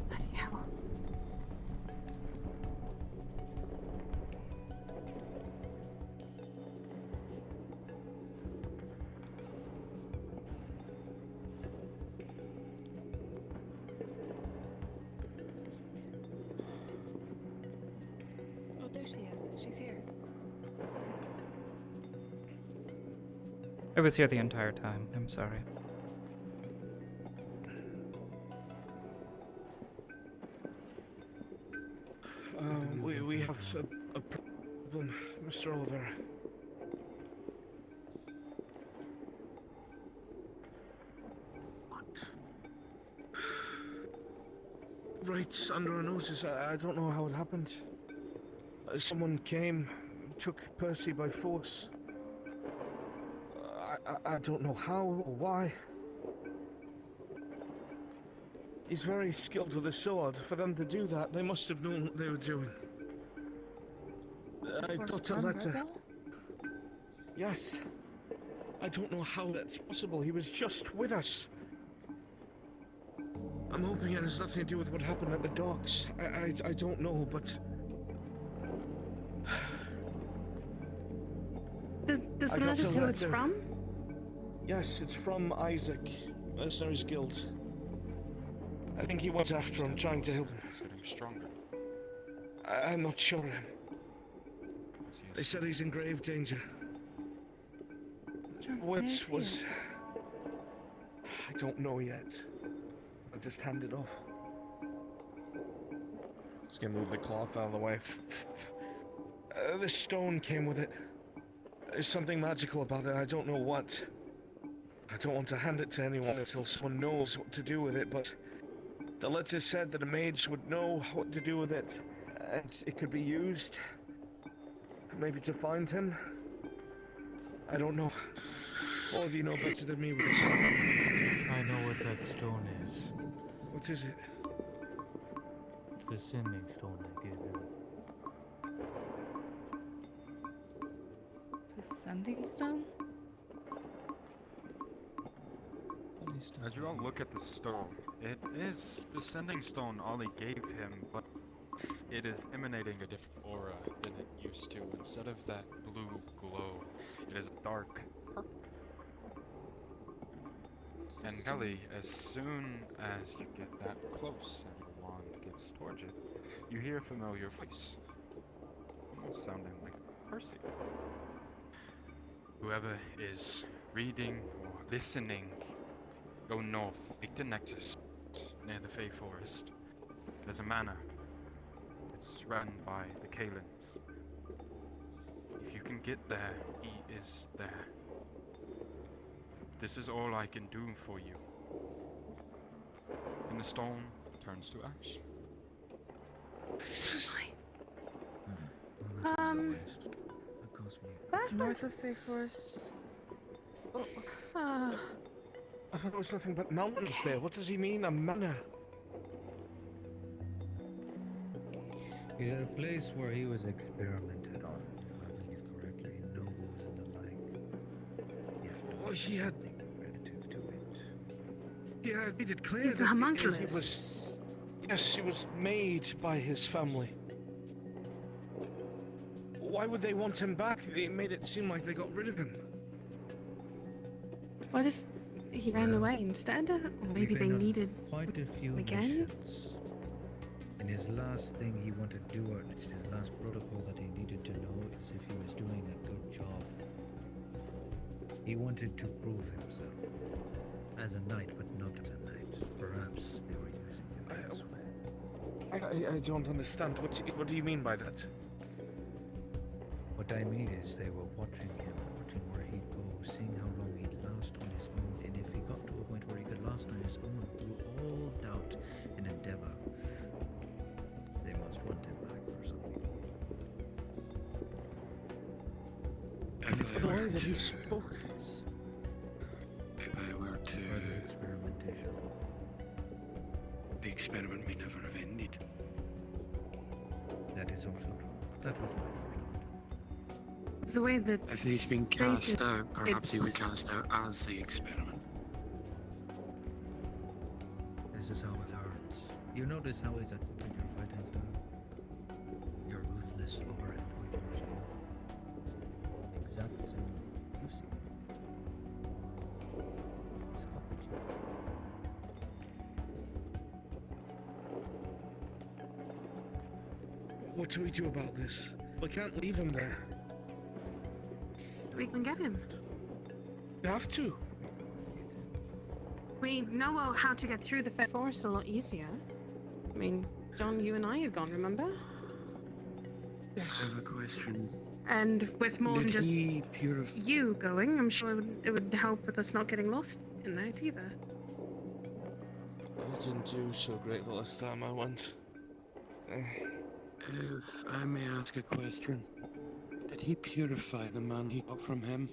Bloody hell. Oh, there she is. She's here. I was here the entire time. I'm sorry. We have a problem, Mr. Oliver. What? Right under our noses. I don't know how it happened. Someone came, took Percy by force. I don't know how or why. He's very skilled with a sword. For them to do that, they must have known what they were doing. I got a letter. Yes. I don't know how that's possible. He was just with us. I'm hoping it has nothing to do with what happened at the docks. I don't know, but... Does the letter say who it's from? Yes, it's from Isaac, Mercenaries Guild. I think he went after him, trying to help him. Getting stronger. I'm not sure. They said he's in grave danger. What was... I don't know yet. I'll just hand it off. Just gonna move the cloth out of the way. The stone came with it. There's something magical about it, I don't know what. I don't want to hand it to anyone until someone knows what to do with it, but... The letter said that a mage would know what to do with it, and it could be used. Maybe to find him? I don't know. All of you know better than me with this. I know what that stone is. What is it? It's the sending stone I gave him. The sending stone? As you all look at the stone, it is the sending stone Ollie gave him, but it is emanating a different aura than it used to. Instead of that blue glow, it is a dark purple. And Kelly, as soon as you get that close and your wand gets towards it, you hear a familiar voice, almost sounding like Percy. Whoever is reading or listening, go north, take the Nexus, near the Fey Forest. There's a manor. It's run by the Kalins. If you can get there, he is there. This is all I can do for you. And the stone turns to ash. That North of was... Fey Forest. I thought there was nothing but mountains there. What does he mean, a manor? It's a place where he was experimented on, if I believe correctly, nobles and the like. Yes, Oh, he had... relative to it. Yeah, he made it clear He's a that he homunculus. was... Yes, he was made by his family. Why would they want him back? They made it seem like they got rid of him. What if he ran away instead? Or maybe they needed quite a few him again? missions. And his last thing he wanted to do, or at least his last protocol that he needed to know, is if he was doing a good job. He wanted to prove himself. As a knight, but not as a knight. Perhaps they were using him elsewhere. I don't understand. What do you mean by that? What I mean is they were watching him, watching where he goes. that he spoke. If I were to... Further experimentation. The experiment may never have ended. That is also true. That was my first The way that If he's been stated, cast out, perhaps he was it's- cast out as the experiment. This is how it learns. You notice how he's at your fighting style? You're ruthless over it with your skill. Exact same. You've seen it. He's copied you. What do we do about this? We can't leave him there. we can get him. We have to. We know how to get through the Fair Forest a lot easier. I mean, John, you and I had gone, remember? I have a question. And with more than Did just he purify... you going, I'm sure it would help with us not getting lost in that either. I didn't do so great the last time I went. If I may ask a question, did he purify the man he got from him?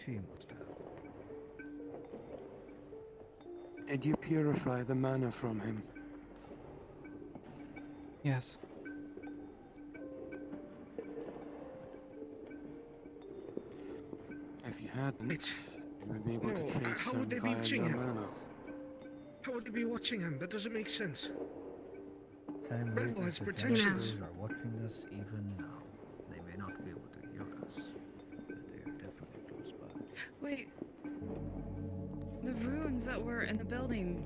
She must have. Did you purify the mana from him? Yes. If you hadn't, you would be able No, to trace how him would they be via watching your him? mana. How would they be watching him? That doesn't make sense. Same Red reason lights the protection. janitors are watching us even now. They may not be able to hear us, but they are definitely close by. Wait. The ruins that were in the building.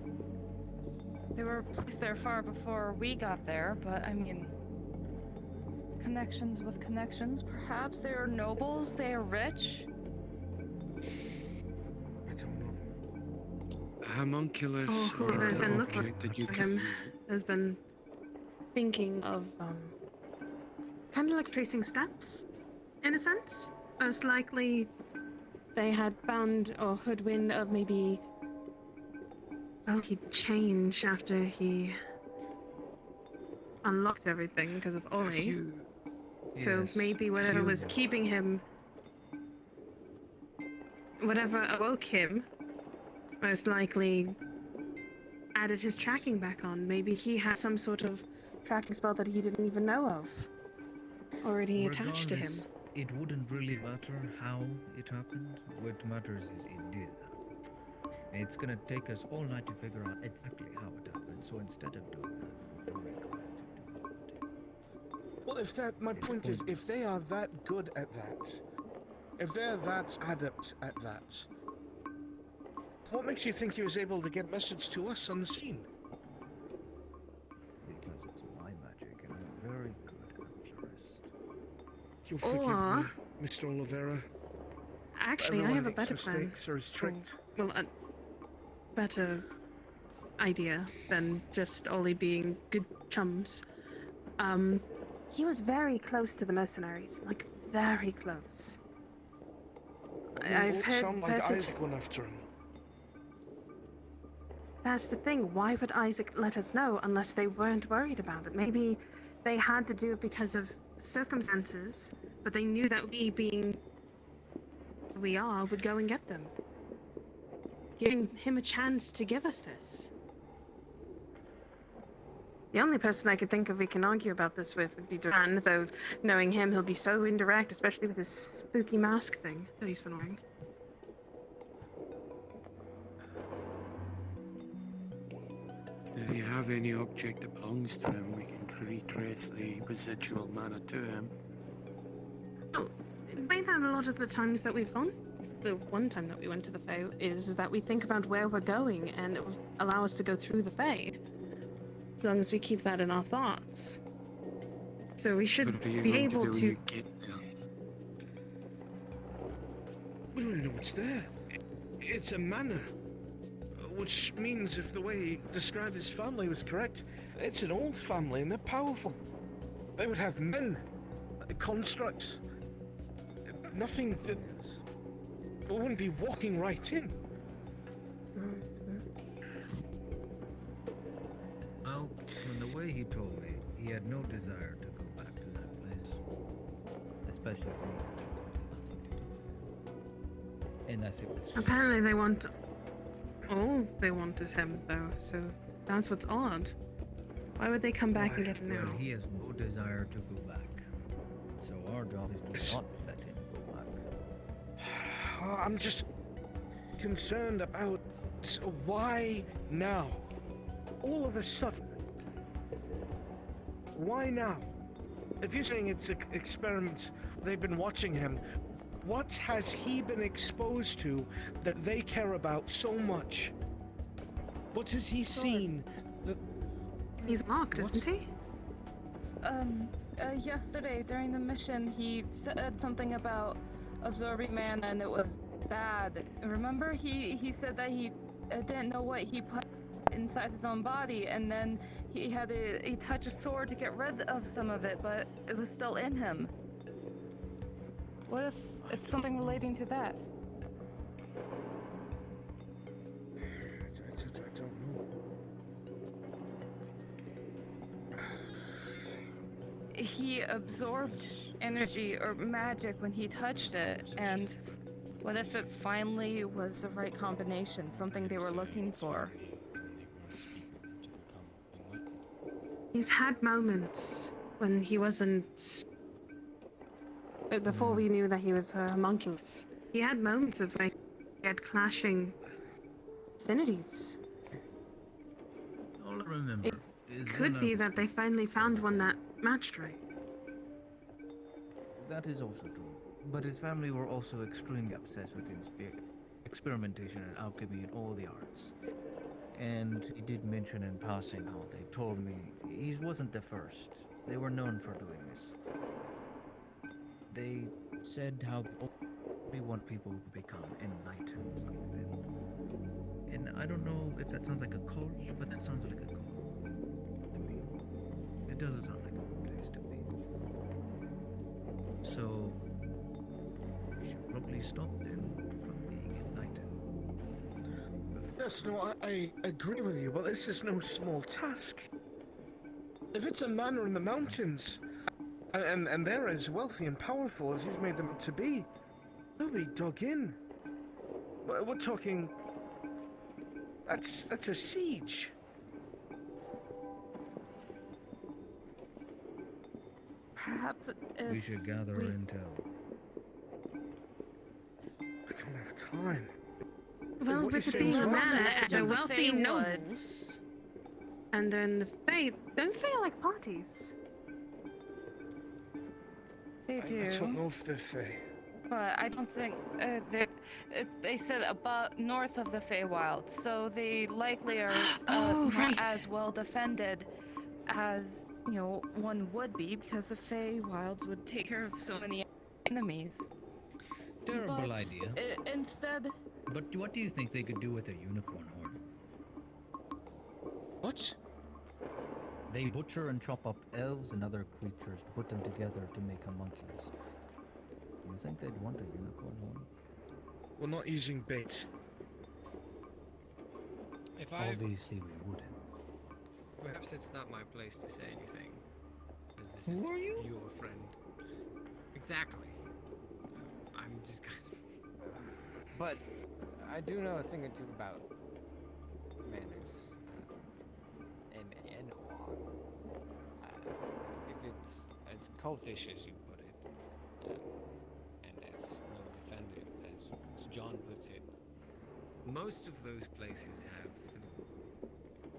They were placed there far before we got there, but I mean, connections with connections. Perhaps they are nobles, they are rich. I don't know. Homunculus Oh, or whoever's been an looking object that you for him can... has been thinking of, kind of like tracing steps, in a sense. Most likely, they had found or heard wind of maybe. Well, he changed after he unlocked everything because of Ori. So Yes, maybe whatever was few- keeping him, whatever awoke him, most likely added his tracking back on. Maybe he had some sort of tracking spell that he didn't even know of already attached to him. Regardless, it wouldn't really matter how it happened. What matters is it did happen. And it's gonna take us all night to figure out exactly how it happened. So instead of doing that, what are we going to do about it? Well, if that, my point is, if they are that good at that, if they're that adept at that, what makes you think he was able to get a message to us unseen? Because it's my magic and I'm a very good abjurist. You'll forgive Or- me, Mr. Oliveira. Actually, I Everyone have a makes better plan. mistakes or is tricked. Well, a better idea than just Ollie being good chums. He was very close to the mercenaries, like very close. I've Won't heard sound like Percy- Isaac went after him. That's the thing. Why would Isaac let us know unless they weren't worried about it? Maybe they had to do it because of circumstances, but they knew that we, being who we are, would go and get them. Giving him a chance to give us this. The only person I could think of we can argue about this with would be Duran, though knowing him, he'll be so indirect, especially with his spooky mask thing that he's been wearing. If you have any object that belongs to him, we can retrace the residual mana to him. Oh, the way that a lot of the times that we've gone, the one time that we went to the Fae, is that we think about where we're going and it will allow us to go through the Fae. As long as we keep that in our thoughts. So we should What are you be going able to do when to. you get there? We don't even know what's there. It's a manor. Which means if the way he described his family was correct, it's an old family and they're powerful. They would have men, constructs, nothing that we wouldn't be walking right in. Well, from the way he told me, he had no desire to go back to that place. especially seeing as they wanted nothing to do with it. Unless it was. Apparently they want... All they want is him, though, so that's what's odd. Why would they come back and get him now? Well, he has no desire to go back. So our job is to not let him go back. I'm just concerned about why now? All of a sudden. Why now? If you're saying it's an experiment, they've been watching him, what has he been exposed to that they care about so much? What has he seen? He's locked, isn't he? Yesterday during the mission, he said something about absorbing mana and it was bad. Remember, he said that he didn't know what he put inside his own body, and then he had to touch a sword to get rid of some of it, but it was still in him. What if it's something relating to that? I don't know. He absorbed energy or magic when he touched it, and what if it finally was the right combination, something they were looking for? He's had moments when he wasn't... Before we knew that he was a homunculus. He had moments of like, he had clashing affinities. All I remember is Could be that they finally found one that matched right. That is also true. But his family were also extremely obsessed with experimentation and alchemy and all the arts. And he did mention in passing how they told me he wasn't the first. They were known for doing this. They said how they want people to become enlightened like them. And I don't know if that sounds like a cult, but that sounds like a cult to me. It doesn't sound like a good place to be. So we should probably stop them from being enlightened. Yes, no, I agree with you, but this is no small task. If it's a manor in the mountains, and they're as wealthy and powerful as he's made them out to be, they'll be dug in. We're talking... That's a siege. Perhaps if We should gather intel. I don't have time. Well, What with you're it being saying a is right. manor and they're The wealthy Fey nobles. And then the Fae, don't Fae like parties? They do. I don't know if they're Fae. But I don't think they said about north of the Feywild, so they likely are Oh, not right. as well defended as one would be, because the Feywilds would take care of so many enemies. Terrible But idea. Instead, But what do you think they could do with a unicorn horn? What? They butcher and chop up elves and other creatures, put them together to make homunculus. Do you think they'd want a unicorn horn? We're not using bait. If I Obviously we wouldn't. perhaps it's not my place to say anything, as this Who is are you? your friend. Exactly. I'm just kind of. But I do know a thing or two about manners and law. If it's as cultish as you put it, and as well defended as John puts it, Most of those places have little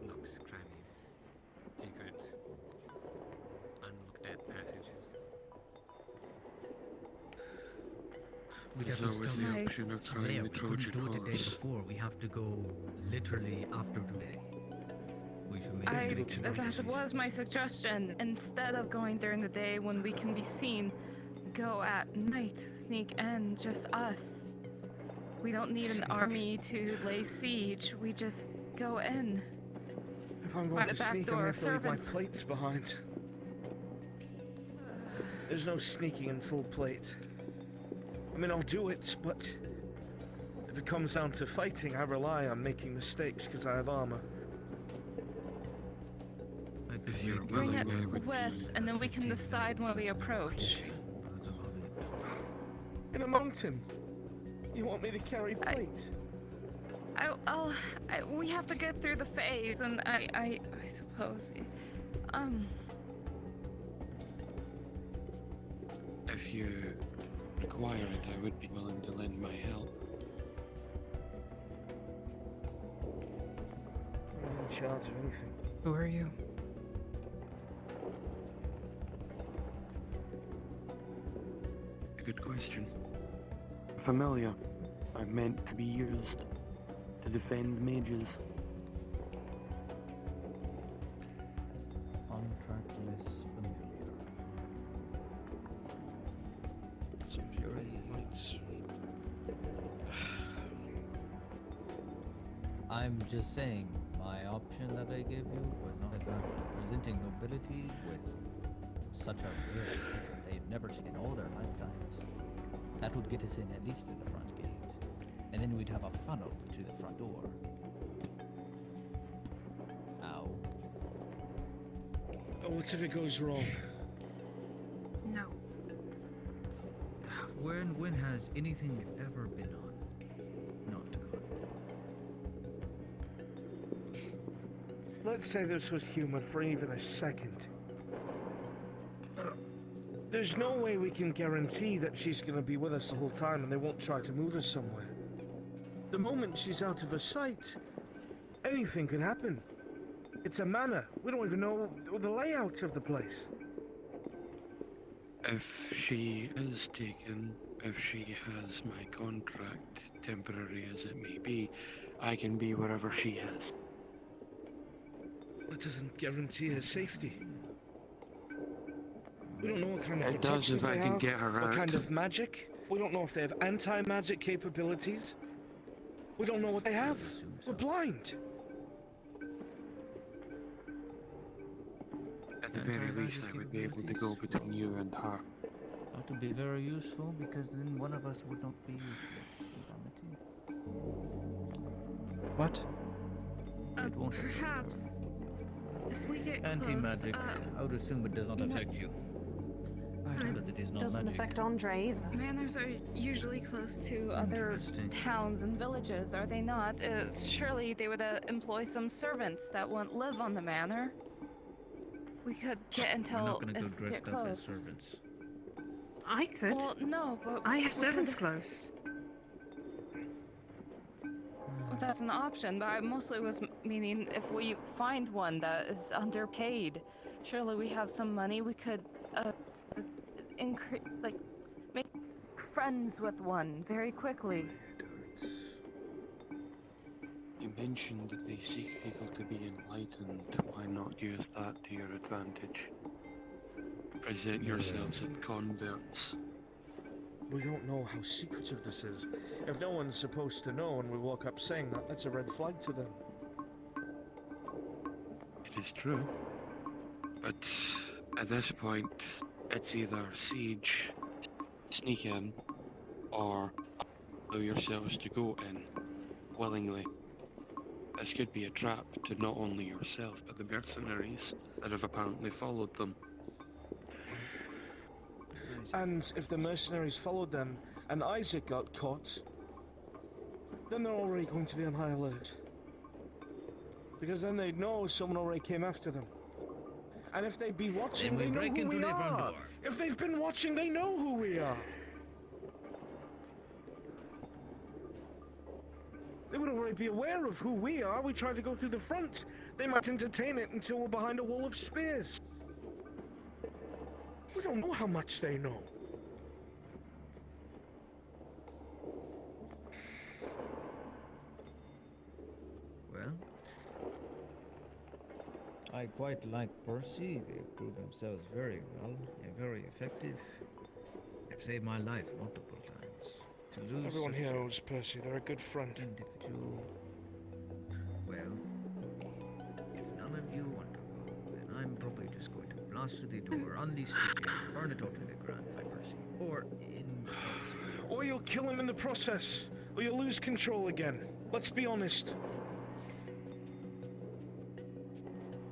nooks, crannies, secret, unlooked at passages. There's always the option of trying the Trojan do it the day horse. before. We have to go literally after today. We should make that was my suggestion. Instead of going during the day when we can be seen, go at night, sneak in, just us. We don't need an army to lay siege. We just go in. If I'm going Find to a back sneak, I'm door going of to have to leave my servants. plates behind. There's no sneaking in full plate. I mean, I'll do it, but if it comes down to fighting, I rely on making mistakes because I have armor. If you're Bring willing, it I would with, and then we can decide when we approach. In a mountain. You want me to carry plates? We have to get through the phase, and I suppose. If you require it, I would be willing to lend my help. I'm in charge of anything. Who are you? A good question. Familiar. I'm meant to be used to defend mages. Contractless familiar. Some people might. I'm just saying, my option that I gave you was not about presenting nobility with such a rare creature they've never seen in all their lifetimes. That would get us in at least to the front gate. And then we'd have a funnel to the front door. Ow. Oh, what if it goes wrong? No. When has anything we've ever been on not gone wrong? Let's say this was human for even a second. There's no way we can guarantee that she's going to be with us the whole time and they won't try to move us somewhere. The moment she's out of her sight, anything can happen. It's a manor. We don't even know the layout of the place. If she is taken, if she has my contract, temporary as it may be, I can be wherever she is. That doesn't guarantee her safety. We don't know what kind of It does protections if I they can have, get her what out. kind of magic. We don't know if they have anti-magic capabilities. We don't know what they have. We're blind. At the very least, I would be able to go between you and her. That would be very useful, because then one of us would not be useless, Amity. What? It won't Perhaps if we get anti-magic. close, I would assume it does not affect you. Because it is not Doesn't magic. affect Andre either. manors are usually close to other. Interesting. Towns and villages, are they not? Surely they would employ some servants that won't live on the manor. We could get until We're not going to go if we dressed get up close. as servants. I could. Well, no, but I have we servants could- close. Well, that's an option, but I mostly was meaning if we find one that is underpaid, surely we have some money. We could make friends with one very quickly. You mentioned that they seek people to be enlightened. Why not use that to your advantage? Present yourselves as converts. We don't know how secretive this is. If no one's supposed to know and we walk up saying that, that's a red flag to them. It is true. But at this point, it's either siege, sneak in, or allow yourselves to go in willingly. This could be a trap to not only yourself, but the mercenaries that have apparently followed them. And if the mercenaries followed them and Isaac got caught, then they're already going to be on high alert. Because then they'd know someone already came after them. And if they'd be watching, Then we they know break who into we their front are. door. If they've been watching, they know who we are. They would already be aware of who we are. We try to go through the front. They might entertain it until we're behind a wall of spears. We don't know how much they know. Well, I quite like Percy. They've proved themselves very well and very effective. They've saved my life multiple times. To lose Everyone such here owes Percy. They're a good friend. individual. Well, if none of you want to go, then I'm probably just going to blast through the door, unleash the chain, burn it all to the ground, fight Percy. Or in Or you'll kill him in the process. Or you'll lose control again. Let's be honest.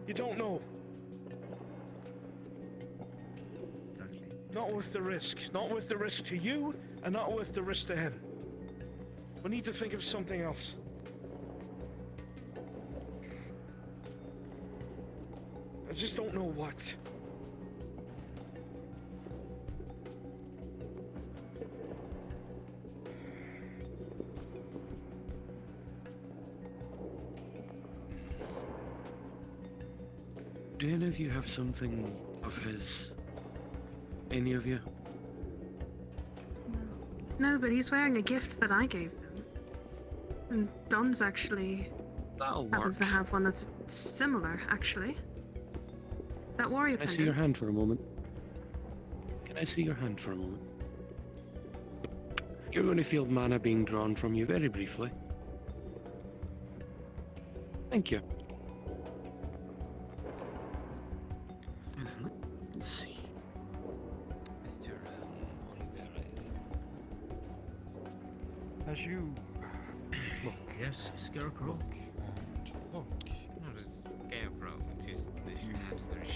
You don't know. Exactly. Not worth the risk. Not worth the risk to you, and not worth the risk to him. We need to think of something else. I just don't know what. Do any of you have something of his? Any of you? No, but he's wearing a gift that I gave him. And Don's actually That'll happens work. to have one that's similar, actually. That warrior Can I see pendant. your hand for a moment? Can I see your hand for a moment? You're going to feel mana being drawn from you very briefly. Thank you. Let's see. Mr. Oliveira, As you look, Yes, Scarecrow. look, and look, not as scarecrow, it is this hand very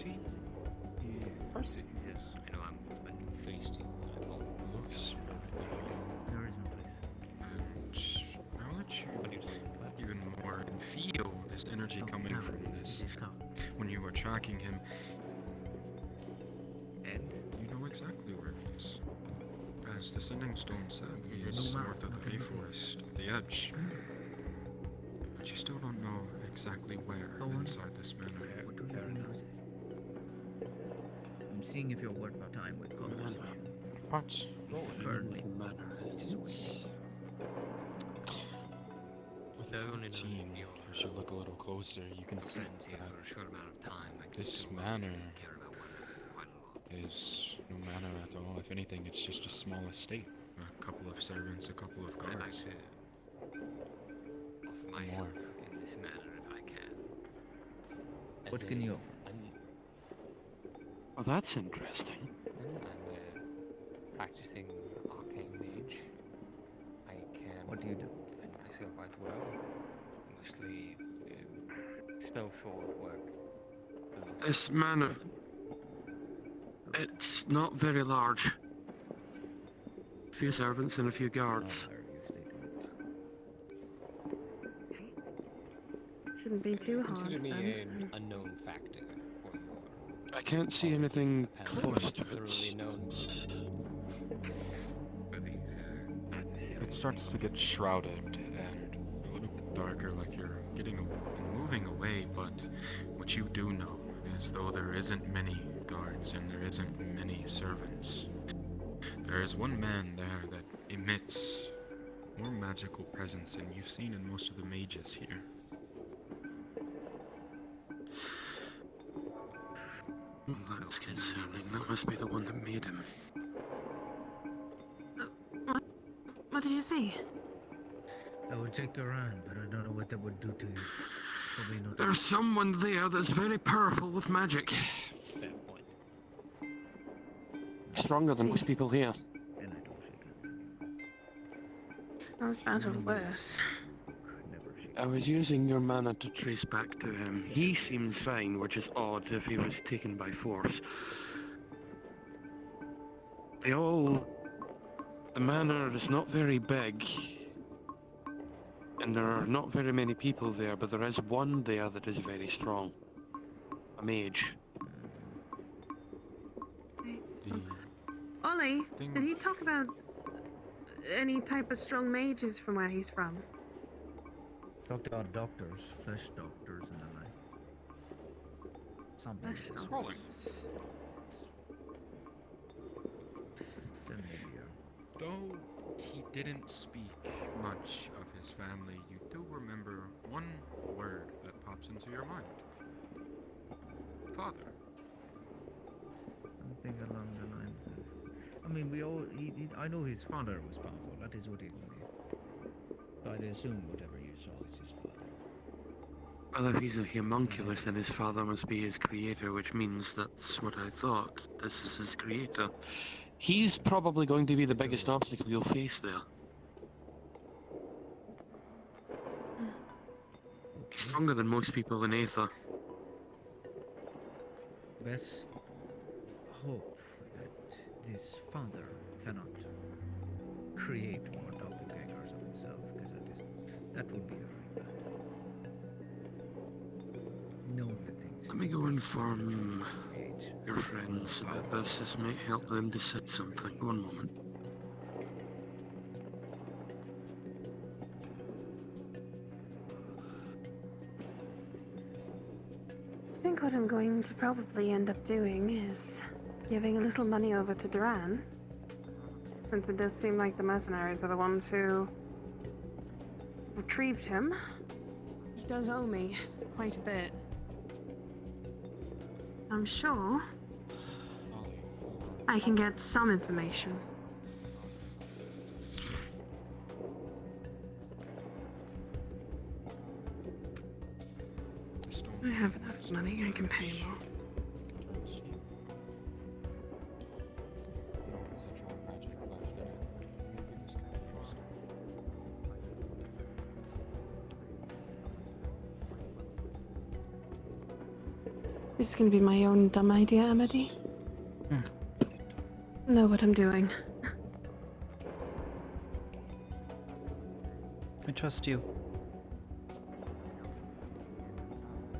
see Percy. Yes. I know I'm a new face to you, but I won't. Looks very familiar. There is no face. And now that you even more and feel this energy coming from this, when you were tracking him, And you know exactly where he is. As the Sending Stone said, he He's a is new north of mask, the not a new Bayforest, at the edge. But you still don't know exactly where inside this manor. what do you mean, Jose? I'm seeing if you're worth my time with conversation. But Currently, The manor is. with I've only known 13, your as you look a little closer, you can see friends here for a that short amount of time. I can this feel manor they care about one quite a lot. is no manor at all. If anything, it's just a small estate. A couple of servants, a couple of I'd like guards. to offer my More. help in this manner if I can. what As can a- you offer? Oh, that's interesting. I'm a practicing arcane mage. I can What do you do? defend myself quite well. Mostly spell sword work. for the most This manor. It's not very large. A few servants and a few guards. I'll hire you if they don't. Okay. Shouldn't be too hard Consider me then. an unknown factor for your I can't see anything apparently close to thoroughly it. known for these adversaries. It starts to get shrouded and a little bit darker, like you're moving away, but what you do know is though there isn't many guards and there isn't many servants, there is one man there that emits more magical presence than you've seen in most of the mages here. Well, that's concerning. That must be the one that made him. What did you see? I would take your hand, but I don't know what that would do to you. Probably not. There's someone there that's very powerful with magic. Fair point. Stronger than most people here. And I don't shake hands Not bad or worse. Never shake. I was using your mana to trace back to him. He seems fine, which is odd if he was taken by force. The manor is not very big, and there are not very many people there, but there is one there that is very strong. A mage. Ollie, did he talk about any type of strong mages from where he's from? Talked about doctors, flesh doctors, and the like. Something. Flesh like Rolling. doctors. Though he didn't speak much of his family, you do remember one word that pops into your mind. Father. Something along the lines of. I mean, we all. I know his father was powerful. That is what he told me. So I'd assume whatever you saw is his father. Well, if he's a homunculus, then his father must be his creator, which means that's what I thought. This is his creator. He's probably going to be the biggest obstacle you'll face there. He's stronger than most people in Aether. Best hope this father cannot create more doppelgangers of himself, because that would be very bad. Knowing the things. Let me go inform your friends about this. This may help them decide something. One moment. I think what I'm going to probably end up doing is giving a little money over to Duran, since it does seem like the mercenaries are the ones who retrieved him. He does owe me quite a bit. I'm sure I can get some information. I have enough money, I can pay more. This is gonna be my own dumb idea, Amity. Know what I'm doing. I trust you.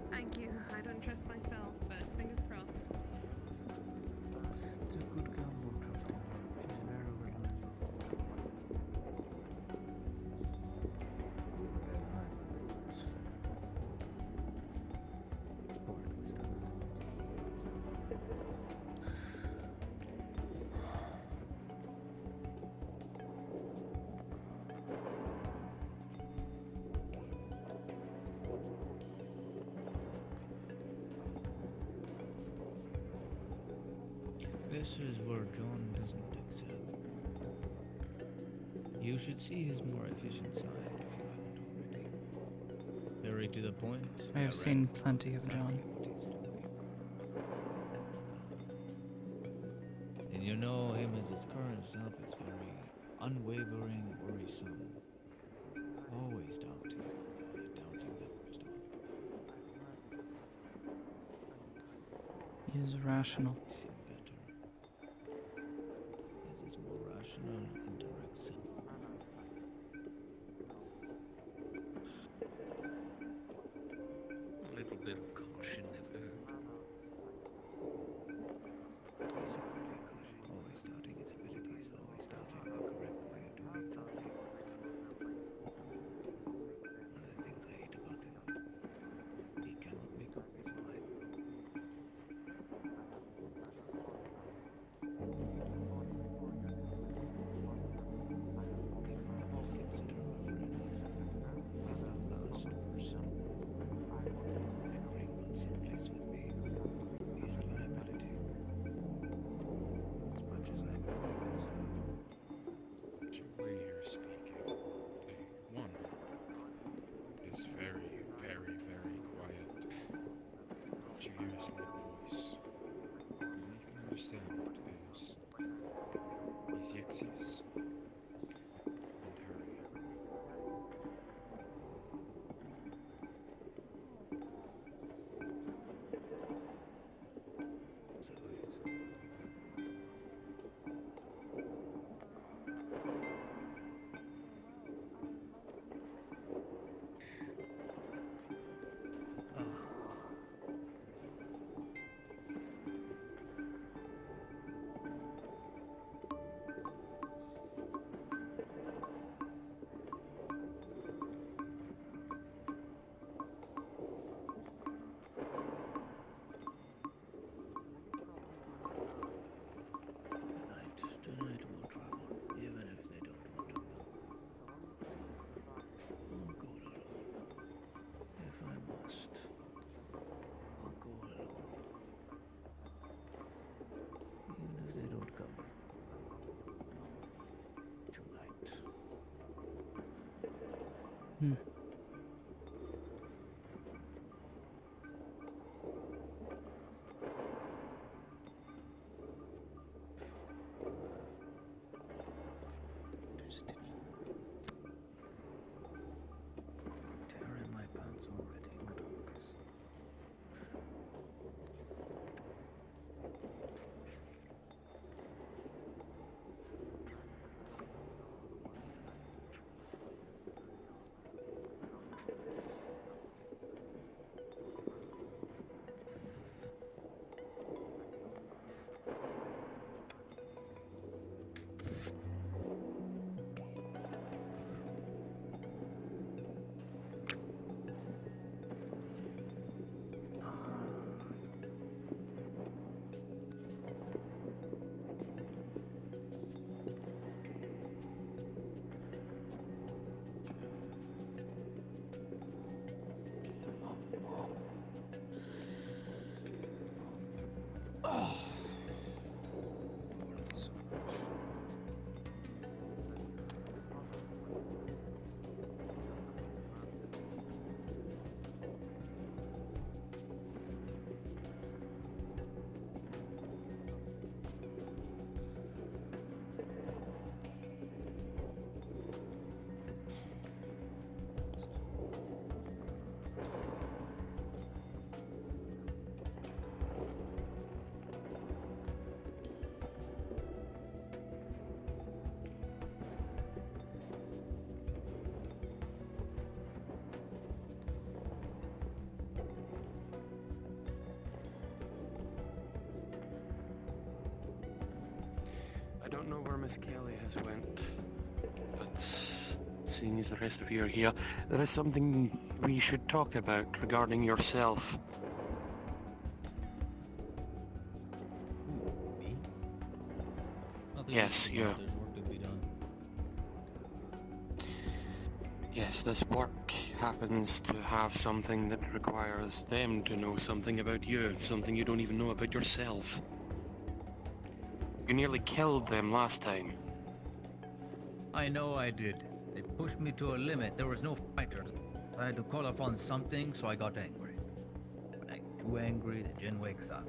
Thank you. I don't trust myself, but fingers crossed. It's a good gamble, trusting her. She's very reliable. Wouldn't bet either otherwise. Or it was done at This is where John does not excel. You should see his more efficient side if you haven't already. Very to the point. I have seen plenty of John. And you know him as his current self is very unwavering, worrisome. Always doubting, and a doubting never stop. He is rational. As his more rational and direct self. A little bit of caution never hurt. He's overly cautious, always doubting his abilities, always doubting the correct way of doing something. One of the things I hate about him, he cannot make up his mind. Even though I consider him a friend, he's the last person I'd bring on someplace with me. He's a liability. As much as I know he would serve. The way you're speaking, one is very, very, very quiet. But you hear a slight voice. All you can understand is Ezexius and Harry. So he's Tonight we'll travel, even if they don't want to know. I'll go alone. If I must, I'll go alone. Even if they don't come tonight. Tearing my pants already, Marcus. don't know where Miss Kelly has went, but seeing as the rest of you are here, there is something we should talk about regarding yourself. Me? Nothing Yes, to you. do, there's work to be done. Yes, this work happens to have something that requires them to know something about you, something you don't even know about yourself. You nearly killed them last time. I know I did. They pushed me to a limit. There was no fighters. I had to call upon something, so I got angry. When I get too angry, the djinn wakes up.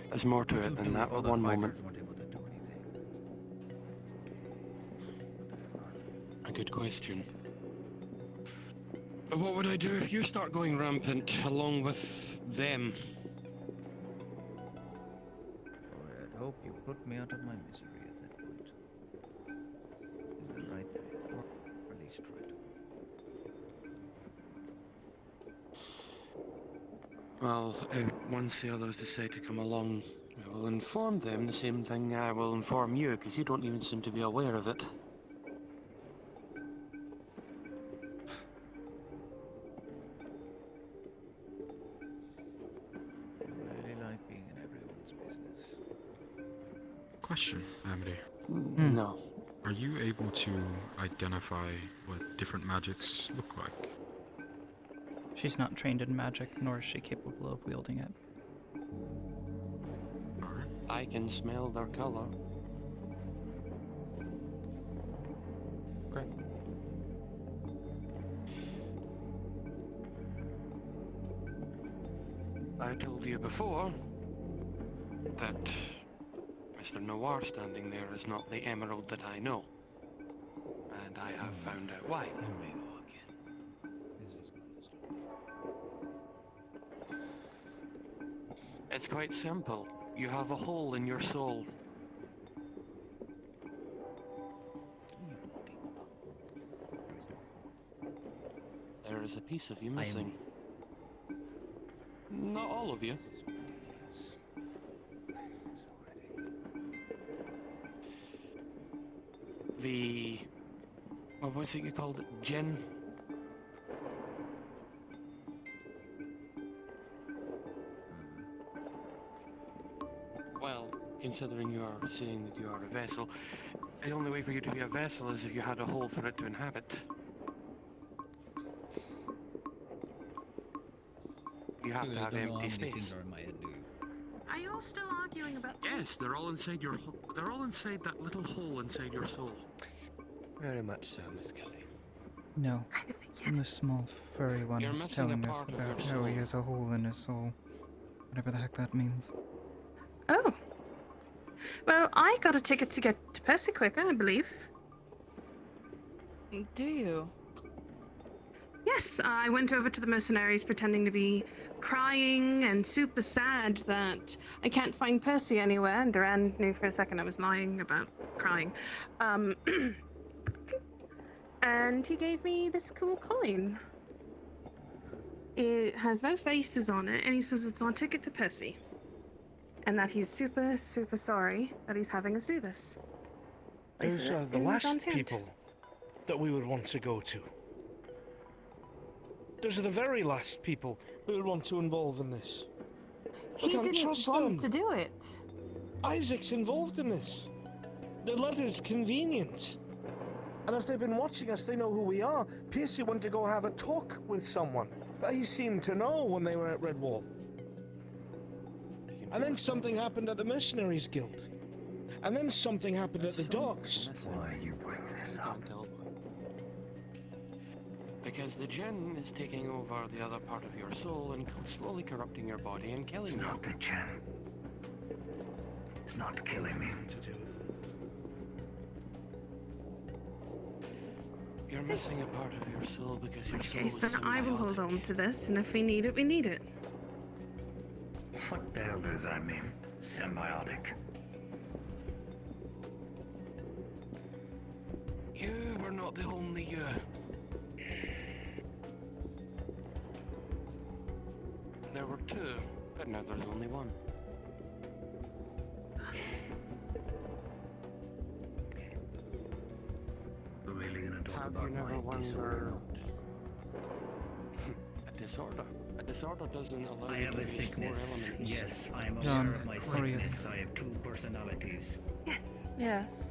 There's more to it than that, but one moment. Weren't able to do anything. A good question. But what would I do if you start going rampant along with them? I'd hope you put me out of my misery at that point. Do the right thing, or at least try to. Well, once the others decide to come along, I will inform them the same thing I will inform you, because you don't even seem to be aware of it. I really like being in everyone's business. Question, Amity. No. Are you able to identify what different magics look like? She's not trained in magic, nor is she capable of wielding it. I can smell their color. Okay. I told you before that Mr. Noir standing there is not the emerald that I know. And I have found out why. Here we go again. This is going to start. It's quite simple. You have a hole in your soul. There is a piece of you missing. Not all of you. The... what was it you called it? Djinn? Well, considering you are saying that you are a vessel, the only way for you to be a vessel is if you had a hole for it to inhabit. You have to have empty space. Are you all still arguing about? Yes, they're all inside your. They're all inside that little hole inside your soul. Very much so, Miss Kelly. No. And the small furry one You're is missing a telling us part of about your how he soul. has a hole in his soul. Whatever the heck that means. Oh. Well, I got a ticket to get to Persiquick, I believe. Do you? Yes, I went over to the mercenaries pretending to be crying and super sad that I can't find Percy anywhere, and Duran knew for a second I was lying about crying. And he gave me this cool coin. It has no faces on it, and he says it's our ticket to Percy. And that he's super, super sorry that he's having us do this. Those are the last people that we would want to go to. Those are the very last people we would want to involve in this. We He can't didn't trust want them. to do it. Isaac's involved in this. The letter's convenient. And if they've been watching us, they know who we are. Percy went to go have a talk with someone that he seemed to know when they were at Redwall. And then something happened at the Mercenaries Guild. And then something happened at the docks. Why are you bringing this up? Because the djinn is taking over the other part of your soul and slowly corrupting your body and killing you. It's not the djinn. It's not killing me. You're missing a part of your soul because your In which soul case, is then I will hold on to this, and if we need it, we need it. What the hell does that mean? Symbiotic. You were not the only you. There were two, but now there's only one. Have you never wondered? A disorder. A disorder doesn't allow I you have to a use sickness. 4 elements. Yes, I'm John, aware of my Orion. sickness. I have 2 personalities. Yes. Yes.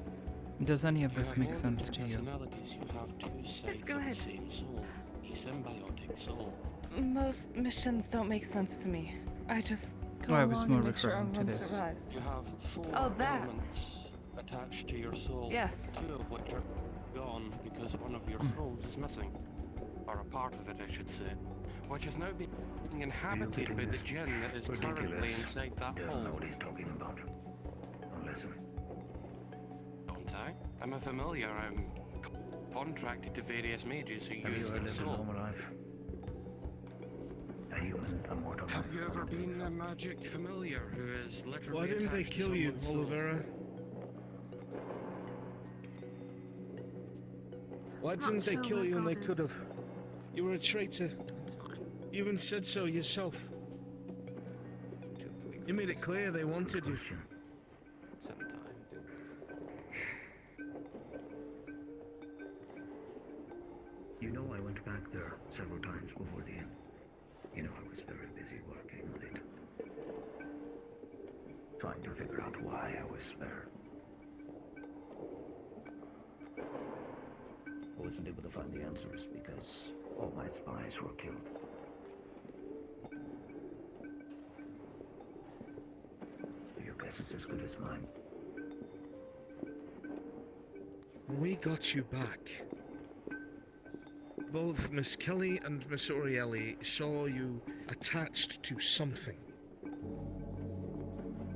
Does any of You this have make more sense than to you? personalities, you have 2 sides go of ahead. the same soul. A symbiotic soul. Most missions don't make sense to me. I just go Oh, I was along more and make sure referring to everyone this. survives. You have 4 Oh, that. elements attached to your soul. Yes. 2 of which are gone because one of your souls is missing. Or a part of it, I should say. Which is now being inhabited by the djinn that is currently inside that Doesn't hole. know what he's talking about. Don't listen. Don't I? I'm a familiar. I'm contracted to various mages who Have you use ever their lived a soul. normal life? A human, a mortal life? Have you ever been a magic familiar who is literally Why didn't they attached to kill you, someone's soul? Olivera? Why Not didn't they sure kill what you when they God could is. have? You were a traitor. It's fine. You even said so yourself. You made it clear they wanted you. You know, I went back there several times before the end. You know, I was very busy working on it. Trying to figure out why I was there. I wasn't able to find the answers because all my spies were killed. Your guess is as good as mine. When we got you back, both Miss Kelly and Miss Orielli saw you attached to something.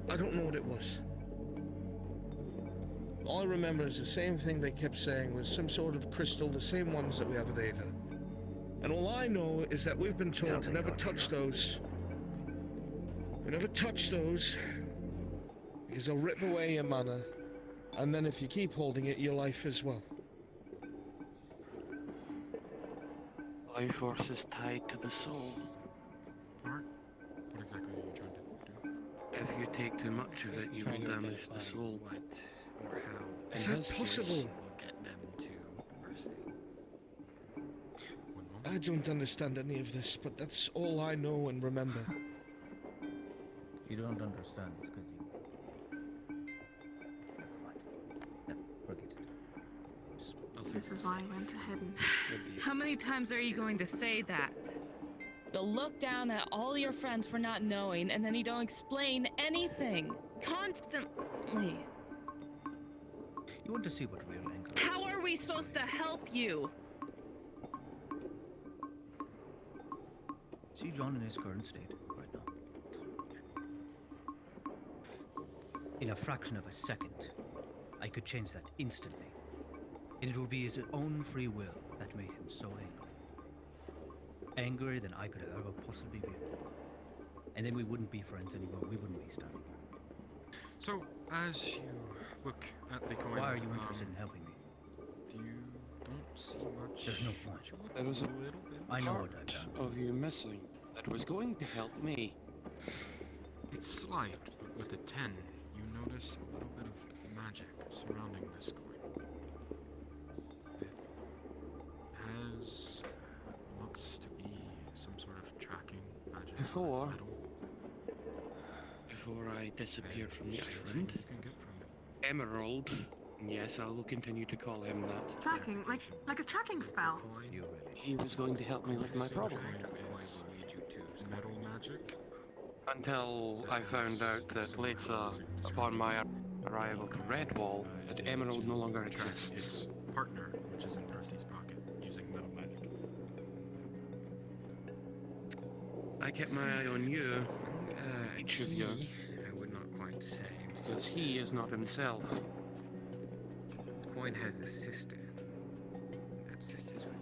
I don't know what it was. All I remember is the same thing they kept saying was some sort of crystal, the same ones that we have at Aether. And all I know is that we've been told to never touch those. We never touch those, because they'll rip away your mana, and then if you keep holding it, your life as well. Life force is tied to the soul. What exactly are you trying to do? If you take too much of it, you will damage the soul. What or how? Is In that his case, possible? we'll get them to mercy. I don't understand any of this, but that's all I know and remember. You don't understand, it's because you... Never mind. Never, forget it. This is why I went ahead and... How many times are you going to say that? You'll look down at all your friends for not knowing, and then you don't explain anything. Constantly. You want to see what real anger is? How are we supposed to help you? See John in his current state right now. In a fraction of a second, I could change that instantly. And it would be his own free will that made him so angry. Angrier than I could have ever possibly been. And then we wouldn't be friends anymore. We wouldn't be standing here. So, as you look at the coin, Why are you interested in helping me? You don't see much. There's no point. There was a little bit. I know what part I've done. of you missing that was going to help me. It's slight, but with a 10, you notice a little bit of magic surrounding this coin. It has looks to be some sort of tracking magic. Before I disappeared from the island, Emerald, and yes, I will continue to call him that. Tracking, like a tracking spell. He was going to help me with my problem. Metal magic? Until I found out that later, upon my arrival to Redwall, that Emerald no longer exists. His partner, which is in Percy's pocket, using metal magic. I kept my eye on you, each of you, I would not quite say. because he is not himself. The coin has a sister. That sister's with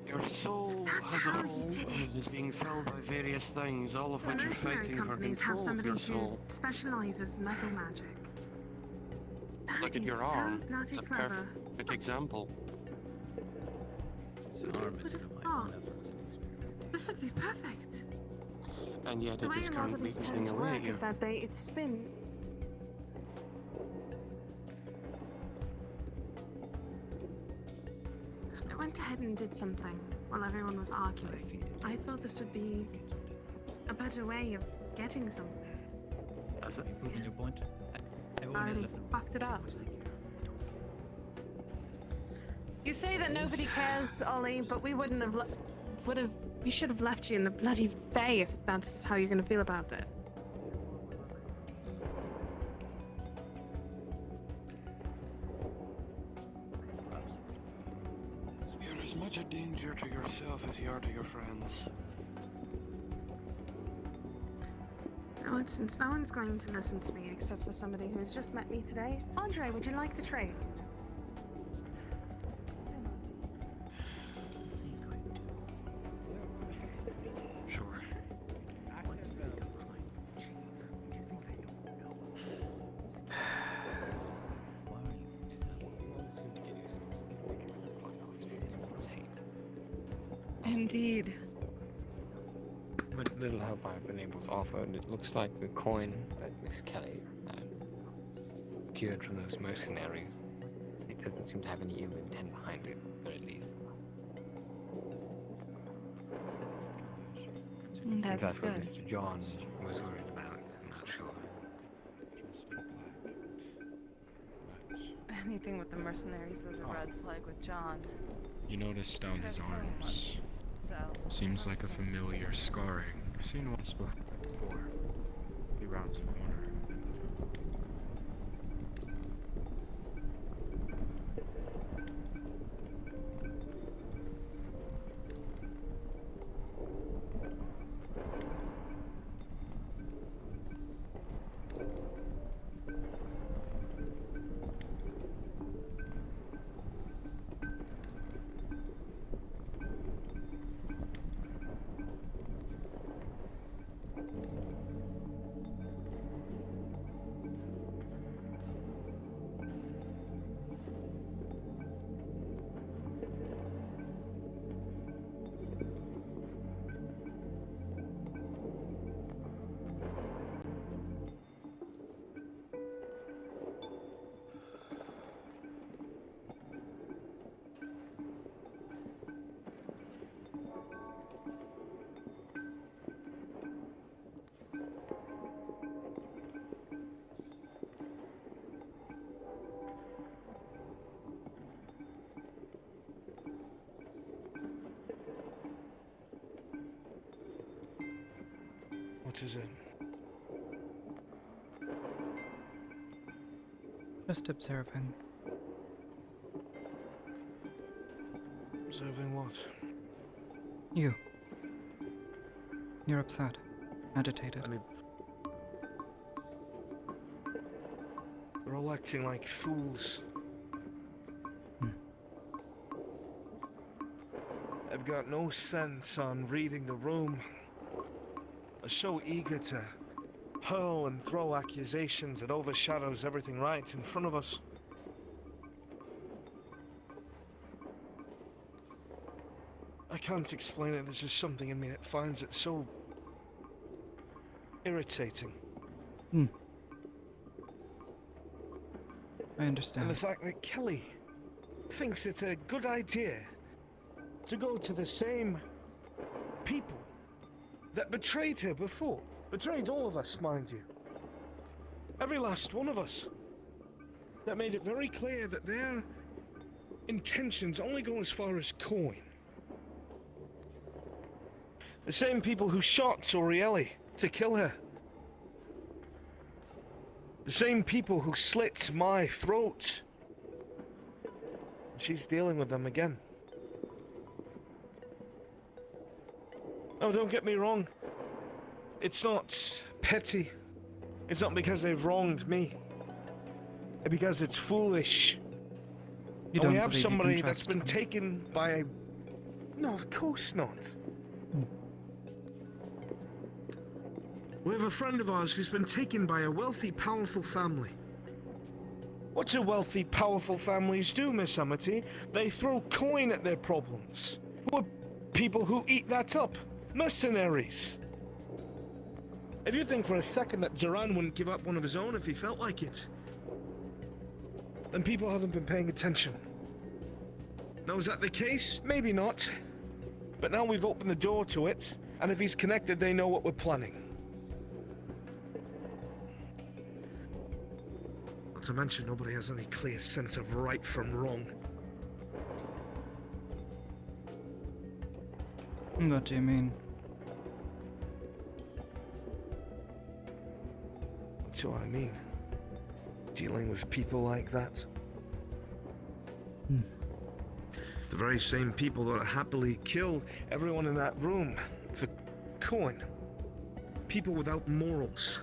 Your soul has a hole and is being filled by various things, all of which are Mercenary fighting for companies have control of somebody your who soul. specializes in metal magic. Look That at your is so arm. bloody It's a clever. perfect example. It's an arm is of my own efforts and experimentation. This would be perfect. And yet The it way is a lot of currently these tend eating to away work at you. is that they spin. went ahead and did something while everyone was arguing. I thought this would be a better way of getting something. That's it. Proving your point. I already fucked it up. You say that nobody cares, Ollie, but we wouldn't have we should have left you in the bloody Fae if that's how you're gonna feel about it. You're as much a danger to yourself as you are to your friends. No, since no one's going to listen to me except for somebody who's just met me today. Andre, would you like to trade? Sure. Indeed. What little help I've been able to offer, and it looks like the coin that Miss Kelly procured from those mercenaries, it doesn't seem to have any ill intent behind it, very least. If That's that's what good. Mr. John was worried about, I'm not sure. Anything with the mercenaries is a red flag with John. You notice down his arms. So. Seems like a familiar scarring. Seen once before. He rounds a corner. What is it? Just observing. Observing what? You. You're upset. Agitated. They're all acting like fools. They've got no sense on reading the room. They're so eager to hurl and throw accusations that overshadows everything right in front of us. I can't explain it, there's just something in me that finds it so irritating. I understand. And the fact that Kelly thinks it's a good idea to go to the same people that betrayed her before. Betrayed all of us, mind you. Every last one of us. That made it very clear that their intentions only go as far as coin. The same people who shot Torielli to kill her. The same people who slit my throat. She's dealing with them again. Oh, don't get me wrong. It's not petty. It's not because they've wronged me. It's because it's foolish. You And don't we have believe you can somebody that's trust been them? taken by a... No, of course not. We have a friend of ours who's been taken by a wealthy, powerful family. What do wealthy, powerful families do, Miss Amity? They throw coin at their problems. Who are people who eat that up? Mercenaries. If you think for a second that Duran wouldn't give up one of his own if he felt like it, then people haven't been paying attention. Now, is that the case? Maybe not. But now we've opened the door to it, and if he's connected, they know what we're planning. Not to mention, nobody has any clear sense of right from wrong. What do you mean? That's what I mean. Dealing with people like that. The very same people that happily kill Everyone in that room for coin. people without morals.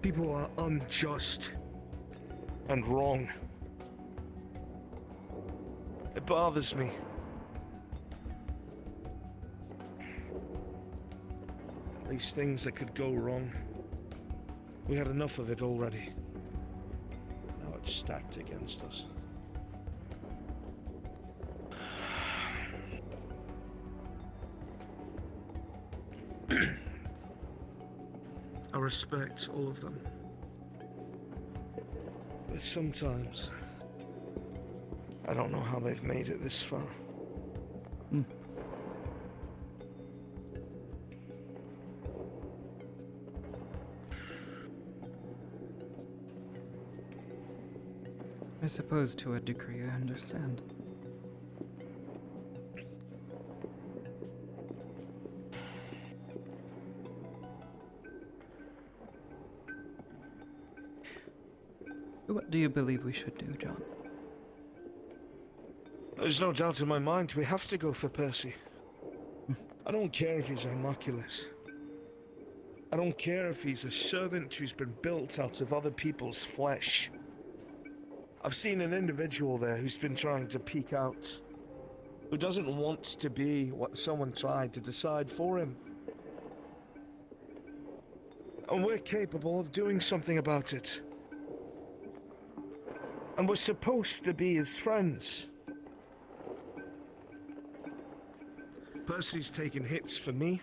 People who are unjust. And wrong. It bothers me. These things that could go wrong. We had enough of it already. Now it's stacked against us. I respect all of them. But sometimes, I don't know how they've made it this far. I suppose to a degree I understand. What do you believe we should do, John? There's no doubt in my mind we have to go for Percy. I don't care if he's Hercules. I don't care if he's a servant who's been built out of other people's flesh. I've seen an individual there who's been trying to peek out, who doesn't want to be what someone tried to decide for him. And we're capable of doing something about it. And we're supposed to be his friends. Percy's taken hits for me.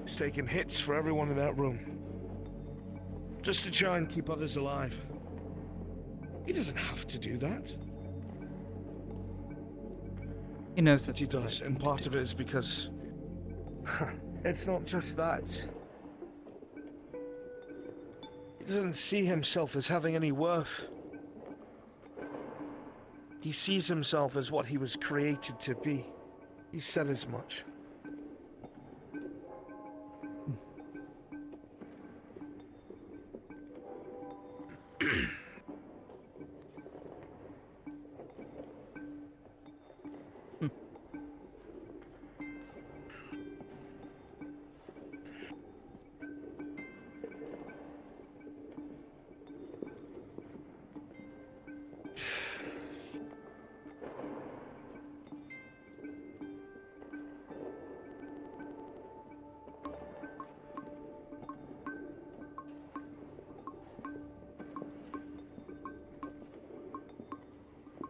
He's taken hits for everyone in that room. Just to try and keep others alive. He doesn't have to do that. He knows But he does, and part of it is because it's not just that. He doesn't see himself as having any worth. He sees himself as what he was created to be. He said as much.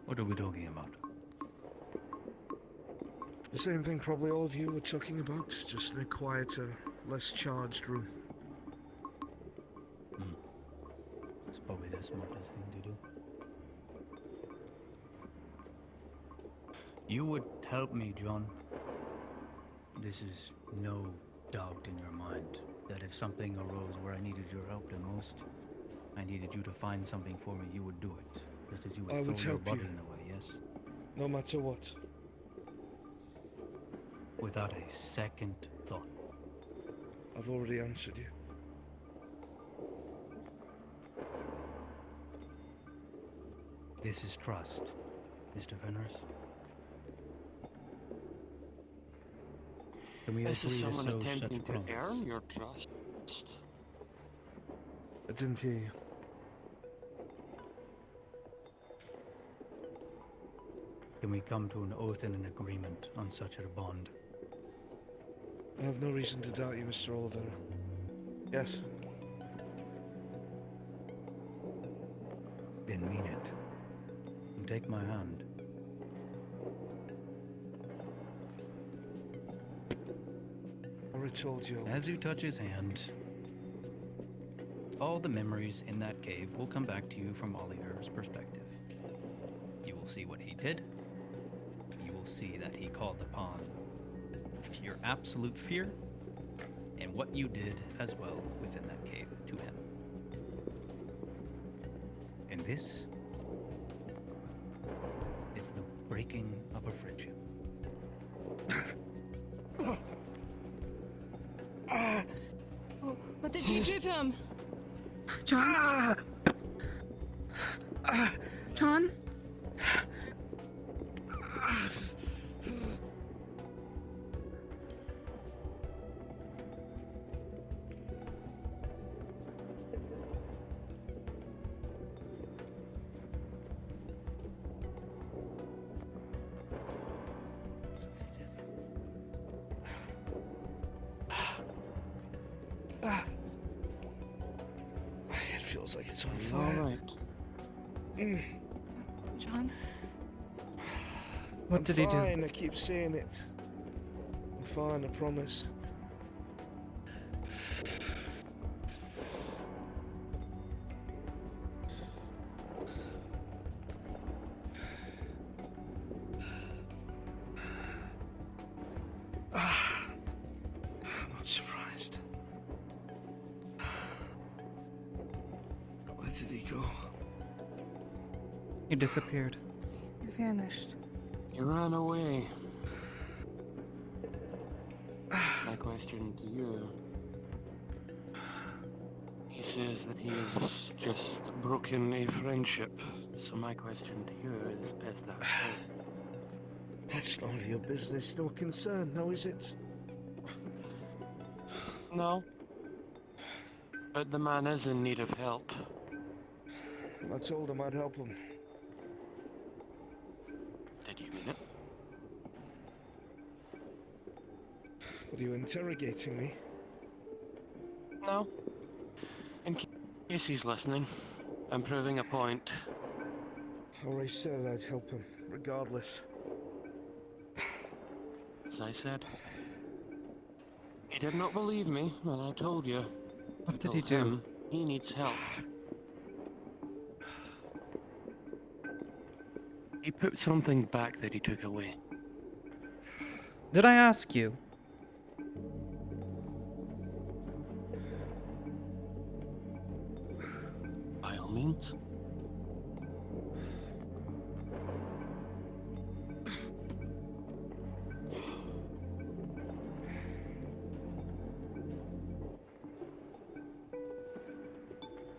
What are we talking about? The same thing probably all of you were talking about, just in a quieter, less charged room. It's probably the smartest thing to do. You would help me, John. This is no doubt in your mind that if something arose where I needed your help the most, I needed you to find something for me, you would do it. Just as you I would would throw your help body you. in the way, yes? No matter what. Without a second thought. I've already answered you. This is trust, Mr. Fenris. Can we This is agree to someone sow attempting such to promise? earn your trust. I didn't hear you. Can we come to an oath and an agreement on such a bond? I have no reason to doubt you, Mr. Oliveira. Yes. Then mean it. And take my hand. I already told you. As you touch his hand, all the memories in that cave will come back to you from Oliver's perspective. will see what he did. You will see that he called upon your absolute fear and what you did as well within that cave to him. And this is the breaking of a friendship. What did you give him? John? John? It feels like it's on Are you fire. alright? John? What did he do? I'm fine, I keep saying it. I'm fine, I promise. I'm not surprised. Where did he go? He disappeared. You vanished. He ran away. My question to you. He says that he has just broken a friendship. So my question to you is best outside. That's none of your business, no concern, now is it? No. But the man is in need of help. And I told him I'd help him. Did you mean it? Are you interrogating me? No. In case he's listening, I'm proving a point. I already said I'd help him, regardless. As I said. He did not believe me when I told you. What did I he told do? him he needs help. He put something back that he took away. Did I ask you? By all means.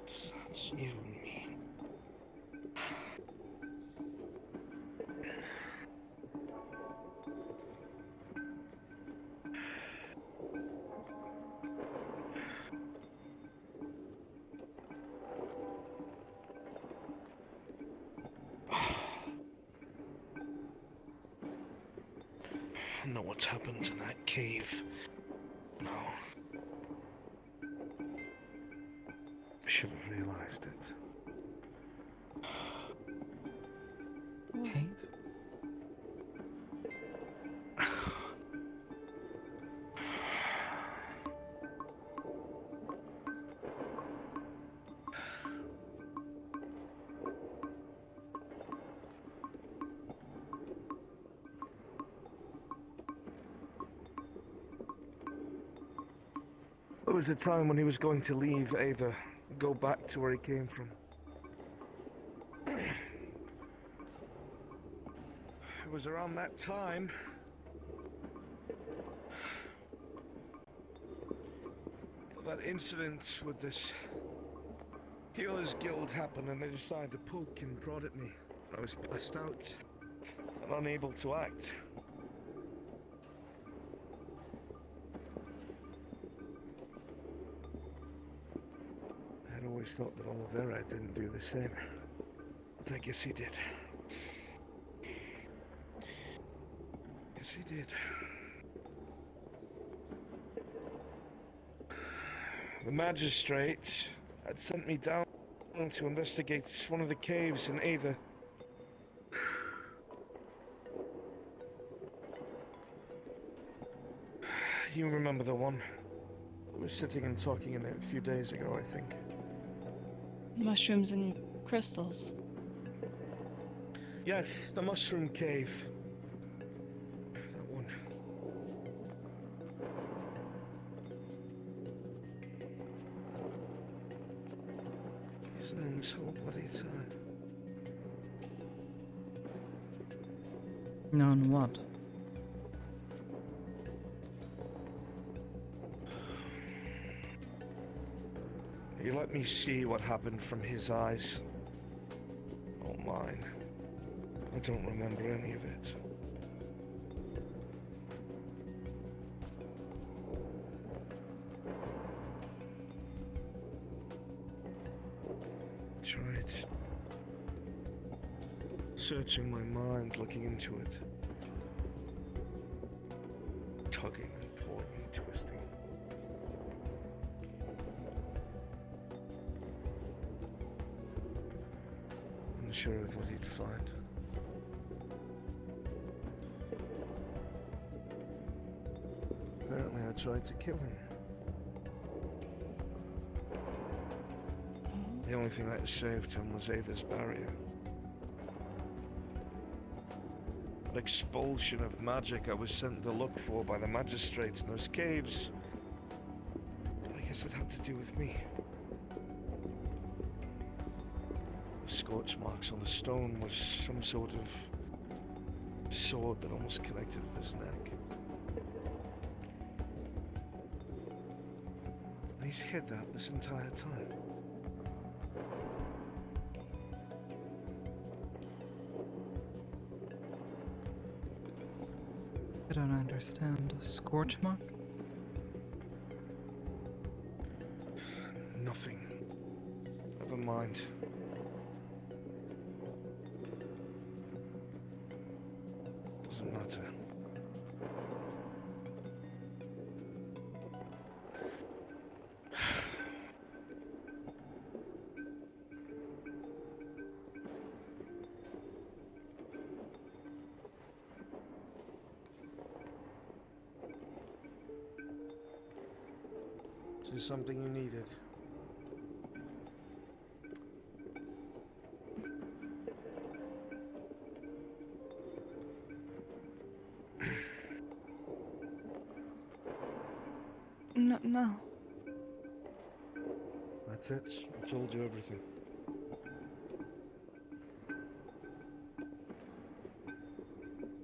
Does that even mean? I know what's happened in that cave. No. I should have realized it. Cave? There was a time when he was going to leave Aether, go back to where he came from. It was around that time that incident with this Healers Guild happened, and they decided to poke and prod at me. I was passed out and unable to act. I'd always thought that Oliveira didn't do the same, but I guess he did. Yes, he did. The magistrate had sent me down to investigate one of the caves in Aether. You remember the one? We were sitting and talking in it a few days ago, I think. Mushrooms and crystals. Yes, the mushroom cave. That one. He's known this whole bloody time. Known what? He let me see what happened from his eyes. Not mine. I don't remember any of it. Tried searching my mind, looking into it. Tugging and pulling and twisting. Unsure of what he'd find. Apparently I tried to kill him. The only thing that saved him was Aether's barrier. An expulsion of magic I was sent to look for by the magistrates in those caves. I guess it had to do with me. The scorch marks on the stone was some sort of sword that almost connected with his neck. And he's hid that this entire time. I don't understand. A scorch mark? Nothing. Never mind. Doesn't matter. Is this something you needed? No. That's it. I told you everything.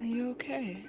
Are you okay?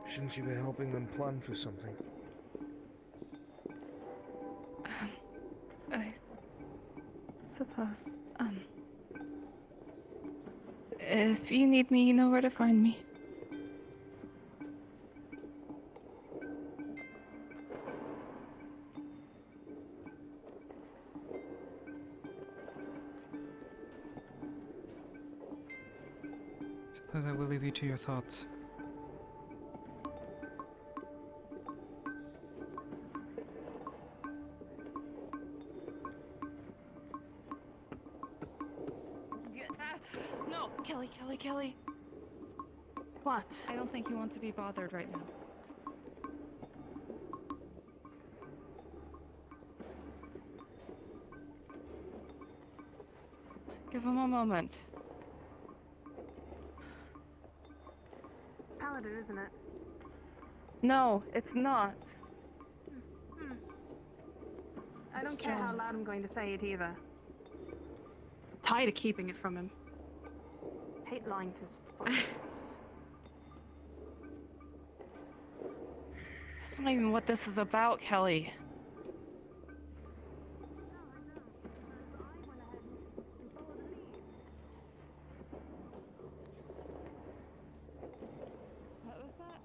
Shouldn't you be helping them plan for something? I suppose. If you need me, you know where to find me. Suppose I will leave you to your thoughts. No, Kelly. What? I don't think you want to be bothered right now. Give him a moment. Paladin, isn't it? No, it's not. I don't It's care how John. loud I'm going to say it either. Tired of keeping it from him. Hate lying to his fucking face. That's not even what this is about, Kelly. What was that?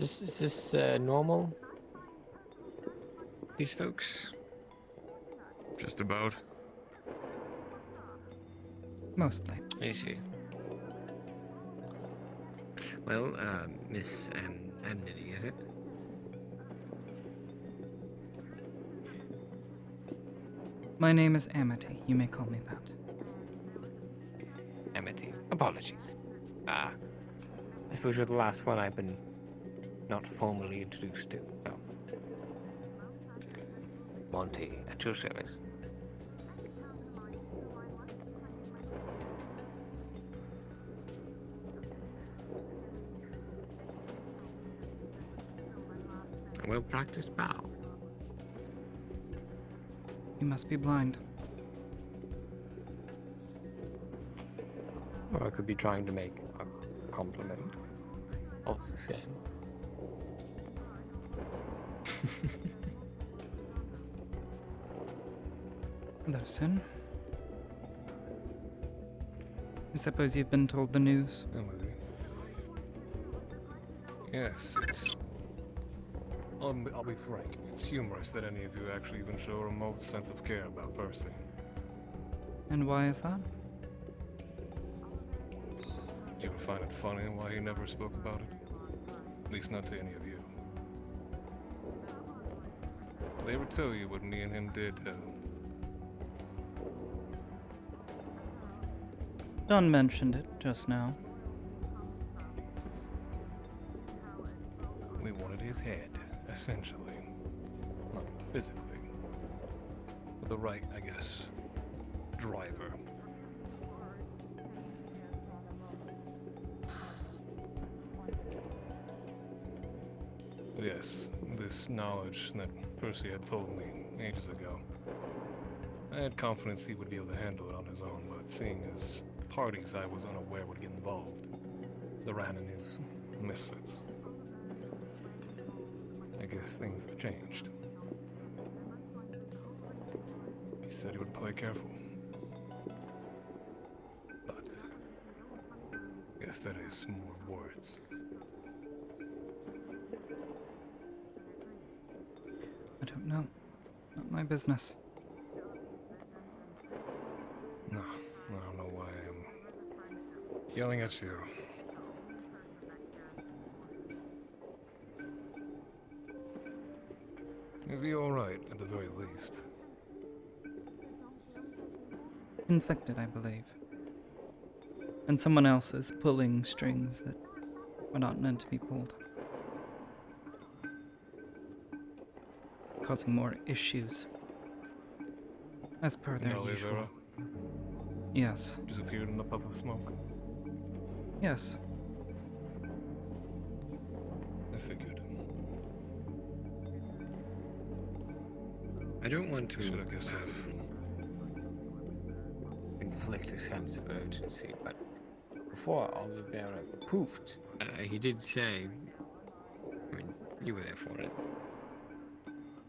Is this normal? these folks? Just about. Mostly. I see. Well, Miss Amity, is it? My name is Amity. You may call me that. Amity. Apologies. I suppose you're the last one I've been not formally introduced to. No. Monty, at your service. A well-practiced bow. You must be blind. Or I could be trying to make a compliment of the same. Listen. I suppose you've been told the news. Amity. Yes, it's... I'll be frank. It's humorous that any of you actually even show a remote sense of care about Percy. And why is that? Do you ever find it funny why he never spoke about it? At least not to any of you. Did they ever tell you what me and him did? Don mentioned it just now. We wanted his head, essentially. Not physically. But the right, I guess, driver. Yes, this knowledge that Percy had told me ages ago. I had confidence he would be able to handle it on his own, but seeing as parties I was unaware would get involved, the Ran and his misfits. I guess things have changed. He said he would play careful. But I guess that is more words. I don't know. Not my business. No, I don't know why I'm yelling at you. Is he alright, at the very least? Inflicted, I believe. And someone else is pulling strings that were not meant to be pulled. Causing more issues. As per their No, usual. Vera Yes. disappeared in a puff of smoke. Yes. I figured. I don't want to Should I guess inflict a sense of urgency, but before Oliveira poofed, he did say, I mean, you were there for it,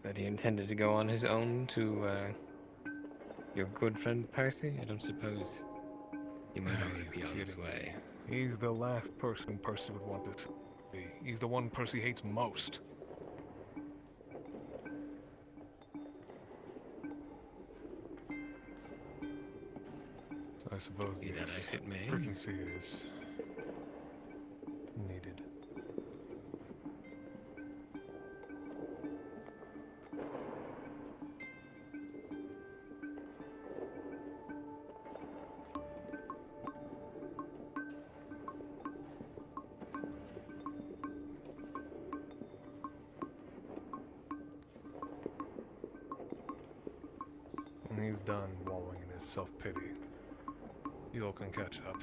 that he intended to go on his own to your good friend Percy. I don't suppose he might only be on his way. He's the last person Percy would want to see. He's the one Percy hates most. So I suppose Be that as it may. urgency is needed. When he's done wallowing in his self-pity, you all can catch up.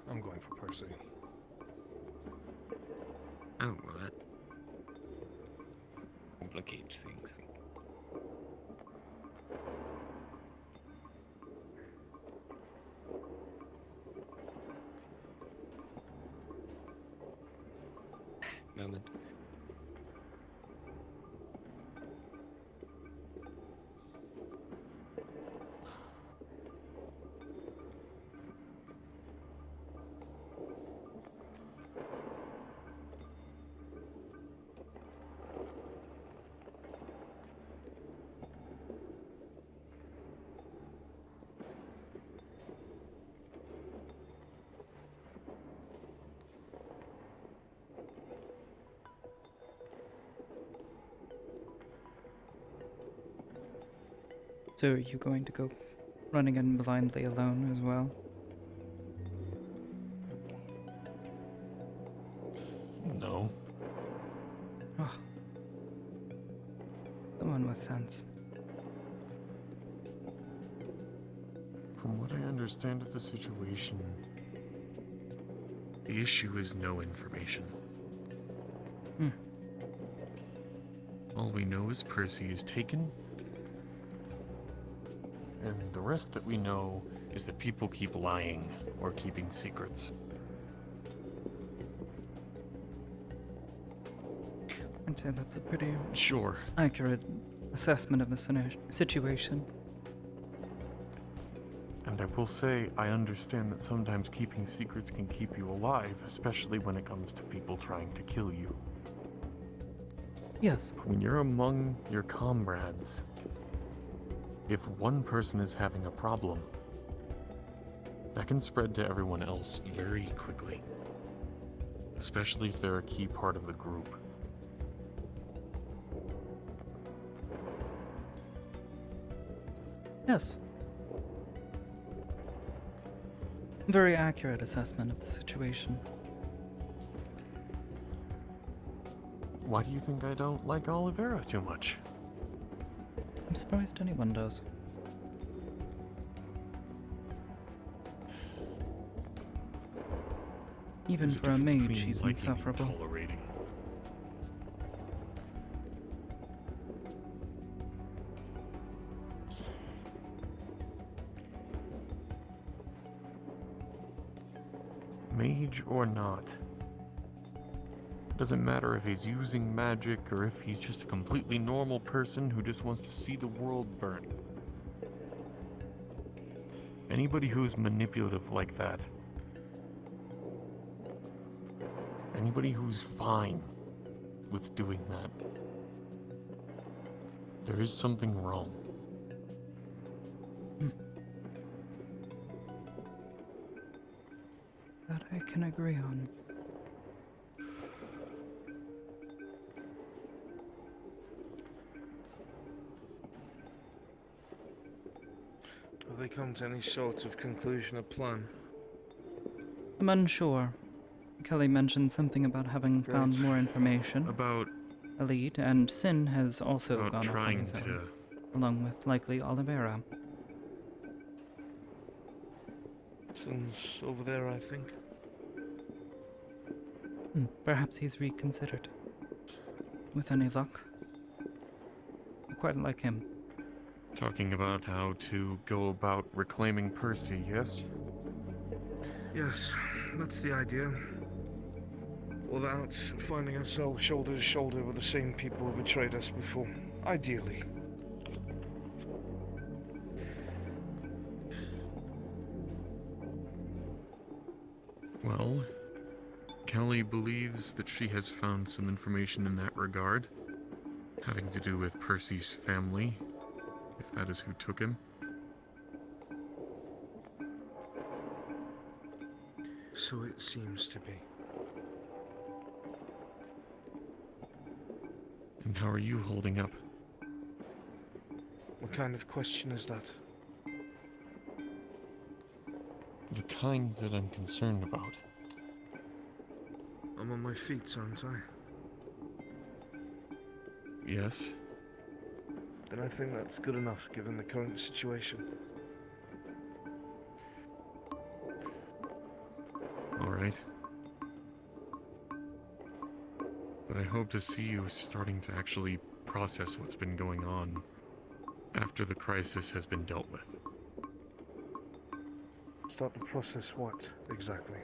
I'm going for Percy. Oh, well, that complicates things. Moment. So are you going to go running in blindly alone as well? No. Oh. Someone with sense. From what I understand of the situation, The issue is no information. All we know is Percy is taken. and the rest that we know is that people keep lying or keeping secrets. I'd say that's a pretty Sure. accurate assessment of the situation. And I will say, I understand that sometimes keeping secrets can keep you alive, especially when it comes to people trying to kill you. Yes. When you're among your comrades, if one person is having a problem, that can spread to everyone else very quickly, especially if they're a key part of the group. Yes. Very accurate assessment of the situation. Why do you think I don't like Oliveira too much? I'm surprised anyone does. Even There's a for a difference mage, between she's liking and insufferable. tolerating. Mage or not. Doesn't matter if he's using magic or if he's just a completely normal person who just wants to see the world burn. Anybody who's manipulative like that, anybody who's fine with doing that, there is something wrong. That I can agree on. Have they come to any sort of conclusion or plan? I'm unsure. Kelly mentioned something about having found more information about a lead, and Sin has also about gone off on trying his own, to along with likely Oliveira. Sin's over there, I think. Perhaps he's reconsidered. With any luck. I quite like him. Talking about how to go about reclaiming Percy, yes? Yes, that's the idea. Without finding ourselves shoulder to shoulder with the same people who betrayed us before. Ideally. Well, Kelly believes that she has found some information in that regard, having to do with Percy's family, if that is who took him. So it seems to be. And how are you holding up? What kind of question is that? The kind that I'm concerned about. I'm on my feet, aren't I? Yes? Then I think that's good enough given the current situation. Alright. But I hope to see you starting to actually process what's been going on after the crisis has been dealt with. Start to process what, exactly?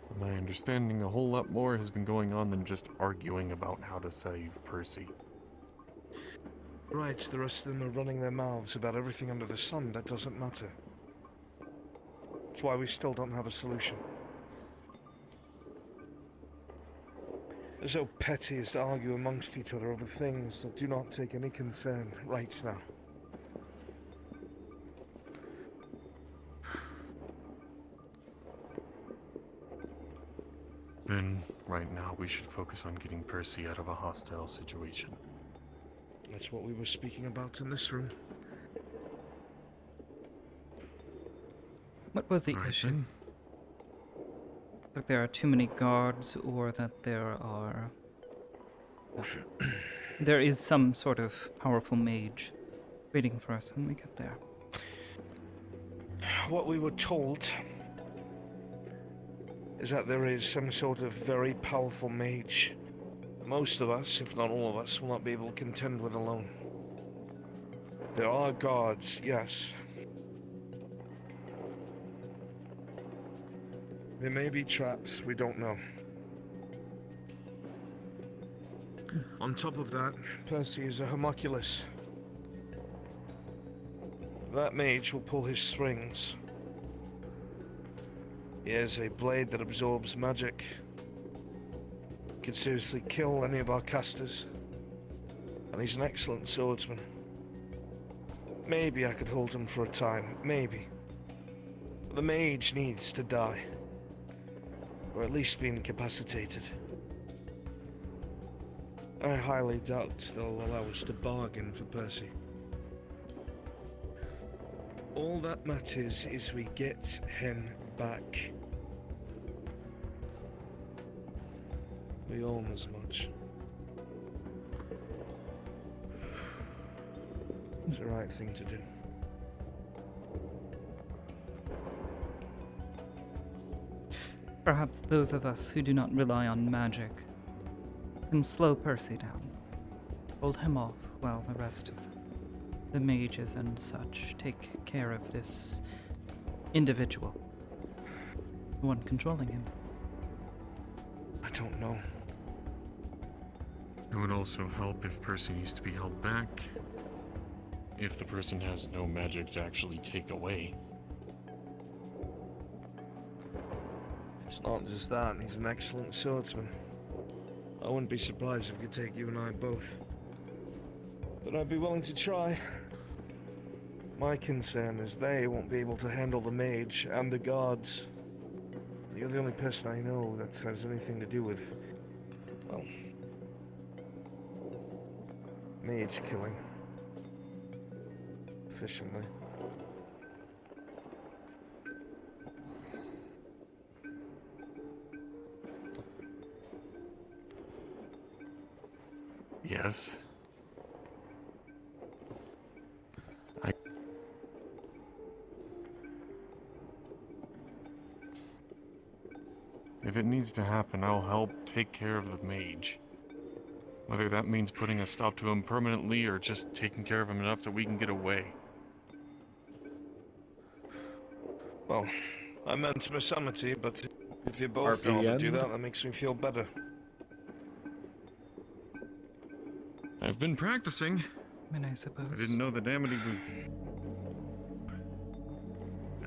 From my understanding, a whole lot more has been going on than just arguing about how to save Percy. Right, the rest of them are running their mouths about everything under the sun. That doesn't matter. That's why we still don't have a solution. They're so petty as to argue amongst each other over things that do not take any concern right now. Then, right now, we should focus on getting Percy out of a hostile situation. That's what we were speaking about in this room. What was the Right issue? then. That there are too many guards, or that there are... there is some sort of powerful mage waiting for us when we get there. What we were told is that there is some sort of very powerful mage. Most of us, if not all of us, will not be able to contend with alone. There are guards, yes. There may be traps, we don't know. On top of that, Percy is a homunculus. That mage will pull his strings. He has a blade that absorbs magic. Could seriously kill any of our casters. And he's an excellent swordsman. Maybe I could hold him for a time, maybe. But the mage needs to die. Or at least be incapacitated. I highly doubt they'll allow us to bargain for Percy. All that matters is we get him back. We own as much. It's the right thing to do. Perhaps those of us who do not rely on magic can slow Percy down, hold him off while the rest of the mages and such take care of this individual, the one controlling him. I don't know. It would also help if Percy needs to be held back. If the person has no magic to actually take away. It's not just that, he's an excellent swordsman. I wouldn't be surprised if he could take you and I both. But I'd be willing to try. My concern is they won't be able to handle the mage and the guards. You're the only person I know that has anything to do with, well, mage killing. Efficiently. Yes. If it needs to happen, I'll help take care of the mage. Whether that means putting a stop to him permanently or just taking care of him enough that we can get away. Well, I meant Miss Amity, but if you both know how to do that, that makes me feel better. I've been practicing. I mean, I suppose. I didn't know that Amity was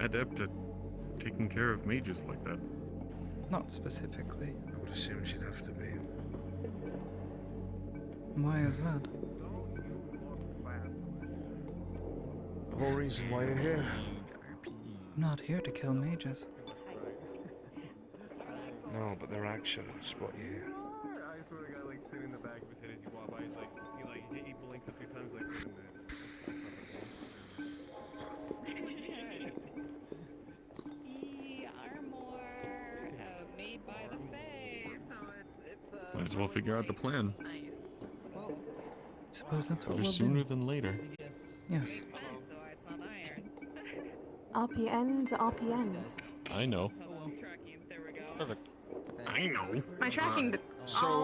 adept at taking care of mages like that. Not specifically. I would assume she'd have to be. Why is that? The whole reason why you're here. I'm not here to kill mages. No, but their actions brought you here. I swear to God, like sitting in the back of his head as you walk by, he's like, he blinks a few times, like, wait a minute. Made by the Fae, so it's Might as well figure out the plan. Suppose that's what Better we'll sooner do. than later. Yes. RP end, RP end. I know. Perfect. I know. My tracking. So